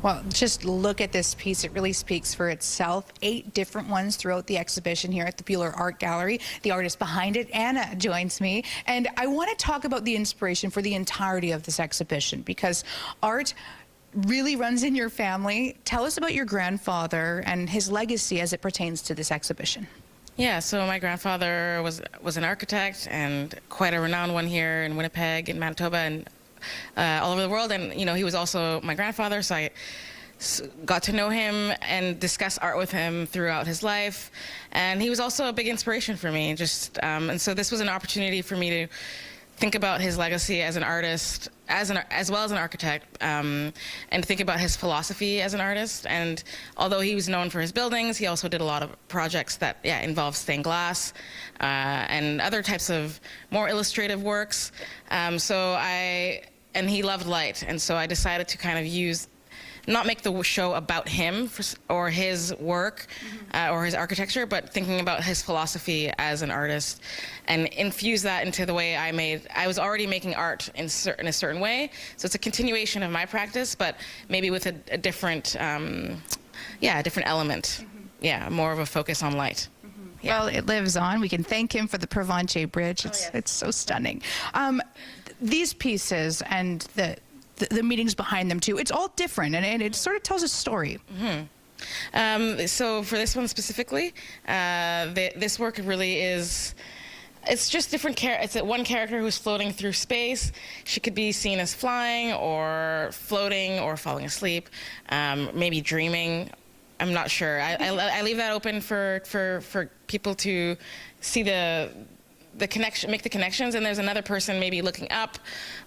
Well, just look at this piece. It really speaks for itself. 8 different ones throughout the exhibition here at the Buehler Art Gallery. The artist behind it, Anna, joins me. And I want to talk about the inspiration for the entirety of this exhibition, because art really runs in your family. Tell us about your grandfather and his legacy as it pertains to this exhibition. Yeah, so my grandfather was an architect, and quite a renowned one here in Winnipeg, in Manitoba, and all over the world. And, you know, he was also my grandfather, so I got to know him and discuss art with him throughout his life. And he was also a big inspiration for me. And so this was an opportunity for me to think about his legacy as an artist, as well as an architect, and think about his philosophy as an artist. And although he was known for his buildings, he also did a lot of projects that involve stained glass and other types of more illustrative works. And he loved light, and so I decided to kind of not make the show about him or his work or his architecture, but thinking about his philosophy as an artist and infuse that into the way I was already making art in a certain way. So it's a continuation of my practice, but maybe with a different, a different element. Yeah, more of a focus on light. Yeah. Well, it lives on. We can thank him for the Provencher Bridge. It's so stunning. These pieces and the meanings behind them too, it's all different, and it sort of tells a story. So for this one specifically, this work really is, it's just different it's one character who's floating through space. She could be seen as flying or floating or falling asleep, maybe dreaming. I'm not sure. I leave that open for people to see the connection, make the connections, and there's another person maybe looking up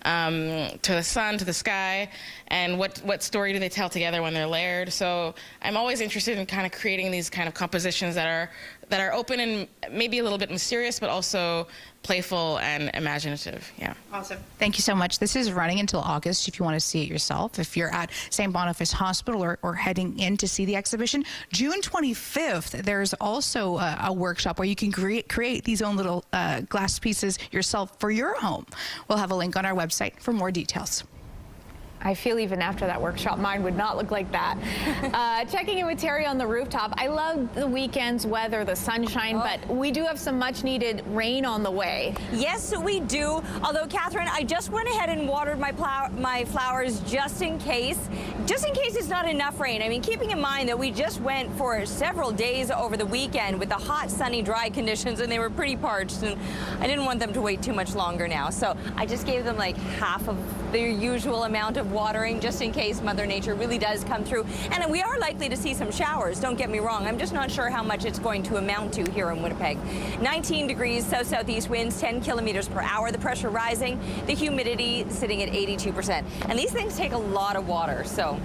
to the sun, to the sky, and what story do they tell together when they're layered. So I'm always interested in kind of creating these kind of compositions that are open and maybe a little bit mysterious, but also playful and imaginative. Yeah. Awesome. Thank you so much. This is running until August if you want to see it yourself. If you're at St. Boniface Hospital or heading in to see the exhibition, June 25th, there's also a workshop where you can create these own little glass pieces yourself for your home. We'll have a link on our website for more details. I feel even after that workshop, mine would not look like that. Checking in with Terry on the rooftop. I love the weekend's weather, the sunshine, but we do have some much needed rain on the way. Yes, we do. Although, Catherine, I just went ahead and watered my flowers just in case it's not enough rain. I mean, keeping in mind that we just went for several days over the weekend with the hot, sunny, dry conditions, and they were pretty parched, and I didn't want them to wait too much longer now. So I just gave them like half of their usual amount of watering just in case Mother Nature really does come through. And we are likely to see some showers, don't get me wrong. I'm just not sure how much it's going to amount to here in Winnipeg. 19 degrees, south-southeast winds, 10 kilometers per hour. The pressure rising, the humidity sitting at 82%. And these things take a lot of water, so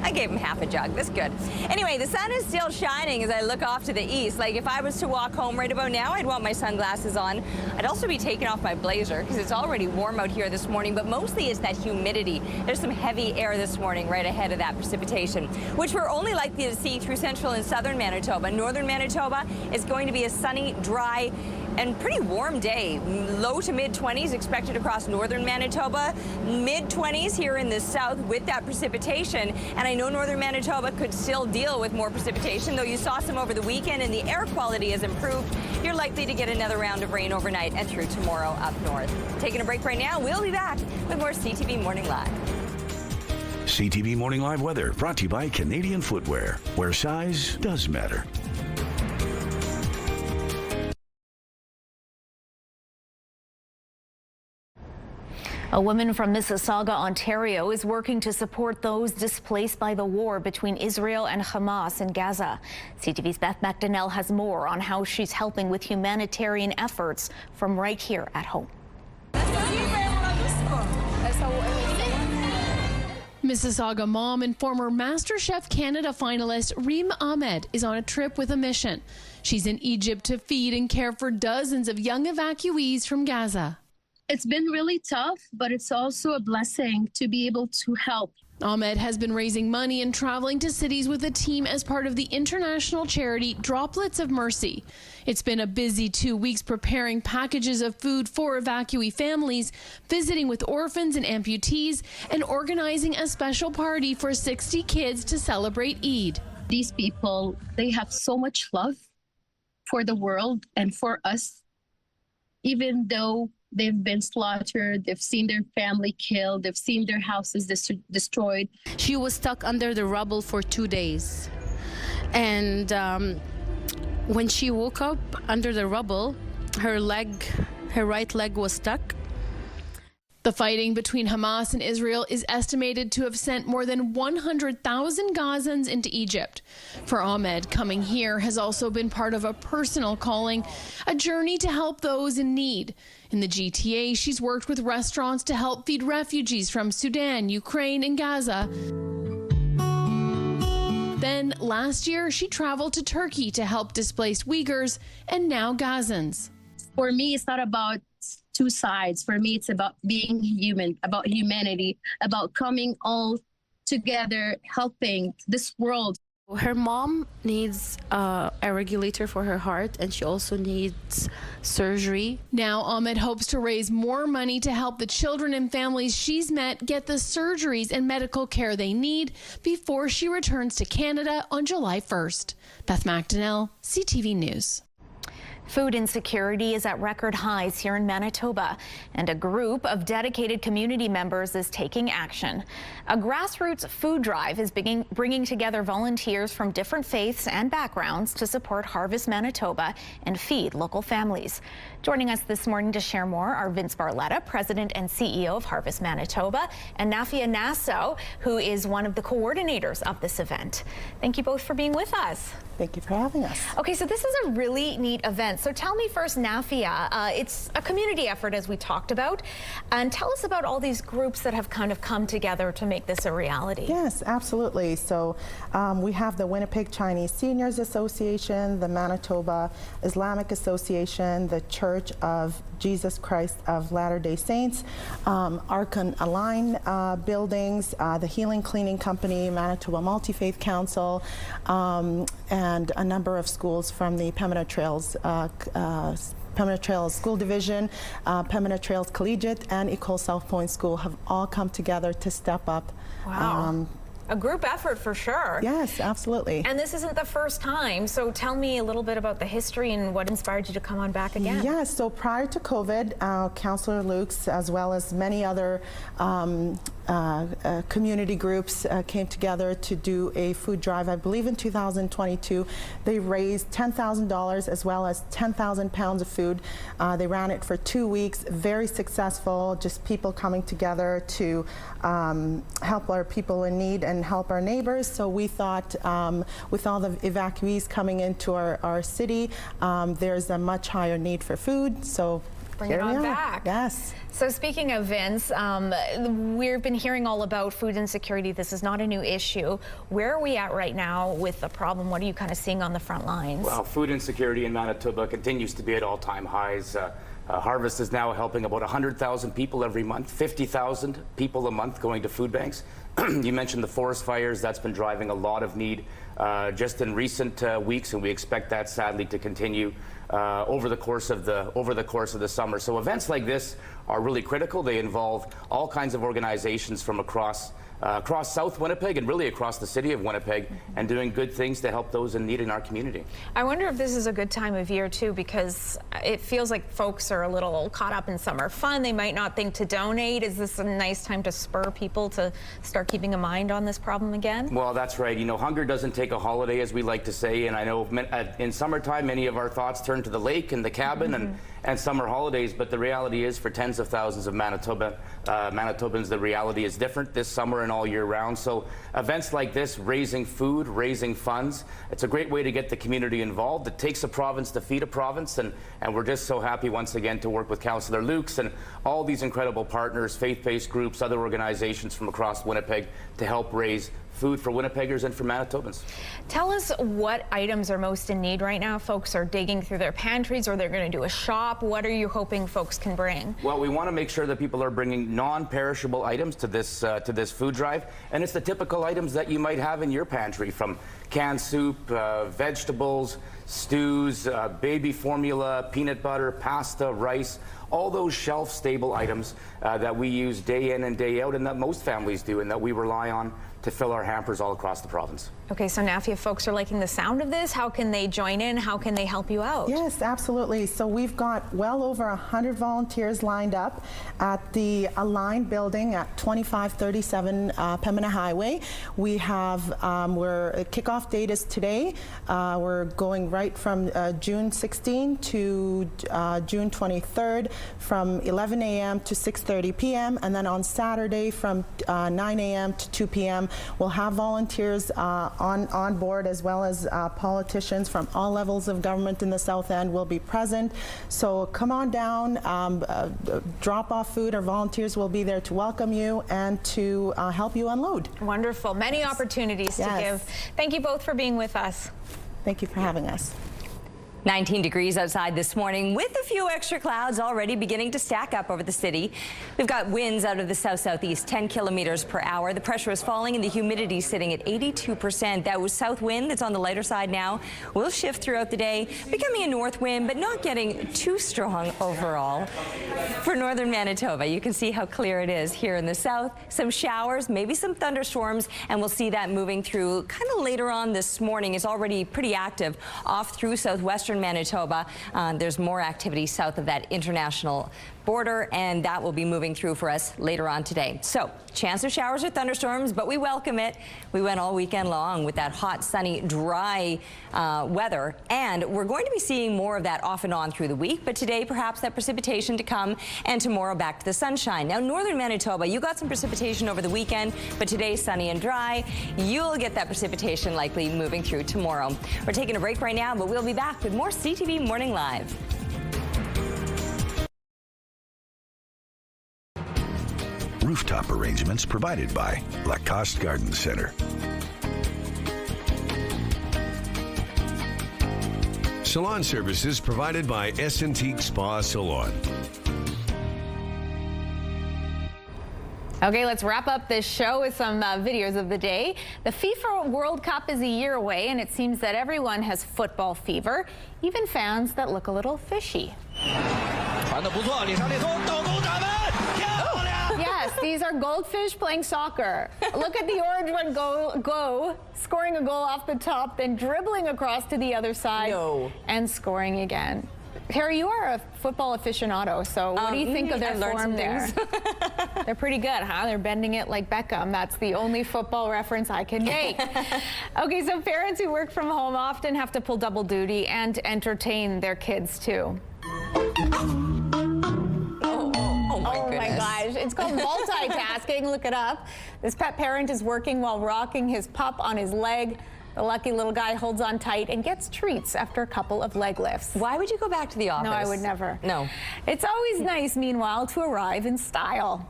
I gave him half a jug. That's good. Anyway, the sun is still shining as I look off to the east. Like if I was to walk home right about now, I'd want my sunglasses on. I'd also be taking off my blazer because it's already warm out here this morning, but mostly it's that humidity. There's some heavy air this morning right ahead of that precipitation, which we're only likely to see through central and southern Manitoba. Northern Manitoba is going to be a sunny, dry, and pretty warm day. Low to mid-20s expected across northern Manitoba, mid-20s here in the south with that precipitation. And I know northern Manitoba could still deal with more precipitation, though you saw some over the weekend and the air quality has improved. You're likely to get another round of rain overnight and through tomorrow up north. Taking a break right now. We'll be back with more CTV Morning Live. CTV Morning Live weather brought to you by Canadian Footwear, where size does matter. A woman from Mississauga, Ontario, is working to support those displaced by the war between Israel and Hamas in Gaza. CTV's Beth McDonnell has more on how she's helping with humanitarian efforts from right here at home. Mississauga mom and former MasterChef Canada finalist Reem Ahmed is on a trip with a mission. She's in Egypt to feed and care for dozens of young evacuees from Gaza. It's been really tough, but it's also a blessing to be able to help. Ahmed has been raising money and traveling to cities with a team as part of the international charity Droplets of Mercy. It's been a busy 2 weeks preparing packages of food for evacuee families, visiting with orphans and amputees, and organizing a special party for 60 kids to celebrate Eid. These people, they have so much love for the world and for us, even though they've been slaughtered, they've seen their family killed, they've seen their houses destroyed. She was stuck under the rubble for 2 days. And when she woke up under the rubble, her right leg was stuck. The fighting between Hamas and Israel is estimated to have sent more than 100,000 Gazans into Egypt. For Ahmed, coming here has also been part of a personal calling, a journey to help those in need. In the GTA, she's worked with restaurants to help feed refugees from Sudan, Ukraine, and Gaza. Then, last year, she traveled to Turkey to help displaced Uyghurs and now Gazans. For me, it's not about two sides. For me, it's about being human, about humanity, about coming all together, helping this world. Her mom needs a regulator for her heart, and she also needs surgery. Now Ahmed hopes to raise more money to help the children and families she's met get the surgeries and medical care they need before she returns to Canada on July 1st. Beth McDonnell, CTV News. Food insecurity is at record highs here in Manitoba, and a group of dedicated community members is taking action. A grassroots food drive is bringing together volunteers from different faiths and backgrounds to support Harvest Manitoba and feed local families. Joining us this morning to share more are Vince Barletta, President and CEO of Harvest Manitoba, and Nafia Nassau, who is one of the coordinators of this event. Thank you both for being with us. Thank you for having us. Okay, so this is a really neat event. So tell me first, Nafia, it's a community effort, as we talked about, and tell us about all these groups that have kind of come together to make this a reality. Yes, absolutely. So we have the Winnipeg Chinese Seniors Association, the Manitoba Islamic Association, the Church of Jesus Christ of Latter-day Saints, Archon Align Buildings, the Healing Cleaning Company, Manitoba Multi-Faith Council, and a number of schools from the Pembina Trails School Division, Pembina Trails Collegiate, and Ecole South Point School have all come together to step up. Wow. A group effort for sure. Yes, absolutely. And this isn't the first time, so tell me a little bit about the history and what inspired you to come on back again. Yes, so prior to COVID, Councillor Lukes, as well as many other community groups came together to do a food drive. I believe in 2022, they raised $10,000 as well as 10,000 pounds of food. They ran it for 2 weeks, very successful, just people coming together to help our people in need and help our neighbors. So we thought with all the evacuees coming into our city, there's a much higher need for food. So bring it on back. Yes. So speaking of Vince, we've been hearing all about food insecurity. This is not a new issue. Where are we at right now with the problem? What are you kind of seeing on the front lines? Well, food insecurity in Manitoba continues to be at all-time highs. Harvest is now helping about 100,000 people every month, 50,000 people a month going to food banks. You mentioned the forest fires. That's been driving a lot of need just in recent weeks, and we expect that sadly to continue over the course of the summer. So events like this are really critical. They involve all kinds of organizations from across South Winnipeg and really across the city of Winnipeg, and doing good things to help those in need in our community. I wonder if this is a good time of year too, because it feels like folks are a little caught up in summer fun. They might not think to donate. Is this a nice time to spur people to start keeping a mind on this problem again? Well, that's right. You know, hunger doesn't take a holiday, as we like to say, and I know in summertime many of our thoughts turn to the lake and the cabin and summer holidays, but the reality is for tens of thousands of Manitobans, the reality is different this summer and all year round. So events like this, raising food, raising funds, it's a great way to get the community involved. It takes a province to feed a province, and we're just so happy once again to work with Councillor Lukes and all these incredible partners, faith-based groups, other organizations from across Winnipeg to help raise food for Winnipeggers and for Manitobans. Tell us what items are most in need right now. Folks are digging through their pantries, or they're going to do a shop. What are you hoping folks can bring? Well, we want to make sure that people are bringing non-perishable items to this food drive, and it's the typical items that you might have in your pantry, from canned soup, vegetables, stews, baby formula, peanut butter, pasta, rice, all those shelf-stable items that we use day in and day out, and that most families do, and that we rely on to fill our hampers all across the province. Okay, so now if folks are liking the sound of this, how can they join in? How can they help you out? Yes, absolutely. So we've got well over 100 volunteers lined up at the Align building at 2537 Pembina Highway. We have, kickoff date is today. We're going right from June 16 to June 23rd from 11 a.m. to 6:30 p.m. and then on Saturday from 9 a.m. to 2 p.m. we'll have volunteers on board, as well as politicians from all levels of government in the South End will be present. So come on down, drop off food. Our volunteers will be there to welcome you and to help you unload. Wonderful. Many opportunities to give. Thank you both for being with us. Thank you for having us. 19 degrees outside this morning with a few extra clouds already beginning to stack up over the city. We've got winds out of the south-southeast 10 kilometers per hour. The pressure is falling and the humidity sitting at 82%. That was south wind that's on the lighter side now. Will shift throughout the day, becoming a north wind, but not getting too strong overall. For northern Manitoba, you can see how clear it is here in the south. Some showers, maybe some thunderstorms, and we'll see that moving through kind of later on this morning. It's already pretty active off through southwestern Manitoba. There's more activity south of that international border, and that will be moving through for us later on today. So, chance of showers or thunderstorms, but we welcome it. We went all weekend long with that hot, sunny, dry weather, and we're going to be seeing more of that off and on through the week, but today perhaps that precipitation to come, and tomorrow back to the sunshine. Now, northern Manitoba, you got some precipitation over the weekend, but today's sunny and dry. You'll get that precipitation likely moving through tomorrow. We're taking a break right now, but we'll be back with more CTV Morning Live. Rooftop arrangements provided by Lacoste Garden Center. Salon services provided by S&T Spa Salon. Okay, let's wrap up this show with some videos of the day. The FIFA World Cup is a year away, and it seems that everyone has football fever, even fans that look a little fishy. Yes, these are goldfish playing soccer. Look at the orange one go, scoring a goal off the top, then dribbling across to the other side and scoring again. Harry, you are a football aficionado, so what do you think of their form there? They're pretty good, huh? They're bending it like Beckham. That's the only football reference I can make. Okay, so parents who work from home often have to pull double duty and entertain their kids too. Oh my gosh, it's called multitasking. Look it up. This pet parent is working while rocking his pup on his leg. The lucky little guy holds on tight and gets treats after a couple of leg lifts. Why would you go back to the office? No, I would never. No. It's always nice, meanwhile, to arrive in style.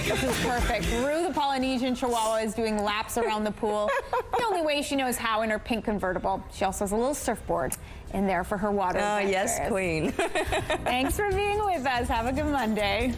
This is perfect. Rue, the Polynesian Chihuahua, is doing laps around the pool. The only way she knows how in her pink convertible. She also has a little surfboard in there for her water adventures. Yes, queen. Thanks for being with us. Have a good Monday.